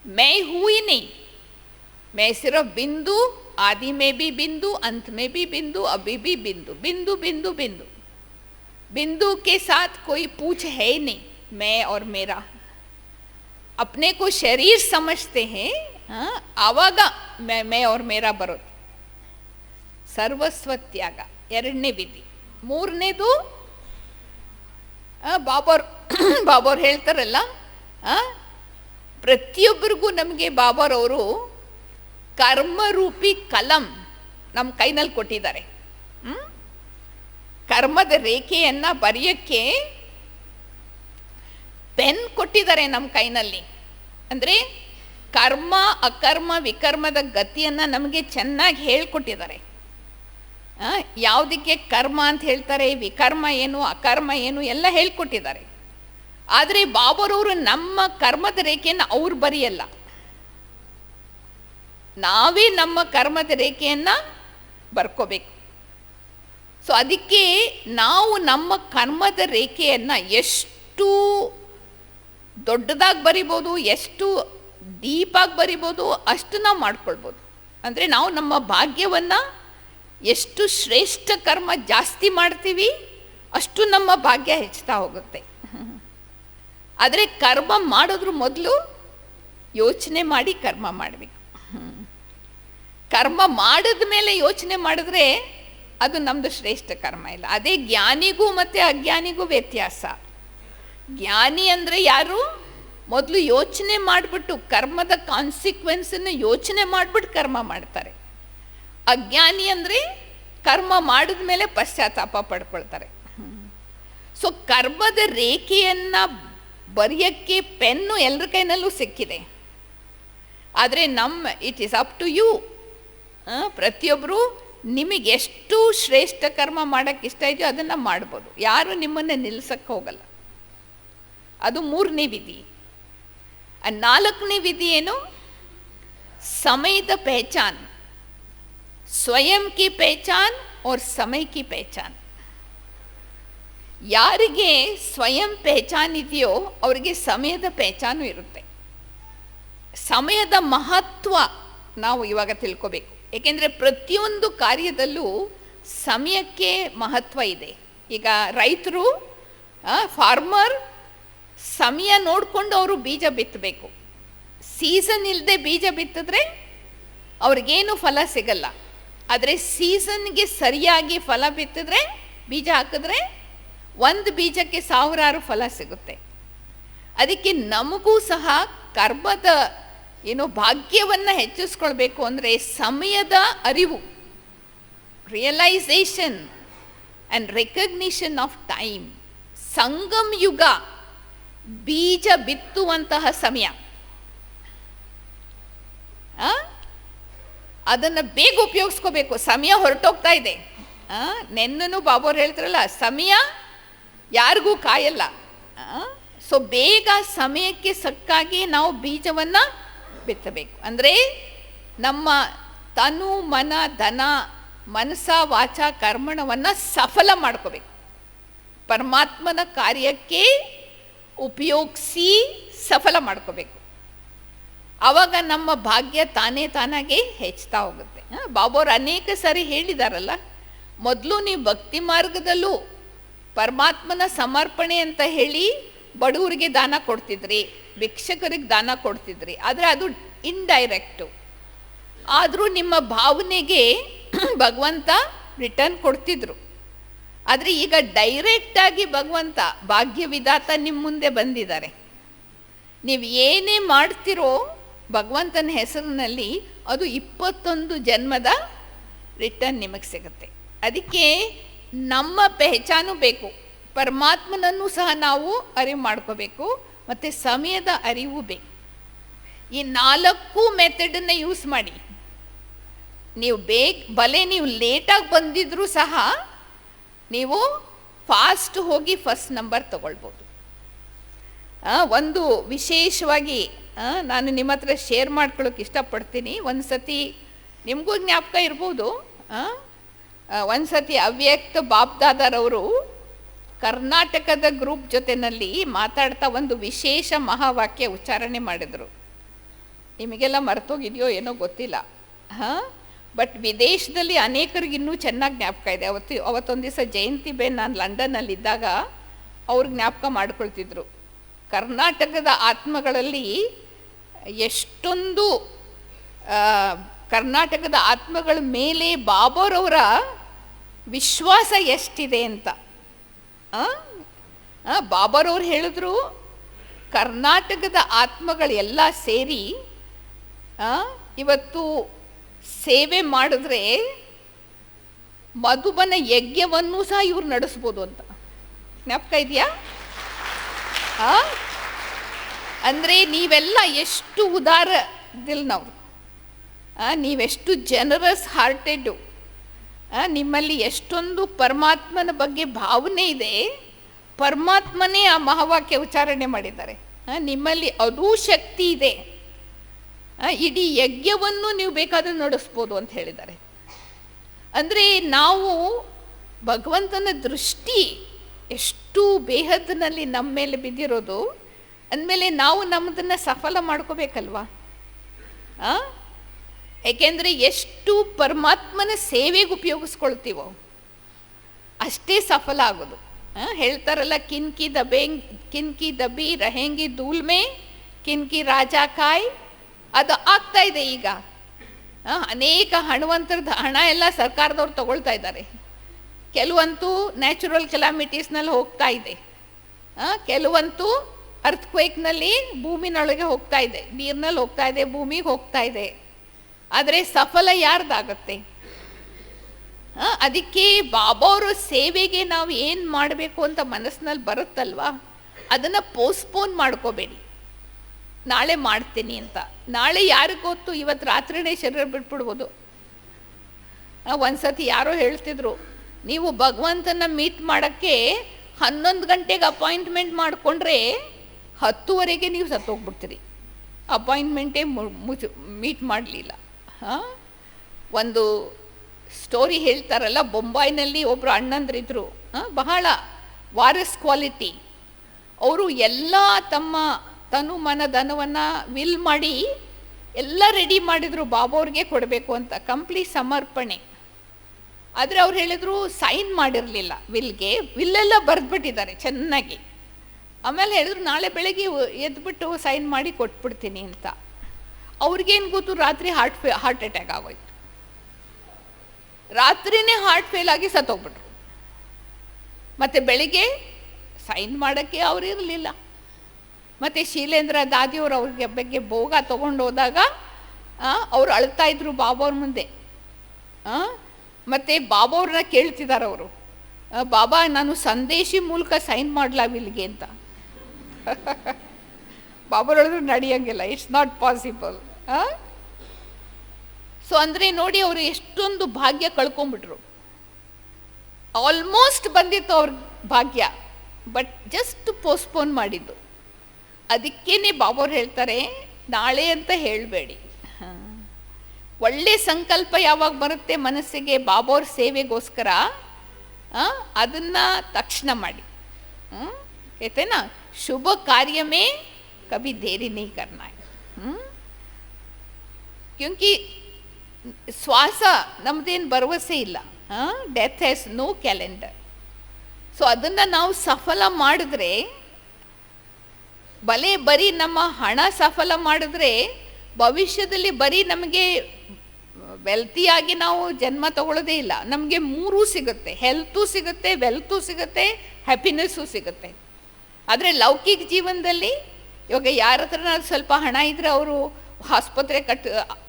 मैं हूँ ही नहीं, मैं सिर्फ बिंदु, आदि में भी बिंदु, अंत में भी बिंदु, अभी भी बिंदु, बिंदु बिंदु बिंदु. बिंदु के साथ कोई पूछ है ही नहीं. मैं और मेरा, अपने को शरीर समझते हैं, आवाग मैं और मेरा बरोದು. ಸರ್ವಸ್ವ ತ್ಯಾಗ ಎರಡನೇ ವಿಧಿ. ಮೂರನೇದು ಬಾಬಾರ್ ಹೇಳ್ತಾರಲ್ಲ, ಪ್ರತಿಯೊಬ್ಬರಿಗೂ ನಮಗೆ ಬಾಬಾರವರು ಕರ್ಮರೂಪಿ ಕಲಂ ನಮ್ಮ ಕೈನಲ್ಲಿ ಕೊಟ್ಟಿದ್ದಾರೆ. ಕರ್ಮದ ರೇಖೆಯನ್ನು ಬರೆಯೋಕ್ಕೆ ಪೆನ್ ಕೊಟ್ಟಿದ್ದಾರೆ ನಮ್ಮ ಕೈನಲ್ಲಿ. ಅಂದರೆ ಕರ್ಮ, ಅಕರ್ಮ, ವಿಕರ್ಮದ ಗತಿಯನ್ನು ನಮಗೆ ಚೆನ್ನಾಗಿ ಹೇಳ್ಕೊಟ್ಟಿದ್ದಾರೆ. ಯಾವುದಕ್ಕೆ ಕರ್ಮ ಅಂತ ಹೇಳ್ತಾರೆ, ವಿಕರ್ಮ ಏನು, ಅಕರ್ಮ ಏನು ಎಲ್ಲ ಹೇಳ್ಕೊಟ್ಟಿದ್ದಾರೆ. ಆದರೆ ಬಾಬಾರವರು ನಮ್ಮ ಕರ್ಮದ ರೇಖೆಯನ್ನು ಅವ್ರು ಬರೆಯಲ್ಲ, ನಾವೇ ನಮ್ಮ ಕರ್ಮದ ರೇಖೆಯನ್ನು ಬರ್ಕೋಬೇಕು. ಸೊ ಅದಕ್ಕೆ ನಾವು ನಮ್ಮ ಕರ್ಮದ ರೇಖೆಯನ್ನು ಎಷ್ಟು ದೊಡ್ಡದಾಗಿ ಬರಿಬೋದು, ಎಷ್ಟು ಡೀಪಾಗಿ ಬರಿಬೋದು, ಅಷ್ಟು ನಾವು ಮಾಡ್ಕೊಳ್ಬೋದು. ಅಂದರೆ ನಾವು ನಮ್ಮ ಭಾಗ್ಯವನ್ನು ಎಷ್ಟು ಶ್ರೇಷ್ಠ ಕರ್ಮ ಜಾಸ್ತಿ ಮಾಡ್ತೀವಿ, ಅಷ್ಟು ನಮ್ಮ ಭಾಗ್ಯ ಹೆಚ್ಚುತ್ತಾ ಹೋಗುತ್ತೆ. ಆದರೆ ಕರ್ಮ ಮಾಡೋದ್ರ ಮೊದಲು ಯೋಚನೆ ಮಾಡಿ ಕರ್ಮ ಮಾಡಬೇಕು. ಕರ್ಮ ಮಾಡಿದ ಮೇಲೆ ಯೋಚನೆ ಮಾಡಿದ್ರೆ ಅದು ನಮ್ಮದು ಶ್ರೇಷ್ಠ ಕರ್ಮ ಇಲ್ಲ. ಅದೇ ಜ್ಞಾನಿಗೂ ಮತ್ತು ಅಜ್ಞಾನಿಗೂ ವ್ಯತ್ಯಾಸ. ಜ್ಞಾನಿ ಅಂದರೆ ಯಾರು? ಮೊದಲು ಯೋಚನೆ ಮಾಡಿಬಿಟ್ಟು ಕರ್ಮದ ಕಾನ್ಸಿಕ್ವೆನ್ಸನ್ನು ಯೋಚನೆ ಮಾಡಿಬಿಟ್ಟು ಕರ್ಮ ಮಾಡ್ತಾರೆ. ಅಜ್ಞಾನಿ ಅಂದರೆ ಕರ್ಮ ಮಾಡಿದ ಮೇಲೆ ಪಶ್ಚಾತ್ತಾಪ ಪಡ್ಕೊಳ್ತಾರೆ. ಸೊ ಕರ್ಮದ ರೇಖೆಯನ್ನು ಬರೆಯೋಕ್ಕೆ ಪೆನ್ನು ಎಲ್ಲರ ಕೈನಲ್ಲೂ ಸಿಕ್ಕಿದೆ. ಆದರೆ it is up to you. ಪ್ರತಿಯೊಬ್ಬರು ನಿಮಗೆ ಎಷ್ಟು ಶ್ರೇಷ್ಠ ಕರ್ಮ ಮಾಡೋಕ್ಕೆ ಇಷ್ಟ ಇದೆಯೋ ಅದನ್ನು ಮಾಡ್ಬೋದು. ಯಾರು ನಿಮ್ಮನ್ನು ನಿಲ್ಲಿಸಕ್ಕೆ ಹೋಗಲ್ಲ. ಅದು ಮೂರನೇ ವಿಧಿ. ನಾಲ್ಕನೇ ವಿಧಿ ಏನು? ಸಮಯದ ಪಹಚಾನ್, ಸ್ವಯಂ ಕಿ ಪಹಚಾನ್ और समय की पहचान. ಯಾರಿಗೆ ಸ್ವಯಂ ಪಹಚಾನ್ ಇದೆಯೋ ಅವರಿಗೆ ಸಮಯದ ಪಹಚಾನು ಇರುತ್ತೆ. ಸಮಯದ ಮಹತ್ವ ನಾವು ಇವಾಗ ತಿಳ್ಕೋಬೇಕು. ಏಕೆಂದರೆ ಪ್ರತಿಯೊಂದು ಕಾರ್ಯದಲ್ಲೂ ಸಮಯಕ್ಕೆ ಮಹತ್ವ ಇದೆ. ಈಗ ರೈತರು, ಫಾರ್ಮರ್ ಸಮಯ ನೋಡಿಕೊಂಡು ಅವರು ಬೀಜ ಬಿತ್ತಬೇಕು. ಸೀಸನ್ ಇಲ್ಲದೆ ಬೀಜ ಬಿತ್ತಿದ್ರೆ ಅವ್ರಿಗೇನು ಫಲ ಸಿಗಲ್ಲ. ಆದರೆ ಸೀಸನ್ಗೆ ಸರಿಯಾಗಿ ಫಲ ಬಿತ್ತಿದ್ರೆ, ಬೀಜ ಹಾಕಿದ್ರೆ ಒಂದು ಬೀಜಕ್ಕೆ ಸಾವಿರಾರು ಫಲ ಸಿಗುತ್ತೆ. ಅದಕ್ಕೆ ನಮಗೂ ಸಹ ಕರ್ಮದ ಭಾಗ್ಯವನ್ನು ಹೆಚ್ಚಿಸ್ಕೊಳ್ಬೇಕು ಅಂದರೆ ಸಮಯದ ಅರಿವು, realization and recognition of time. ಸಂಗಮ್ ಯುಗ ಬೀಜ ಬಿತ್ತುವಂತಹ ಸಮಯ. ಅದನ್ನು ಬೇಗ ಉಪಯೋಗಿಸ್ಕೋಬೇಕು. ಸಮಯ ಹೊರಟೋಗ್ತಾ ಇದೆ. ನೆನ್ನೂ ಬಾಬೋರು ಹೇಳ್ತಾರಲ್ಲ, ಸಮಯ ಯಾರಿಗೂ ಕಾಯಲ್ಲ. ಸೊ ಬೇಗ ಸಮಯಕ್ಕೆ ಸಕ್ಕಾಗಿ ನಾವು ಬೀಜವನ್ನು ಬಿತ್ತಬೇಕು. ಅಂದರೆ ನಮ್ಮ ತನು ಮನ ಧನ ಮನಸ ವಾಚ ಕರ್ಮಣವನ್ನು ಸಫಲ ಮಾಡ್ಕೋಬೇಕು. ಪರಮಾತ್ಮನ ಕಾರ್ಯಕ್ಕೆ ಉಪಯೋಗಿಸಿ ಸಫಲ ಮಾಡ್ಕೋಬೇಕು. ಆವಾಗ ನಮ್ಮ ಭಾಗ್ಯ ತಾನೇ ತಾನಾಗೆ ಹೆಚ್ಚುತ್ತಾ ಹೋಗುತ್ತೆ. ಬಾಬಾವ್ರು ಅನೇಕ ಸಾರಿ ಹೇಳಿದಾರಲ್ಲ, ಮೊದಲು ನೀವು ಭಕ್ತಿ ಮಾರ್ಗದಲ್ಲೂ ಪರಮಾತ್ಮನ ಸಮರ್ಪಣೆ ಅಂತ ಹೇಳಿ ಬಡವರಿಗೆ ದಾನ ಕೊಡ್ತಿದ್ರಿ, ಭಿಕ್ಷಕರಿಗೆ ದಾನ ಕೊಡ್ತಿದ್ರಿ, ಆದರೆ ಅದು ಇಂಡೈರೆಕ್ಟು. ಆದರೂ ನಿಮ್ಮ ಭಾವನೆಗೆ ಭಗವಂತ ರಿಟರ್ನ್ ಕೊಡ್ತಿದ್ರು. ಆದರೆ ಈಗ ಡೈರೆಕ್ಟಾಗಿ ಭಗವಂತ ಭಾಗ್ಯವಿಧಾತ ನಿಮ್ಮ ಮುಂದೆ ಬಂದಿದ್ದಾರೆ. ನೀವು ಏನೇ ಮಾಡ್ತಿರೋ ಭಗವಂತನ ಹೆಸರಿನಲ್ಲಿ ಅದು 21 ಜನ್ಮದ ರಿಟರ್ನ್ ನಿಮಗೆ ಸಿಗುತ್ತೆ. ಅದಕ್ಕೆ ನಮ್ಮ ಪೆಹಚಾನು ಬೇಕು, ಪರಮಾತ್ಮನನ್ನು ಸಹ ನಾವು ಅರಿವು ಮಾಡ್ಕೋಬೇಕು, ಮತ್ತು ಸಮಯದ ಅರಿವು ಬೇಕು. ಈ 4 ಮೆಥಡನ್ನು ಯೂಸ್ ಮಾಡಿ ನೀವು ಭಲೆ ನೀವು ಲೇಟಾಗಿ ಬಂದಿದ್ರೂ ಸಹ ನೀವು ಫಾಸ್ಟ್ ಹೋಗಿ ಫಸ್ಟ್ ನಂಬರ್ ತಗೊಳ್ಬೋದು. ಒಂದು ವಿಶೇಷವಾಗಿ ನಾನು ನಿಮ್ಮ ಹತ್ರ ಶೇರ್ ಮಾಡ್ಕೊಳ್ಳೋಕೆ ಇಷ್ಟಪಡ್ತೀನಿ. ಒಂದು ಸತಿ ನಿಮಗೂ ಜ್ಞಾಪಕ ಇರ್ಬೋದು, ಒಂದು ಸತಿ ಅವ್ಯಕ್ತ ಬಾಬ್ದಾದರವರು ಕರ್ನಾಟಕದ ಗ್ರೂಪ್ ಜೊತೆಯಲ್ಲಿ ಮಾತಾಡ್ತಾ ಒಂದು ವಿಶೇಷ ಮಹಾವಾಕ್ಯ ಉಚ್ಚಾರಣೆ ಮಾಡಿದರು. ನಿಮಗೆಲ್ಲ ಮರ್ತೋಗಿದೆಯೋ ಏನೋ ಗೊತ್ತಿಲ್ಲ, ಬಟ್ ವಿದೇಶದಲ್ಲಿ ಅನೇಕರಿಗೆ ಇನ್ನೂ ಚೆನ್ನಾಗಿ ಜ್ಞಾಪಕ ಇದೆ. ಅವತ್ತೊಂದು ದಿವಸ ಜಯಂತಿ ಬೇನ್ ನಾನು ಲಂಡನ್ನಲ್ಲಿದ್ದಾಗ ಅವ್ರು ಜ್ಞಾಪಕ ಮಾಡ್ಕೊಳ್ತಿದ್ರು. ಕರ್ನಾಟಕದ ಆತ್ಮಗಳಲ್ಲಿ ಎಷ್ಟೊಂದು ಕರ್ನಾಟಕದ ಆತ್ಮಗಳ ಮೇಲೆ ಬಾಬಾರವರ ವಿಶ್ವಾಸ ಎಷ್ಟಿದೆ ಅಂತ. ಬಾಬಾರವ್ರು ಹೇಳಿದ್ರು, ಕರ್ನಾಟಕದ ಆತ್ಮಗಳೆಲ್ಲ ಸೇರಿ ಇವತ್ತು ಸೇವೆ ಮಾಡಿದ್ರೆ ಮಧುಬನ ಯಜ್ಞವನ್ನು ಸಹ ಇವ್ರು ನಡೆಸ್ಬೋದು ಅಂತ. ಜ್ಞಾಪಕ ಇದೆಯಾ? ಅಂದರೆ ನೀವೆಲ್ಲ ಎಷ್ಟು ಉದಾರ ದಿಲ್ನವರು, ನೀವೆಷ್ಟು ಜನರಸ್ ಹಾರ್ಟೆಡ್ಡು, ನಿಮ್ಮಲ್ಲಿ ಎಷ್ಟೊಂದು ಪರಮಾತ್ಮನ ಬಗ್ಗೆ ಭಾವನೆ ಇದೆ. ಪರಮಾತ್ಮನೇ ಆ ಮಹಾವಾಕ್ಯ ಉಚ್ಚಾರಣೆ ಮಾಡಿದ್ದಾರೆ. ನಿಮ್ಮಲ್ಲಿ ಅದೂ ಶಕ್ತಿ ಇದೆ, ಇಡೀ ಯಜ್ಞವನ್ನು ನೀವು ಬೇಕಾದರೆ ನಡೆಸ್ಬೋದು ಅಂತ ಹೇಳಿದ್ದಾರೆ. ಅಂದರೆ ನಾವು ಭಗವಂತನ ದೃಷ್ಟಿ ಎಷ್ಟು ಬೇಹದ್ನಲ್ಲಿ ನಮ್ಮ ಮೇಲೆ ಬಿದ್ದಿರೋದು ಅಂದಮೇಲೆ ನಾವು ನಮ್ಮದನ್ನು ಸಫಲ ಮಾಡ್ಕೋಬೇಕಲ್ವಾ? ಏಕೆಂದರೆ ಎಷ್ಟು ಪರಮಾತ್ಮನ ಸೇವೆಗೆ ಉಪಯೋಗಿಸ್ಕೊಳ್ತೀವೋ ಅಷ್ಟೇ ಸಫಲ ಆಗೋದು. ಹೇಳ್ತಾರಲ್ಲ, ಕಿನ್ಕಿ ದಬಿ ರಹೆಂಗಿ ಧೂಲ್ಮೆ ಕಿನ್ಕಿ ರಾಜಾ ಕಾಯ್. ಅದು ಆಗ್ತಾ ಇದೆ ಈಗ. ಅನೇಕ ಹಣವಂತರದ ಹಣ ಎಲ್ಲ ಸರ್ಕಾರದವ್ರು ತಗೊಳ್ತಾ ಇದ್ದಾರೆ. ಕೆಲವಂತೂ ನ್ಯಾಚುರಲ್ ಕೆಲಾಮಿಟೀಸ್ನಲ್ಲಿ ಹೋಗ್ತಾ ಇದೆ, ಕೆಲವಂತೂ ಅರ್ಥಕ್ವೇಕ್ನಲ್ಲಿ ಭೂಮಿನೊಳಗೆ ಹೋಗ್ತಾ ಇದೆ, ನೀರಿನಲ್ಲಿ ಹೋಗ್ತಾ ಇದೆ, ಭೂಮಿಗೆ ಹೋಗ್ತಾ ಇದೆ. ಆದರೆ ಸಫಲ ಯಾರ್ದಾಗತ್ತೆ? ಅದಕ್ಕೆ ಬಾಬಾವ್ರ ಸೇವೆಗೆ ನಾವು ಏನು ಮಾಡಬೇಕು ಅಂತ ಮನಸ್ಸಿನಲ್ಲಿ ಬರುತ್ತಲ್ವಾ, ಅದನ್ನು ಪೋಸ್ಟ್ಪೋನ್ ಮಾಡ್ಕೋಬೇಡಿ, ನಾಳೆ ಮಾಡ್ತೀನಿ ಅಂತ. ನಾಳೆ ಯಾರಿಗೆ ಗೊತ್ತು, ಇವತ್ತು ರಾತ್ರಿನೇ ಶರೀರ ಬಿಟ್ಬಿಡ್ಬೋದು. ಒಂದು ಸತಿ ಯಾರೋ ಹೇಳ್ತಿದ್ರು, ನೀವು ಭಗವಂತನ ಮೀಟ್ ಮಾಡೋಕ್ಕೆ 11 ಗಂಟೆಗೆ ಅಪಾಯಿಂಟ್ಮೆಂಟ್ ಮಾಡಿಕೊಂಡ್ರೆ 10ವರೆಗೆ ನೀವು ಸತ್ತೋಗ್ಬಿಡ್ತೀರಿ. ಅಪಾಯಿಂಟ್ಮೆಂಟೇ ಮೀಟ್ ಮಾಡಲಿಲ್ಲ. ಒಂದು ಸ್ಟೋರಿ ಹೇಳ್ತಾರಲ್ಲ, ಬೊಂಬಾಯಿನಲ್ಲಿ ಒಬ್ಬರು ಅಣ್ಣಂದ್ರಿದ್ರು, ಬಹಳ ವಾರಸ್ ಕ್ವಾಲಿಟಿ. ಅವರು ಎಲ್ಲ ತಮ್ಮ ತನು ಮನ ಧನವನ್ನು ವಿಲ್ ಮಾಡಿ ಎಲ್ಲ ರೆಡಿ ಮಾಡಿದರು ಬಾಬಾವ್ರಿಗೆ ಕೊಡಬೇಕು ಅಂತ, ಕಂಪ್ಲೀಟ್ ಸಮರ್ಪಣೆ. ಆದರೆ ಅವ್ರು ಹೇಳಿದ್ರು ಸೈನ್ ಮಾಡಿರಲಿಲ್ಲ ವಿಲ್ಗೆ, ವಿಲ್ಲೆಲ್ಲ ಬರೆದ್ಬಿಟ್ಟಿದ್ದಾರೆ ಚೆನ್ನಾಗಿ. ಆಮೇಲೆ ಹೇಳಿದ್ರು ನಾಳೆ ಬೆಳಗ್ಗೆ ಎದ್ಬಿಟ್ಟು ಸೈನ್ ಮಾಡಿ ಕೊಟ್ಬಿಡ್ತೀನಿ ಅಂತ. ಅವ್ರಿಗೇನು ಗೊತ್ತು, ರಾತ್ರಿ ಹಾರ್ಟ್ ಅಟ್ಯಾಕ್ ಆಗೋಯ್ತು. ರಾತ್ರಿನೇ ಹಾರ್ಟ್ ಫೇಲ್ ಆಗಿ ಸತ್ತೋಗ್ಬಿಟ್ರು. ಮತ್ತು ಬೆಳಿಗ್ಗೆ ಸೈನ್ ಮಾಡೋಕ್ಕೆ ಅವ್ರು ಇರಲಿಲ್ಲ. ಮತ್ತು ಶೀಲೇಂದ್ರ ದಾದಿಯವರು ಅವ್ರಿಗೆ ಬಗ್ಗೆ ಭೋಗ ತೊಗೊಂಡು ಹೋದಾಗ ಅವ್ರು ಅಳ್ತಾಯಿದ್ರು ಬಾಬಾವ್ರ ಮುಂದೆ. ಮತ್ತು ಬಾಬಾವ್ರನ್ನ ಕೇಳ್ತಿದ್ದಾರೆ ಅವರು, ಬಾಬಾ ನಾನು ಸಂದೇಶಿ ಮೂಲಕ ಸೈನ್ ಮಾಡಲಾ ವಿಲ್ಗೆ ಅಂತ. ಬಾಬಾವ್ರು ಹೇಳಿದ್ರು ನಡೆಯೋಂಗಿಲ್ಲ, ಇಟ್ಸ್ ನಾಟ್ ಪಾಸಿಬಲ್. ಸೊ ಅಂದರೆ ನೋಡಿ, ಅವರು ಎಷ್ಟೊಂದು ಭಾಗ್ಯ ಕಳ್ಕೊಂಬಿಟ್ರು. ಆಲ್ಮೋಸ್ಟ್ ಬಂದಿತ್ತು ಅವ್ರ ಭಾಗ್ಯ, ಬಟ್ ಜಸ್ಟ್ ಪೋಸ್ಟ್ಪೋನ್ ಮಾಡಿದ್ದು. ಅದಕ್ಕೇನೆ ಬಾಬೋರು ಹೇಳ್ತಾರೆ, ನಾಳೆ ಅಂತ ಹೇಳಬೇಡಿ. ಒಳ್ಳೆ ಸಂಕಲ್ಪ ಯಾವಾಗ ಬರುತ್ತೆ ಮನಸ್ಸಿಗೆ ಬಾಬೋರ್ ಸೇವೆಗೋಸ್ಕರ, ಅದನ್ನು ತಕ್ಷಣ ಮಾಡಿ. कहते ಶುಭ ಕಾರ್ಯಮೇ ಕಭಿ ದೇರಿ नहीं करना है. क्योंकि ಶ್ವಾಸ ನಮ್ಮದೇನು ಭರವಸೆ ಇಲ್ಲ. Death has no calendar. So ಅದನ್ನು ನಾವು ಸಫಲ ಮಾಡಿದ್ರೆ, ಬರೀ ನಮ್ಮ ಹಣ ಸಫಲ ಮಾಡಿದ್ರೆ ಭವಿಷ್ಯದಲ್ಲಿ ಬರೀ ನಮಗೆ ವೆಲ್ತಿಯಾಗಿ ನಾವು ಜನ್ಮ ತಗೊಳ್ಳೋದೇ ಇಲ್ಲ, ನಮಗೆ ಮೂರೂ ಸಿಗುತ್ತೆ. ಹೆಲ್ತು ಸಿಗುತ್ತೆ, ವೆಲ್ತು ಸಿಗುತ್ತೆ, ಹ್ಯಾಪಿನೆಸ್ಸು ಸಿಗುತ್ತೆ. ಆದರೆ ಲೌಕಿಕ ಜೀವನದಲ್ಲಿ ಇವಾಗ ಯಾರ ಹತ್ರ ಸ್ವಲ್ಪ ಹಣ ಇದ್ದರೆ ಅವರು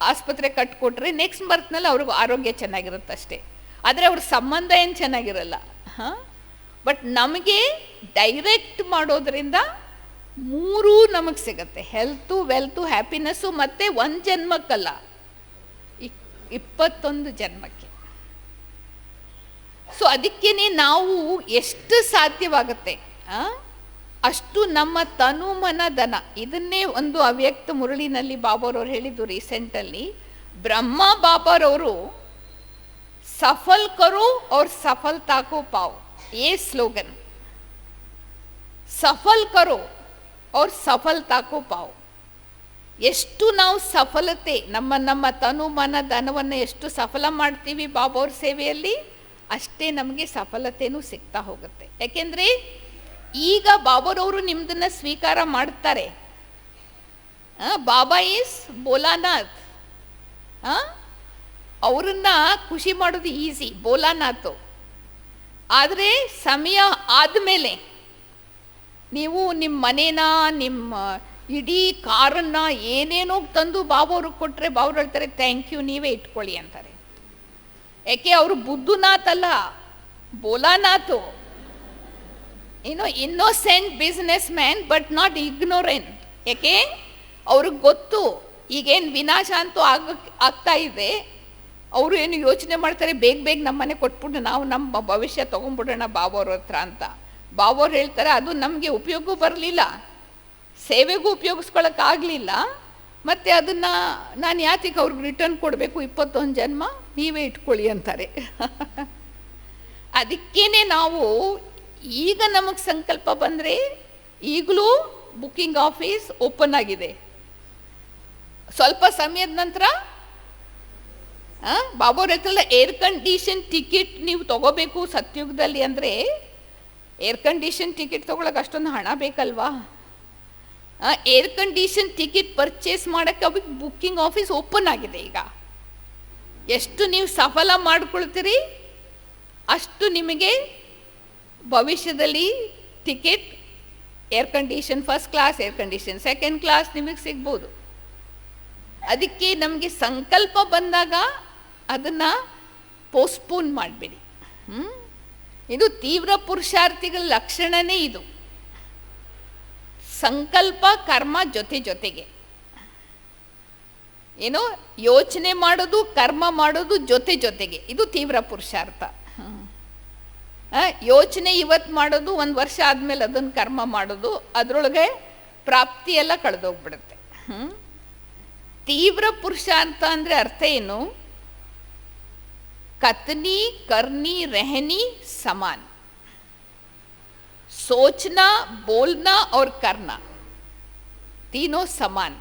ಆಸ್ಪತ್ರೆ ಕಟ್ಕೊಟ್ರೆ ನೆಕ್ಸ್ಟ್ ಬರ್ತ್ನಲ್ಲಿ ಅವ್ರಿಗೆ ಆರೋಗ್ಯ ಚೆನ್ನಾಗಿರುತ್ತೆ ಅಷ್ಟೇ. ಆದರೆ ಅವ್ರ ಸಂಬಂಧ ಏನು ಚೆನ್ನಾಗಿರಲ್ಲ. ಬಟ್ ನಮಗೆ ಡೈರೆಕ್ಟ್ ಮಾಡೋದ್ರಿಂದ ಮೂರೂ ನಮಗೆ ಸಿಗುತ್ತೆ, ಹೆಲ್ತು, ವೆಲ್ತು, ಹ್ಯಾಪಿನೆಸ್ಸು. ಮತ್ತು ಒಂದು ಜನ್ಮಕ್ಕಲ್ಲ, 21 ಜನ್ಮಕ್ಕೆ. ಸೊ ಅದಕ್ಕೇ ನಾವು ಎಷ್ಟು ಸಾಧ್ಯವಾಗುತ್ತೆ ಅಷ್ಟು ನಮ್ಮ ತನು ಮನ ಧನ, ಇದನ್ನೇ ಒಂದು ಅವ್ಯಕ್ತ ಮುರಳಿನಲ್ಲಿ ಬಾಬಾರವ್ರು ಹೇಳಿದ್ದು ರೀಸೆಂಟಲ್ಲಿ. ಬ್ರಹ್ಮ ಬಾಬಾರವರು ಸಫಲ್ ಕರೋ ಅವ್ರ ಸಫಲತಾ ಕೋ ಪಾओ, ये ಸ್ಲೋಗನ್. ಸಫಲ್ ಕರೋ ಅವ್ರ ಸಫಲತಾ ಕೋ ಪಾओ. ಎಷ್ಟು ನಾವು ಸಫಲತೆ, ನಮ್ಮ ತನು ಮನ ಧನವನ್ನು ಎಷ್ಟು ಸಫಲ ಮಾಡ್ತೀವಿ ಬಾಬಾವ್ರ ಸೇವೆಯಲ್ಲಿ, ಅಷ್ಟೇ ನಮಗೆ ಸಫಲತೆಯೂ ಸಿಗ್ತಾ ಹೋಗುತ್ತೆ. ಯಾಕೆಂದರೆ ಈಗ ಬಾಬಾರವರು ನಿಮ್ಮದನ್ನು ಸ್ವೀಕಾರ ಮಾಡ್ತಾರೆ. ಬಾಬಾ ಈಸ್ ಬೋಲಾನಾಥ್. ಅವರನ್ನು ಖುಷಿ ಮಾಡೋದು ಈಸಿ, ಬೋಲಾನಾಥ್. ಆದರೆ ಸಮಯ ಆದಮೇಲೆ ನೀವು ನಿಮ್ಮ ಮನೇನ, ನಿಮ್ಮ ಇಡೀ ಕಾರನ್ನು ಏನೇನೋ ತಂದು ಬಾಬಾವ್ರಿಗೆ ಕೊಟ್ಟರೆ ಬಾಬರು ಹೇಳ್ತಾರೆ ಥ್ಯಾಂಕ್ ಯು, ನೀವೇ ಇಟ್ಕೊಳ್ಳಿ ಅಂತಾರೆ. ಯಾಕೆ ಅವರು ಬುದ್ಧನಾಥ್ ಅಲ್ಲ, Bholanath. Innocent businessman but not ignorant. ಯಾಕೆ ಅವ್ರಿಗೆ ಗೊತ್ತು ಈಗೇನು ವಿನಾಶ ಅಂತೂ ಆಗ್ತಾ ಇದೆ. ಅವರು ಏನು ಯೋಚನೆ ಮಾಡ್ತಾರೆ, ಬೇಗ ನಮ್ಮನೆ ಕೊಟ್ಬಿಟ್ಟು ನಾವು ನಮ್ಮ ಭವಿಷ್ಯ ತೊಗೊಂಡ್ಬಿಡೋಣ ಬಾಬಾವ್ರ ಹತ್ರ ಅಂತ. ಬಾಬಾವ್ರು ಹೇಳ್ತಾರೆ ಅದು ನಮಗೆ ಉಪಯೋಗ ಬರಲಿಲ್ಲ, ಸೇವೆಗೂ ಉಪಯೋಗಿಸ್ಕೊಳ್ಳೋಕ್ಕಾಗಲಿಲ್ಲ, ಮತ್ತು ಅದನ್ನು ನಾನು ಯಾತಿಗೆ ಅವ್ರಿಗೆ ರಿಟರ್ನ್ ಕೊಡಬೇಕು, 21 ಜನ್ಮ ನೀವೇ ಇಟ್ಕೊಳ್ಳಿ ಅಂತಾರೆ. ಅದಕ್ಕೇ ನಾವು ಈಗ ನಮಗೆ ಸಂಕಲ್ಪ ಬಂದರೆ, ಈಗಲೂ ಬುಕ್ಕಿಂಗ್ ಆಫೀಸ್ ಓಪನ್ ಆಗಿದೆ. ಸ್ವಲ್ಪ ಸಮಯದ ನಂತರ ಬಾಬಾವ್ರ ಹೇಳ್ತಲ್ಲ, ಏರ್ ಕಂಡೀಷನ್ ಟಿಕೆಟ್ ನೀವು ತೊಗೋಬೇಕು ಸತ್ಯುಗದಲ್ಲಿ. ಅಂದರೆ ಏರ್ ಕಂಡೀಷನ್ ಟಿಕೆಟ್ ತೊಗೊಳಕ್ಕೆ ಅಷ್ಟೊಂದು ಹಣ ಬೇಕಲ್ವಾ? ಏರ್ ಕಂಡೀಷನ್ ಟಿಕೆಟ್ ಪರ್ಚೇಸ್ ಮಾಡೋಕ್ಕೆ ಅವಿಗೆ ಬುಕ್ಕಿಂಗ್ ಆಫೀಸ್ ಓಪನ್ ಆಗಿದೆ ಈಗ. ಎಷ್ಟು ನೀವು ಸಫಲ ಮಾಡ್ಕೊಳ್ತೀರಿ ಅಷ್ಟು ನಿಮಗೆ ಭವಿಷ್ಯದಲ್ಲಿ ticket air condition first class, air condition second class ನಿಮಗೆ ಸಿಗ್ಬೋದು. ಅದಕ್ಕೆ ನಮಗೆ ಸಂಕಲ್ಪ ಬಂದಾಗ ಅದನ್ನು ಪೋಸ್ಟ್ಪೋನ್ ಮಾಡಬೇಡಿ. ಇದು ತೀವ್ರ ಪುರುಷಾರ್ಥಿಗಳ ಲಕ್ಷಣನೇ ಇದು. ಸಂಕಲ್ಪ ಕರ್ಮ ಜೊತೆಗೆ, ಏನೋ ಯೋಚನೆ ಮಾಡೋದು ಕರ್ಮ ಮಾಡೋದು ಜೊತೆಗೆ, ಇದು ತೀವ್ರ ಪುರುಷಾರ್ಥ. ಯೋಚನೆ ಇವತ್ತು ಮಾಡೋದು, 1 ವರ್ಷ ಆದಮೇಲೆ ಅದನ್ನು ಕರ್ಮ ಮಾಡೋದು, ಅದರೊಳಗೆ ಪ್ರಾಪ್ತಿ ಎಲ್ಲ ಕಳೆದೋಗ್ಬಿಡುತ್ತೆ. ತೀವ್ರ ಪುರುಷಾರ್ಥ ಅಂದರೆ ಅರ್ಥ ಏನು? ಕಥನಿ ಕರ್ನಿ रहनी समान, सोचना बोलना और करना तीनों समान.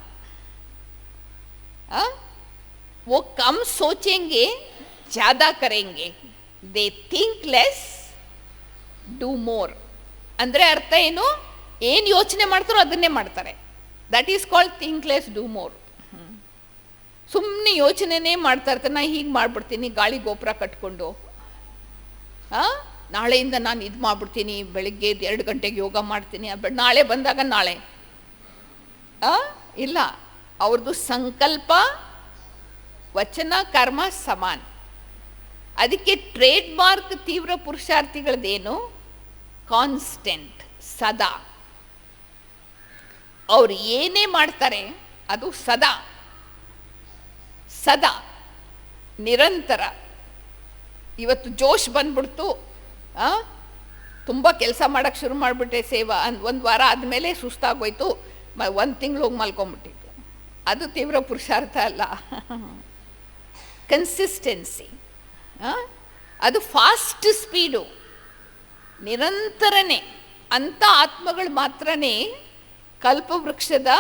वो कम सोचेंगे ज़्यादा करेंगे, they think less do more. ಅಂದರೆ ಅರ್ಥ ಏನು? ಏನು ಯೋಚನೆ ಮಾಡ್ತಾರೋ ಅದನ್ನೇ ಮಾಡ್ತಾರೆ. That is called think less do more. ಸುಮ್ಮನೆ ಯೋಚನೆನೇ ಮಾಡ್ತಾ ಇರ್ತಾರೆ, ನಾನು ಹೀಗೆ ಮಾಡಿಬಿಡ್ತೀನಿ, ಗಾಳಿ ಗೋಪುರ ಕಟ್ಕೊಂಡು, ನಾಳೆಯಿಂದ ನಾನು ಇದು ಮಾಡಿಬಿಡ್ತೀನಿ, ಬೆಳಿಗ್ಗೆ 2 ಗಂಟೆಗೆ ಯೋಗ ಮಾಡ್ತೀನಿ, ನಾಳೆ ಬಂದಾಗ ನಾಳೆ ಇಲ್ಲ. ಅವ್ರದ್ದು ಸಂಕಲ್ಪ ವಚನ ಕರ್ಮ ಸಮಾನ. ಅದಕ್ಕೆ ಟ್ರೇಡ್ ಮಾರ್ಕ್ ತೀವ್ರ ಪುರುಷಾರ್ಥಿಗಳದ್ದೇನು? ಕಾನ್ಸ್ಟೆಂಟ್, ಸದಾ. ಅವ್ರು ಏನೇ ಮಾಡ್ತಾರೆ ಅದು ಸದಾ ನಿರಂತರ. ಇವತ್ತು ಜೋಶ್ ಬಂದ್ಬಿಡ್ತು, ತುಂಬ ಕೆಲಸ ಮಾಡೋಕ್ಕೆ ಶುರು ಮಾಡಿಬಿಟ್ಟೆ, ಸೇವಾ ಒಂದು ವಾರ ಆದಮೇಲೆ ಸುಸ್ತಾಗೋಯ್ತು, ಒಂದು ತಿಂಗಳು ಹೋಗಿ ಮಲ್ಕೊಂಬಿಟ್ಟಿತ್ತು. ಅದು ತೀವ್ರ ಪುರುಷಾರ್ಥ ಅಲ್ಲ. ಕನ್ಸಿಸ್ಟೆನ್ಸಿ, ಅದು ಫಾಸ್ಟ್ ಸ್ಪೀಡು, ನಿರಂತರನೇ. ಅಂಥ ಆತ್ಮಗಳು ಮಾತ್ರನೇ ಕಲ್ಪವೃಕ್ಷದ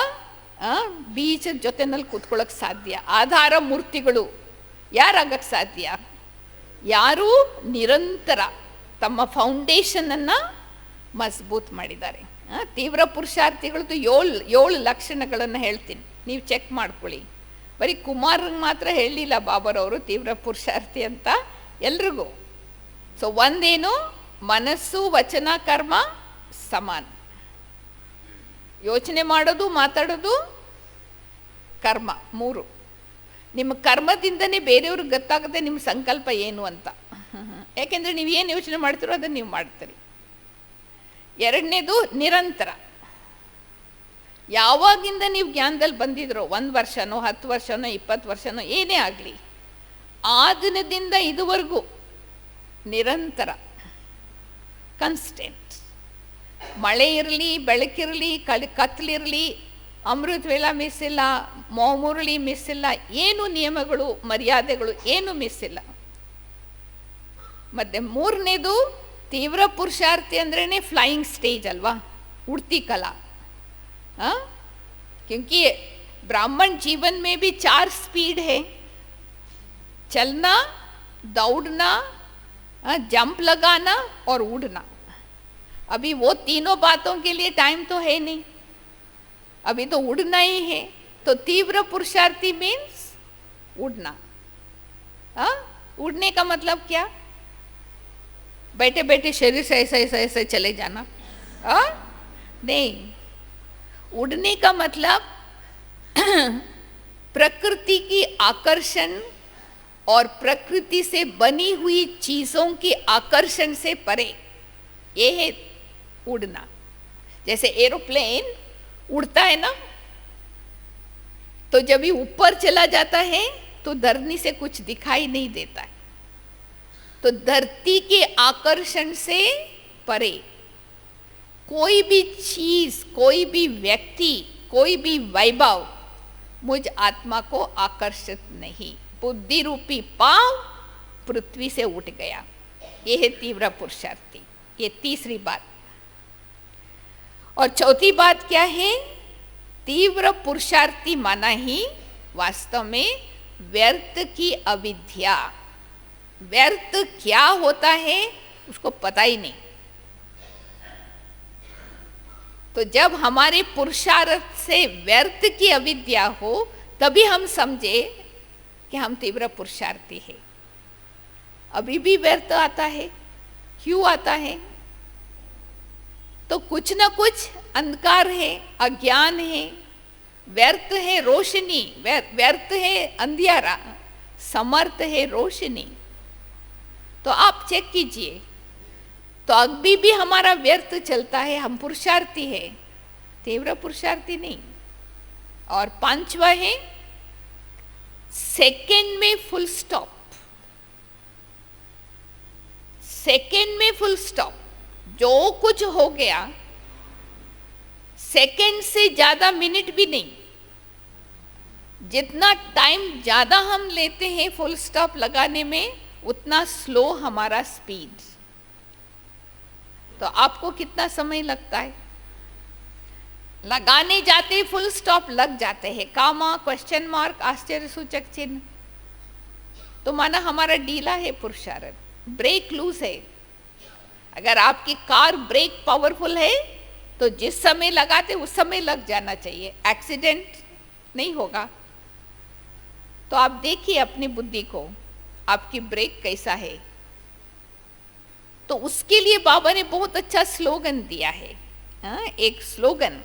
ಬೀಜದ ಜೊತೆನಲ್ಲಿ ಕೂತ್ಕೊಳ್ಳೋಕ್ಕೆ ಸಾಧ್ಯ. ಆಧಾರ ಮೂರ್ತಿಗಳು ಯಾರಾಗಕ್ಕೆ ಸಾಧ್ಯ? ಯಾರೂ ನಿರಂತರ ತಮ್ಮ ಫೌಂಡೇಶನನ್ನು ಮಜಬೂತ್ ಮಾಡಿದ್ದಾರೆ. ತೀವ್ರ ಪುರುಷಾರ್ಥಿಗಳದ್ದು ಏಳು ಲಕ್ಷಣಗಳನ್ನು ಹೇಳ್ತೀನಿ, ನೀವು ಚೆಕ್ ಮಾಡ್ಕೊಳ್ಳಿ. ಬರೀ ಕುಮಾರ್ಗೆ ಮಾತ್ರ ಹೇಳಲಿಲ್ಲ ಬಾಬರವರು ತೀವ್ರ ಪುರುಷಾರ್ಥಿ ಅಂತ, ಎಲ್ರಿಗೂ. ಸೊ ಒಂದೇನು, ಮನಸ್ಸು ವಚನ ಕರ್ಮ ಸಮಾನ. ಯೋಚನೆ ಮಾಡೋದು, ಮಾತಾಡೋದು, ಕರ್ಮ, ಮೂರು. ನಿಮ್ಮ ಕರ್ಮದಿಂದನೇ ಬೇರೆಯವ್ರಿಗೆ ಗೊತ್ತಾಗದೆ ನಿಮ್ಮ ಸಂಕಲ್ಪ ಏನು ಅಂತ. ಯಾಕೆಂದರೆ ನೀವು ಏನು ಯೋಚನೆ ಮಾಡ್ತೀರೋ ಅದನ್ನು ನೀವು ಮಾಡ್ತೀರಿ. ಎರಡನೇದು ನಿರಂತರ. ಯಾವಾಗಿಂದ ನೀವು ಜ್ಞಾನದಲ್ಲಿ ಬಂದಿದ್ರೋ, 1 ವರ್ಷನೋ 10 ವರ್ಷನೋ 20 ವರ್ಷನೋ ಏನೇ ಆಗಲಿ, ಆ ದಿನದಿಂದ ಇದುವರೆಗೂ ನಿರಂತರ, ಕನ್ಸ್ಟೆಂಟ್. ಮಳೆ ಇರಲಿ, ಬೆಳಕಿರಲಿ, ಕತ್ತಲಿರಲಿ, ಅಮೃತ ವೇಳ ಮಿಸ್ ಇಲ್ಲ, ಮುರಳಿ ಮಿಸ್ ಇಲ್ಲ, ಏನು ನಿಯಮಗಳು ಮರ್ಯಾದೆಗಳು ಏನು ಮಿಸ್ ಇಲ್ಲ. ಮತ್ತು ಮೂರನೇದು, ತೀವ್ರ ಪುರುಷಾರ್ಥಿ ಅಂದ್ರೇ ಫ್ಲೈಯಿಂಗ್ ಸ್ಟೇಜ್ ಅಲ್ವಾ, उड़ती कला. क्योंकि ब्राह्मण जीवन में भी 4 स्पीड है, चलना, दौड़ना, जंप लगाना और उड़ना. अभी वो तीनों बातों के लिए टाइम तो है नहीं, अभी तो उड़ना ही है. तो तीव्र पुरुषार्थी मीन्स उड़ना. उड़ने का मतलब क्या? बैठे बैठे शरीर से ऐसे ऐसे ऐसे चले जाना, नहीं. उड़ने का मतलब प्रकृति की आकर्षण और प्रकृति से बनी हुई चीज़ों की आकर्षण से परे, ये है उड़ना. जैसे एरोप्लेन उड़ता है ना, तो जब ये ऊपर चला जाता है तो धरती से कुछ दिखाई नहीं देता है. तो धरती के आकर्षण से परे कोई भी चीज, कोई भी व्यक्ति, कोई भी वैभव मुझ आत्मा को आकर्षित नहीं. बुद्धि रूपी पांव पृथ्वी से उठ गया. ये है तीव्र पुरुषार्थी. ये तीसरी बात. और चौथी बात क्या है? तीव्र पुरुषार्थी माना ही वास्तव में व्यर्थ की अविद्या. व्यर्थ क्या होता है उसको पता ही नहीं. तो जब हमारे पुरुषार्थ से व्यर्थ की अविद्या हो, तभी हम समझे कि हम तीव्र पुरुषार्थी हैं. अभी भी व्यर्थ आता है. क्यों आता है? तो कुछ न कुछ अंधकार है, अज्ञान है, व्यर्थ है रोशनी, व्यर्थ है अंधियारा, समर्थ है रोशनी. तो आप चेक कीजिए. तो अभी भी हमारा व्यर्थ चलता है, हम पुरुषार्थी है, तीव्र पुरुषार्थी नहीं. और 5वां है सेकंड में फुल स्टॉप. सेकंड में फुल स्टॉप. जो कुछ हो गया, सेकंड से ज़्यादा मिनट भी नहीं. जितना टाइम ज़्यादा हम लेते हैं फुल स्टॉप लगाने में, उतना स्लो हमारा स्पीड. तो आपको कितना समय लगता है? लगाने जाते फुल स्टॉप लग जाते हैं, कामा, क्वेश्चन मार्क, आश्चर्य सूचक चिन्ह. तो माना हमारा ढीला है पुरुषार्थ, ब्रेक लूज है. अगर आपकी कार ब्रेक पावरफुल है तो जिस समय लगाते उस समय लग जाना चाहिए, एक्सीडेंट नहीं होगा. तो आप देखिए अपनी बुद्धि को, आपकी ब्रेक कैसा है. तो उसके लिए बाबा ने बहुत अच्छा स्लोगन दिया है. एक स्लोगन,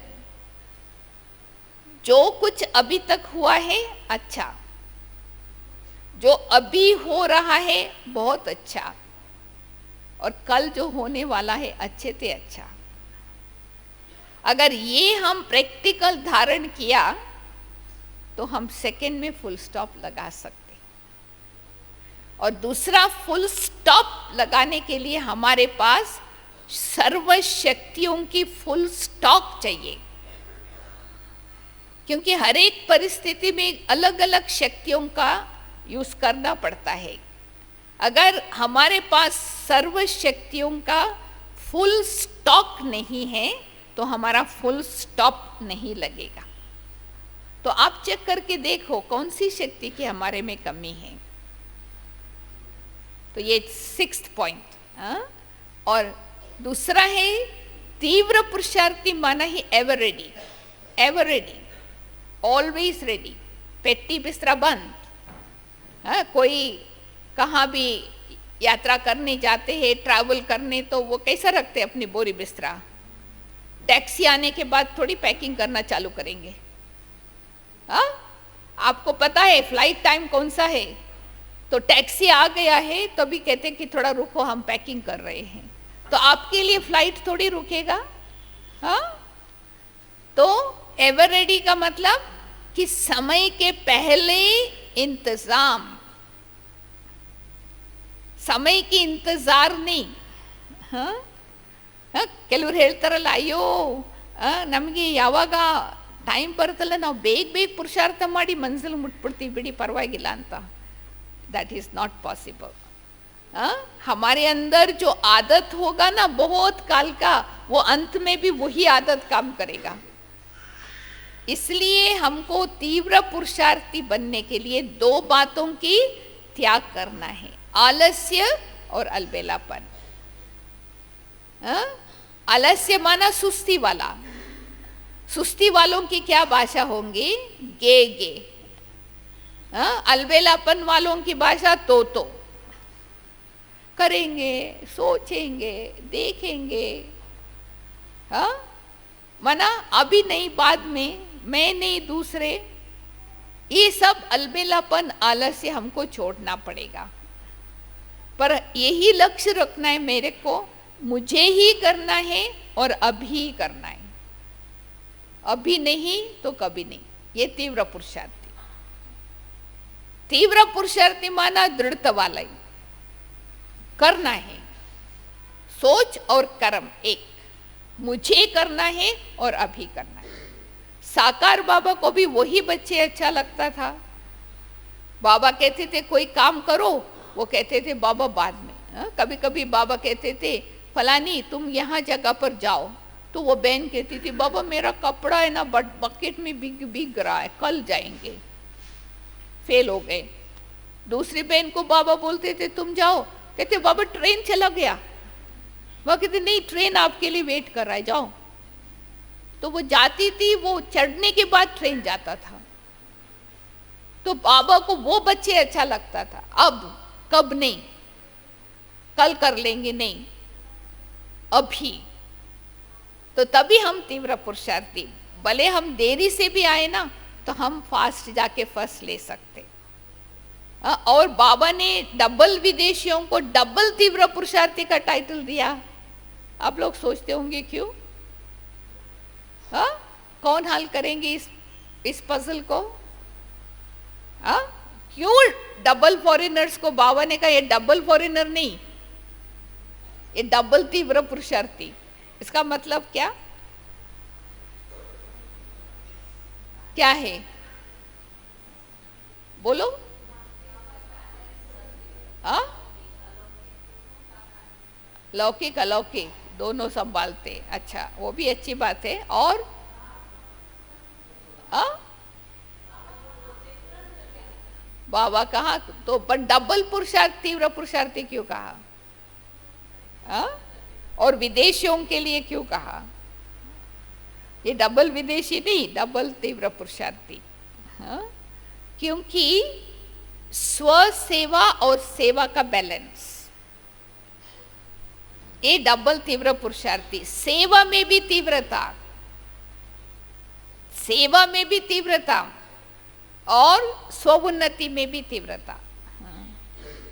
जो कुछ अभी तक हुआ है अच्छा, जो अभी हो रहा है बहुत अच्छा, और कल जो होने वाला है अच्छे से अच्छा. अगर ये हम प्रैक्टिकल धारण किया तो हम सेकंड में फुल स्टॉप लगा सकते. और दूसरा, फुल स्टॉप लगाने के लिए हमारे पास सर्व शक्तियों की फुल स्टॉक चाहिए, क्योंकि हर एक परिस्थिति में अलग अलग शक्तियों का यूज करना पड़ता है। अगर हमारे पास सर्व शक्तियों का फुल स्टॉक नहीं है तो हमारा फुल स्टॉप नहीं लगेगा। तो आप चेक करके देखो कौन सी शक्ति की हमारे में कमी है। तो ये 6th पॉइंट। और दूसरा है तीव्र पुरुषार्थी माना ही ever ready, ever ready, always ready, पेट्टी बिस्तरा बंद। कोई कहाँ भी यात्रा करने जाते हैं, ट्रैवल करने, तो वो कैसा रखते हैं अपनी बोरी बिस्तरा? टैक्सी आने के बाद थोड़ी पैकिंग करना चालू करेंगे। आपको पता है फ्लाइट टाइम कौन सा है, तो टैक्सी आ गया है तो भी कहते कि थोड़ा रुको हम पैकिंग कर रहे हैं। तो आपके लिए फ्लाइट थोड़ी रुकेगा। तो एवर रेडी का मतलब कि समय के पहले इंतजाम, समय की इंतजार नहीं। ಕೆಲವರು ಹೇಳ್ತಾರಲ್ಲ, ಅಯ್ಯೋ ನಮಗೆ ಯಾವಾಗ ಟೈಮ್ ಬರುತ್ತಲ್ಲ ನಾವು ಬೇಗ ಬೇಗ ಪುರುಷಾರ್ಥ ಮಾಡಿ ಮನಸ್ಸಲ್ಲಿ ಮುಟ್ಬಿಡ್ತೀವಿ ಬಿಡಿ ಪರವಾಗಿಲ್ಲ ಅಂತ। That is not possible. हमारे अंदर जो आदत होगा ना बहुत काल का, वो अंत में भी वही आदत काम करेगा। इसलिए हमको तीव्र पुरुषार्थी बनने के लिए 2 बातों की त्याग करना है, आलस्य और अलबेलापन। आलस्य माना सुस्ती वाला, सुस्ती वालों की क्या भाषा होंगी? गे गे। अलबेलापन वालों की भाषा तो करेंगे, सोचेंगे, देखेंगे। माना अभी नहीं बाद में, मैं नहीं दूसरे। ये सब अलबेलापन आलस्य हमको छोड़ना पड़ेगा। पर यही लक्ष्य रखना है मेरे को, मुझे ही करना है और अभी करना है, अभी नहीं तो कभी नहीं। ये तीव्र पुरुषार्थी। तीव्र पुरुषार्थी माना दृढ़ता वाला ही करना है। सोच और कर्म एक, मुझे करना है और अभी करना है। साकार बाबा को भी वही बच्चे अच्छा लगता था। बाबा कहते थे कोई काम करो, वो कहते थे बाबा बाद में। कभी कभी बाबा कहते थे फलानी तुम यहाँ जगह पर जाओ, तो वो बहन कहती थी बाबा मेरा कपड़ा है ना बकेट में भीग रहा है, कल जाएंगे। फेल हो गए। दूसरी बहन को बाबा बोलते थे तुम जाओ, कहते बाबा ट्रेन चला गया। वो कहते नहीं ट्रेन आपके लिए वेट कर रहा है, जाओ। तो वो जाती थी, वो चढ़ने के बाद ट्रेन जाता था। तो बाबा को वो बच्चे अच्छा लगता था। अब कब नहीं, कल कर लेंगे नहीं, अभी। तो तभी हम तीव्र पुरुषार्थी, भले हम देरी से भी आए ना तो हम फास्ट जाके फर्स्ट ले सकते। और बाबा ने डबल विदेशियों को डबल तीव्र पुरुषार्थी का टाइटल दिया। आप लोग सोचते होंगे क्यों? कौन हल करेंगे इस पजल को? क्यों डबल फॉरेनर्स को बाबा ने कहा ये डबल फॉरेनर नहीं, ये डबल तीव्र पुरुषार्थी। इसका मतलब क्या क्या है? बोलो। लौकिक अलौकिक दोनों संभालते। अच्छा, वो भी अच्छी बात है। और बाबा कहा तो, पर डबल पुरुषार्थ तीव्र पुरुषार्थी क्यों कहा? और विदेशियों के लिए क्यों कहा? ये डबल विदेशी नहीं, डबल तीव्र पुरुषार्थी। क्योंकि स्व सेवा और सेवा का बैलेंस, ये डबल तीव्र पुरुषार्थी। सेवा में भी तीव्रता, सेवा में भी तीव्रता और स्वउन्नति में भी तीव्रता।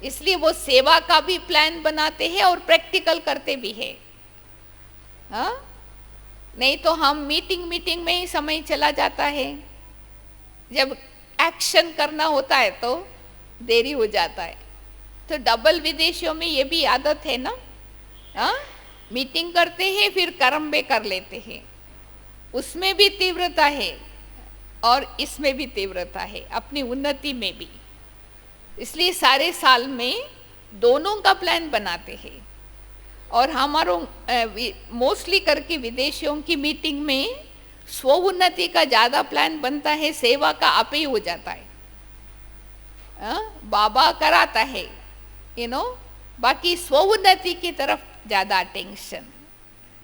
इसलिए वो सेवा का भी प्लान बनाते हैं और प्रैक्टिकल करते भी है। नहीं तो हम मीटिंग में ही समय चला जाता है, जब एक्शन करना होता है तो देरी हो जाता है। तो डबल विदेशियों में ये भी आदत है ना, मीटिंग करते हैं फिर कर्म में कर लेते हैं, उसमें भी तीव्रता है और इसमें भी तीव्रता है, अपनी उन्नति में भी। इसलिए सारे साल में दोनों का प्लान बनाते हैं। और हमारों मोस्टली करके विदेशियों की मीटिंग में स्व उन्नति का ज़्यादा प्लान बनता है, सेवा का आप ही हो जाता है। बाबा कराता है बाकी स्व उन्नति की तरफ ज़्यादा अटेंशन।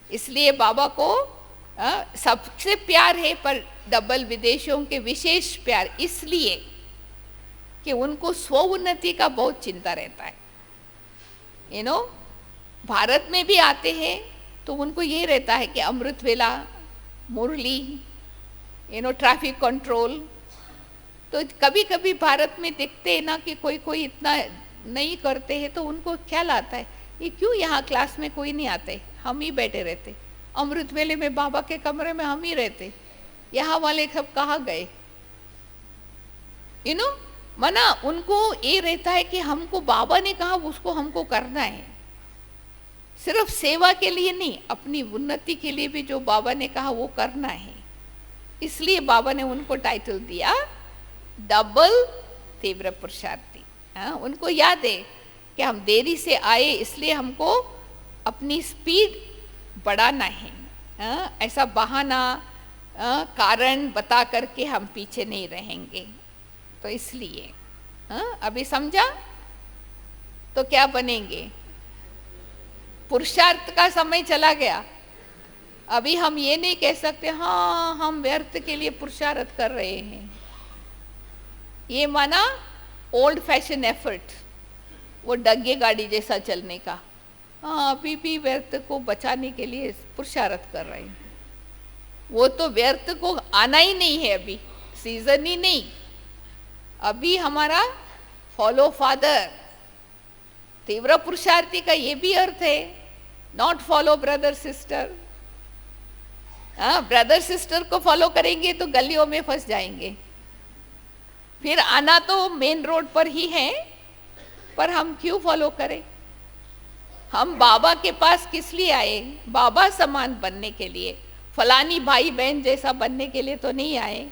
इसलिए बाबा को सबसे प्यार है, पर डबल विदेशियों के विशेष प्यार इसलिए कि उनको स्व उन्नति का बहुत चिंता रहता है। भारत में भी आते हैं तो उनको ये रहता है कि अमृत वेला, मुरली, ट्रैफिक कंट्रोल। तो कभी कभी भारत में देखते हैं ना कि कोई कोई इतना नहीं करते हैं, तो उनको ख्याल आता है ये क्यों यहाँ क्लास में कोई नहीं आते, हम ही बैठे रहते, अमृत वेले में बाबा के कमरे में हम ही रहते, यहाँ वाले सब कहाँ गए। मना उनको ये रहता है कि हमको बाबा ने कहा उसको हमको करना है, सिर्फ सेवा के लिए नहीं, अपनी उन्नति के लिए भी जो बाबा ने कहा वो करना है। इसलिए बाबा ने उनको टाइटल दिया डबल तीव्र पुरुषार्थी। उनको याद है कि हम देरी से आए, इसलिए हमको अपनी स्पीड बढ़ाना है। ऐसा बहाना कारण बता करके हम पीछे नहीं रहेंगे। तो इसलिए अभी समझा तो क्या बनेंगे। पुरुषार्थ का समय चला गया, अभी हम ये नहीं कह सकते हाँ हम व्यर्थ के लिए पुरुषार्थ कर रहे हैं। ये माना ओल्ड फैशन एफर्ट, वो डग्गे गाड़ी जैसा चलने का। हाँ अभी भी व्यर्थ को बचाने के लिए पुरुषार्थ कर रहे हैं। वो तो व्यर्थ को आना ही नहीं है, अभी सीजन ही नहीं। अभी हमारा फॉलो फादर, तीव्र पुरुषार्थी का ये भी अर्थ है not follow brother sister. Brother sister को फॉलो करेंगे तो गलियों में फंस जाएंगे। फिर आना तो मेन रोड पर ही है, पर हम क्यों फॉलो करें। हम बाबा के पास किस लिए आए, बाबा समान बनने के लिए, फलानी भाई बहन जैसा बनने के लिए तो नहीं आए।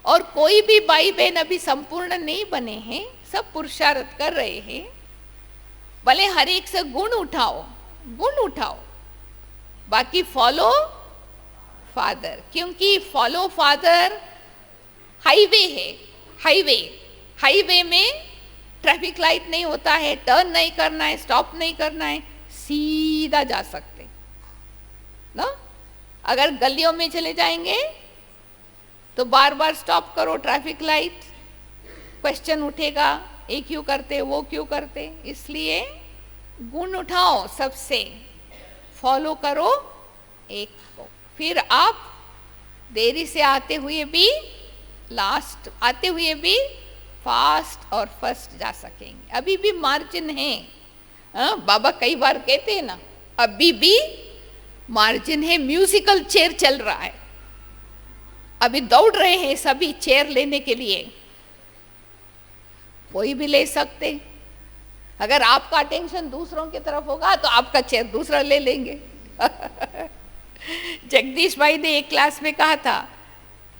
और कोई भी भाई बहन अभी संपूर्ण नहीं बने हैं, सब पुरुषार्थ कर रहे हैं। भले हर एक से गुण उठाओ, बाकी फॉलो फादर, क्योंकि फॉलो फादर हाईवे है। हाईवे में ट्रैफिक लाइट नहीं होता है, टर्न नहीं करना है, स्टॉप नहीं करना है, सीधा जा सकते ना। अगर गलियों में चले जाएंगे तो बार बार स्टॉप करो, ट्रैफिक लाइट, क्वेश्चन उठेगा ये क्यों करते, वो क्यों करते। इसलिए गुण उठाओ, सबसे फॉलो करो एक को, फिर आप देरी से आते हुए भी, लास्ट आते हुए भी फास्ट और फर्स्ट जा सकेंगे। अभी भी मार्जिन है। बाबा कई बार कहते हैं ना, अभी भी मार्जिन है। म्यूजिकल चेयर चल रहा है, अभी दौड़ रहे हैं सभी चेयर लेने के लिए, कोई भी ले सकते। अगर आपका अटेंशन दूसरों की तरफ होगा तो आपका चेयर दूसरा ले लेंगे। जगदीश भाई ने एक क्लास में कहा था,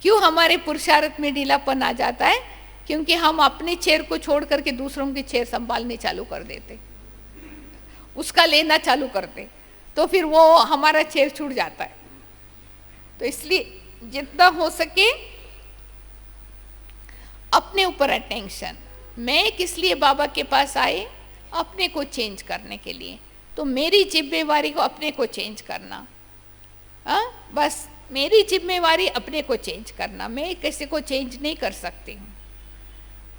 क्यों हमारे पुरुषार्थ में ढीलापन आ जाता है, क्योंकि हम अपने चेयर को छोड़ करके दूसरों की चेयर संभालने चालू कर देते, उसका लेना चालू करते, तो फिर वो हमारा चेयर छूट जाता है। तो इसलिए जितना हो सके अपने ऊपर अटेंशन। मैं किस लिए बाबा के पास आए, अपने को चेंज करने के लिए। तो मेरी जिम्मेवारी को अपने को चेंज करना, बस मेरी जिम्मेवारी अपने को चेंज करना। मैं किसी को चेंज नहीं कर सकती हूँ,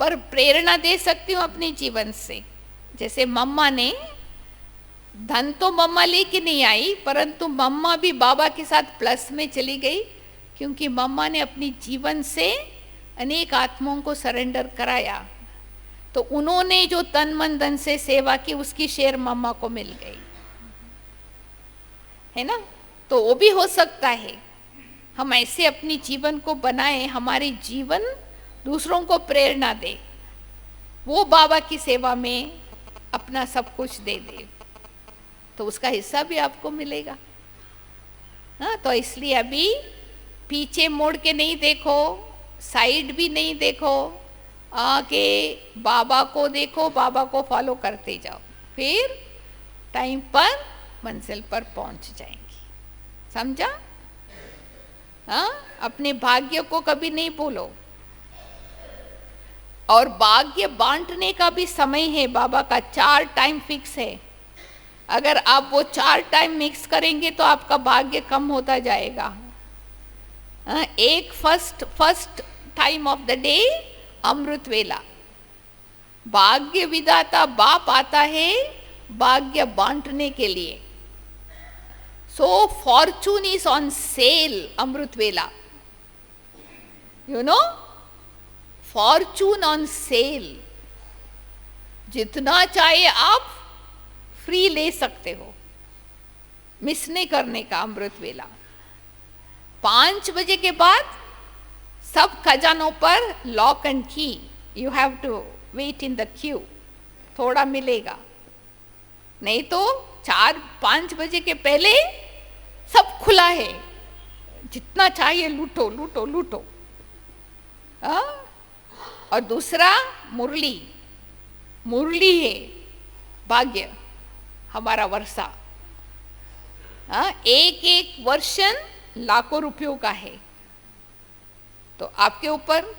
पर प्रेरणा दे सकती हूँ अपने जीवन से। जैसे मम्मा ने, धन तो मम्मा लेके नहीं आई, परंतु मम्मा भी बाबा के साथ प्लस में चली गई, क्योंकि मम्मा ने अपनी जीवन से अनेक आत्माओं को सरेंडर कराया। तो उन्होंने जो तन मन धन से सेवा की, उसकी शेयर मम्मा को मिल गई, है ना। तो वो भी हो सकता है हम ऐसे अपनी जीवन को बनाए, हमारी जीवन दूसरों को प्रेरणा दे, वो बाबा की सेवा में अपना सब कुछ दे दे। तो उसका हिस्सा भी आपको मिलेगा। हाँ, तो इसलिए अभी पीछे मुड़ के नहीं देखो, साइड भी नहीं देखो, आके बाबा को देखो, बाबा को फॉलो करते जाओ, फिर टाइम पर मंजिल पर पहुंच जाएंगे। समझा? हाँ, अपने भाग्य को कभी नहीं भूलो। और भाग्य बांटने का भी समय है बाबा का, 4 टाइम फिक्स है। अगर आप वो 4 टाइम मिक्स करेंगे तो आपका भाग्य कम होता जाएगा। एक first time of the day अमृत वेला, भाग्य विधाता बाप आता है भाग्य बांटने के लिए। So fortune is on sale अमृत वेला, you know, Fortune on sale. जितना चाहे आप फ्री ले सकते हो, मिस नहीं करने का अमृत वेला। 5 बजे के बाद सब खजानों पर lock and key, you have to wait in the queue, थोड़ा मिलेगा। नहीं तो 4-5 बजे के पहले सब खुला है, जितना चाहिए लूटो लूटो लूटो। और दूसरा मुरली, मुरली है भाग्य हमारा वर्षा। एक एक वर्षन लाखों रुपयों का है, तो आपके ऊपर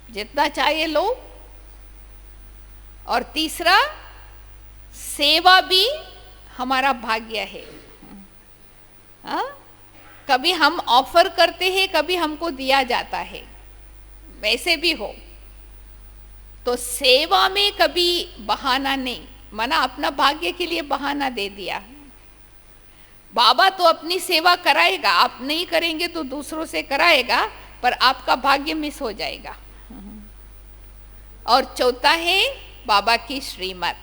जितना चाहिए लो। और तीसरा सेवा भी हमारा भाग्य है। कभी हम ऑफर करते हैं, कभी हमको दिया जाता है, वैसे भी हो। तो सेवा में कभी बहाना नहीं, माना अपना भाग्य के लिए बहाना दे दिया। बाबा तो अपनी सेवा कराएगा, आप नहीं करेंगे तो दूसरों से कराएगा, पर आपका भाग्य मिस हो जाएगा। और चौथा है बाबा की श्रीमत,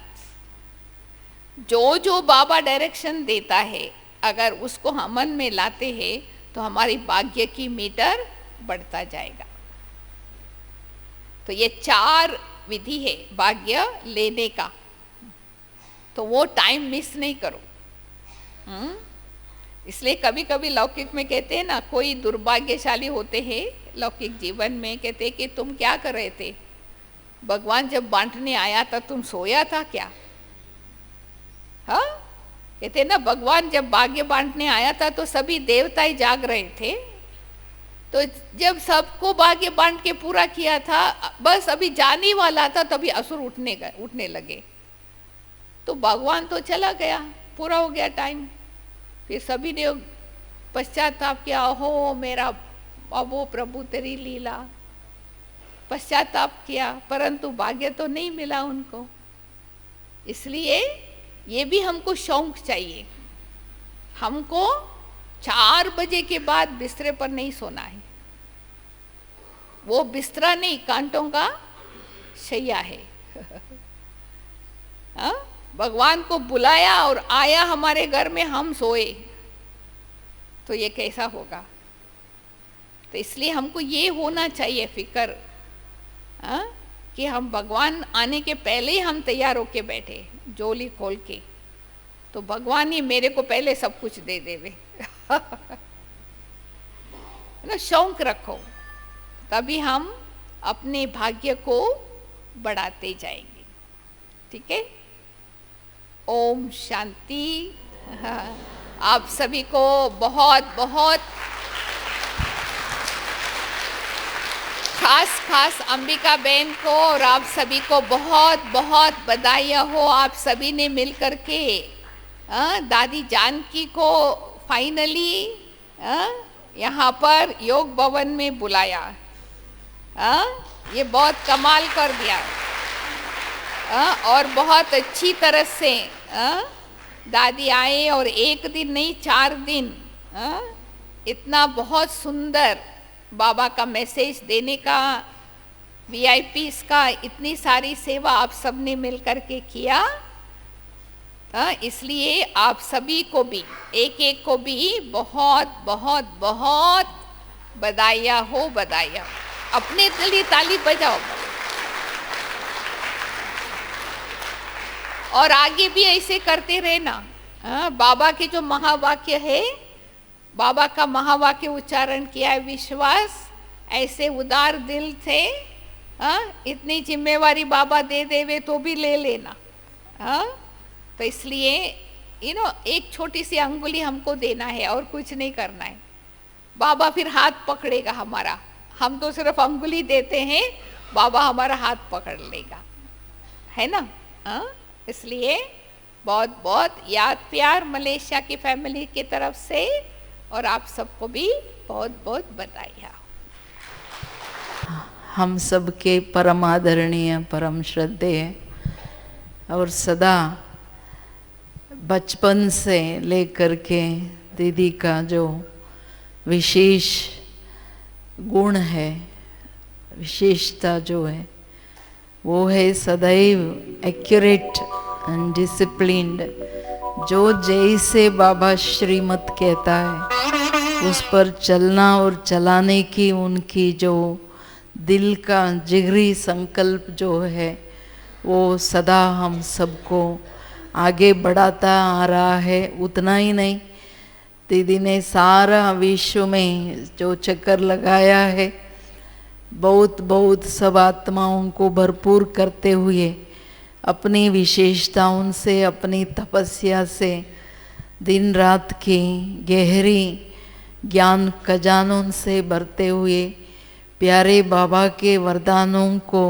जो जो बाबा डायरेक्शन देता है, अगर उसको हम मन में लाते हैं तो हमारी भाग्य की मीटर बढ़ता जाएगा। तो ये 4 विधि है भाग्य लेने का, तो वो टाइम मिस नहीं करो। इसलिए कभी कभी लौकिक में कहते हैं ना, कोई दुर्भाग्यशाली होते हैं लौकिक जीवन में, कहते हैं कि तुम क्या कर रहे थे, भगवान जब बांटने आया था तुम सोया था क्या? हाँ, कहते ना, भगवान जब भाग्य बांटने आया था तो सभी देवता जाग रहे थे, तो जब सबको भाग्य बांट के पूरा किया था, बस अभी जाने वाला था, तभी असुर उठने लगे। तो भगवान तो चला गया, पूरा हो गया टाइम। फिर सभी ने पश्चाताप किया, हो मेरा अबो प्रभु तेरी लीला, पश्चाताप किया, परंतु भाग्य तो नहीं मिला उनको। इसलिए ये भी हमको शौक चाहिए, हमको 4 बजे के बाद बिस्तरे पर नहीं सोना है। वो बिस्तरा नहीं, कांटों का शैया है। भगवान को बुलाया और आया हमारे घर में, हम सोए, तो ये कैसा होगा? तो इसलिए हमको ये होना चाहिए फिक्र, कि हम भगवान आने के पहले ही हम तैयार होके बैठे, झोली खोल के, तो भगवान ही मेरे को पहले सब कुछ दे देवे। ना, शौक रखो, तभी हम अपने भाग्य को बढ़ाते जाएंगे। ठीक है? ओम शांति। आप सभी को बहुत बहुत खास अंबिका बहन को और आप सभी को बहुत बहुत बधाइयाँ हो। आप सभी ने मिल कर के दादी जानकी को फाइनली यहाँ पर योग भवन में बुलाया। ये बहुत कमाल कर दिया। और बहुत अच्छी तरह से दादी आए और 1 दिन नहीं 4 दिन इतना बहुत सुंदर बाबा का मैसेज देने का, VIPs का इतनी सारी सेवा आप सब ने मिल कर के किया। इसलिए आप सभी को भी, एक एक को भी बहुत बहुत बहुत बधाइयाँ हो, बधाइयाँ। अपने लिए ताली बजाओ। और आगे भी ऐसे करते रहना। बाबा के जो महावाक्य है, बाबा का महावाक्य उच्चारण किया है, विश्वास, ऐसे उदार दिल से इतनी जिम्मेवारी बाबा दे देवे तो भी ले लेना। तो इसलिए एक छोटी सी अंगुली हमको देना है और कुछ नहीं करना है। बाबा फिर हाथ पकड़ेगा हमारा, हम तो सिर्फ अंगुली देते हैं, बाबा हमारा हाथ पकड़ लेगा, है ना। इसलिए बहुत बहुत याद प्यार मलेशिया की फैमिली की तरफ से, और आप सबको भी बहुत बहुत बधाई। हम सबके परम आदरणीय, परम श्रद्धेय और सदा बचपन से लेकर के दीदी का जो विशेष गुण है, विशेषता जो है, वो है सदैव एक्यूरेट एंड डिसिप्लिन्ड। जो जैसे बाबा श्रीमत कहता है उस पर चलना और चलाने की उनकी जो दिल का जिगरी संकल्प जो है, वो सदा हम सबको आगे बढ़ाता आ रहा है। उतना ही नहीं, दीदी ने सारा विश्व में जो चक्कर लगाया है, बहुत बहुत सब आत्माओं को भरपूर करते हुए अपनी विशेषताओं से, अपनी तपस्या से, दिन रात की गहरी ज्ञान खजानों से भरते हुए प्यारे बाबा के वरदानों को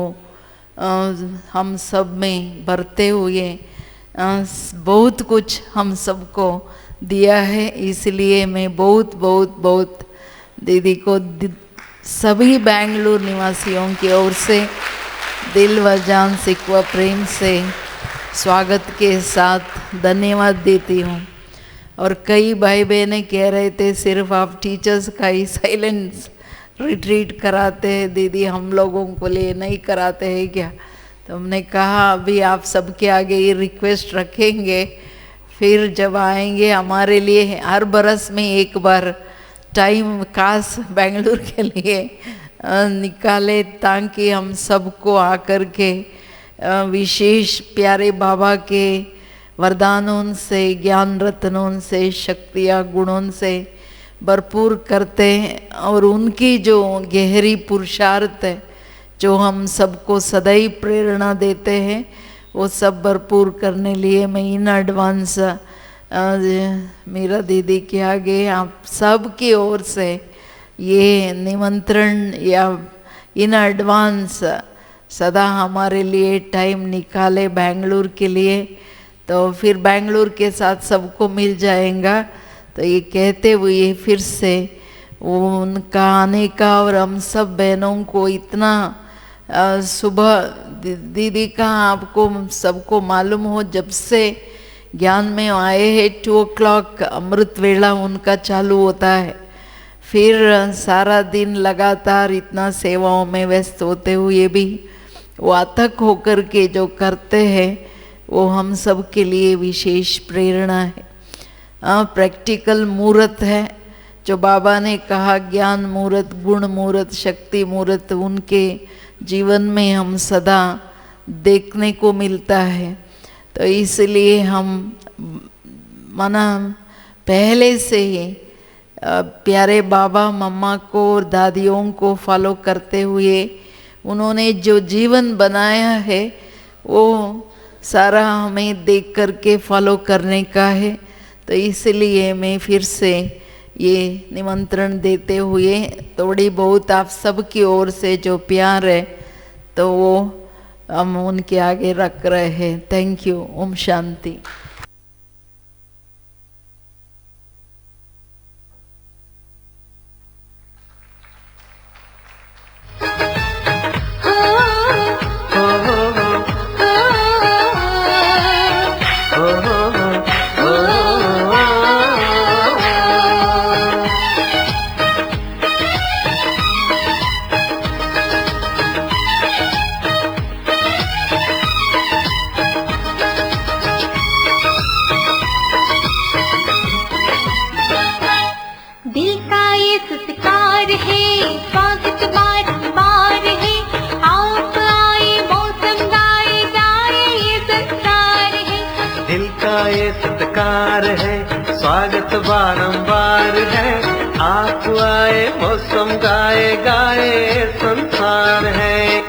हम सब में भरते हुए बहुत कुछ हम सबको दिया है। इसलिए मैं बहुत बहुत बहुत दीदी को सभी बेंगलुरु निवासियों की ओर से दिल व जान सिकवा प्रेम से स्वागत के साथ धन्यवाद देती हूँ। और कई भाई बहनें कह रहे थे सिर्फ आप टीचर्स का ही साइलेंस रिट्रीट कराते हैं दीदी, हम लोगों को लिए नहीं कराते हैं क्या? तो हमने कहा अभी आप सबके आगे ये रिक्वेस्ट रखेंगे, फिर जब आएंगे हमारे लिए हर बरस में एक बार टाइम काश बेंगलुरु के लिए निकाले, ताकि हम सबको आकर के विशेष प्यारे बाबा के वरदानों से, ज्ञान रत्नों से, शक्तियाँ गुणों से भरपूर करते हैं। और उनकी जो गहरी पुरुषार्थ है, जो हम सबको सदैव प्रेरणा देते हैं, वो सब भरपूर करने लिए मैं इन एडवांस मेरा दीदी के आगे आप सब की ओर से ये निमंत्रण या इन एडवांस सदा हमारे लिए टाइम निकाले बेंगलुरु के लिए, तो फिर बेंगलुरु के साथ सबको मिल जाएगा। तो ये कहते हुए फिर से उनका आने का, और हम सब बहनों को इतना सुबह दीदी का आपको सबको मालूम हो, जब से ज्ञान में आए हैं 2 o'clock अमृत वेला उनका चालू होता है, फिर सारा दिन लगातार इतना सेवाओं में व्यस्त होते हुए भी वो अथक होकर के जो करते हैं, वो हम सब के लिए विशेष प्रेरणा है। प्रैक्टिकल मूर्त है जो बाबा ने कहा, ज्ञान मूर्त, गुण मूर्त, शक्ति मूर्त उनके जीवन में हम सदा देखने को मिलता है। तो इसलिए हम माना पहले से ही प्यारे बाबा मम्मा को और दादियों को फॉलो करते हुए उन्होंने जो जीवन बनाया है, वो सारा हमें देख करके फॉलो करने का है। तो इसलिए मैं फिर से ये निमंत्रण देते हुए थोड़ी बहुत आप सब की ओर से जो प्यार है, तो वो हम उनके आगे रख रहे हैं। Thank you. ओम शांति। ये सत्कार है, स्वागत बारंबार है। आप आए मौसम गाए गाए संसार है।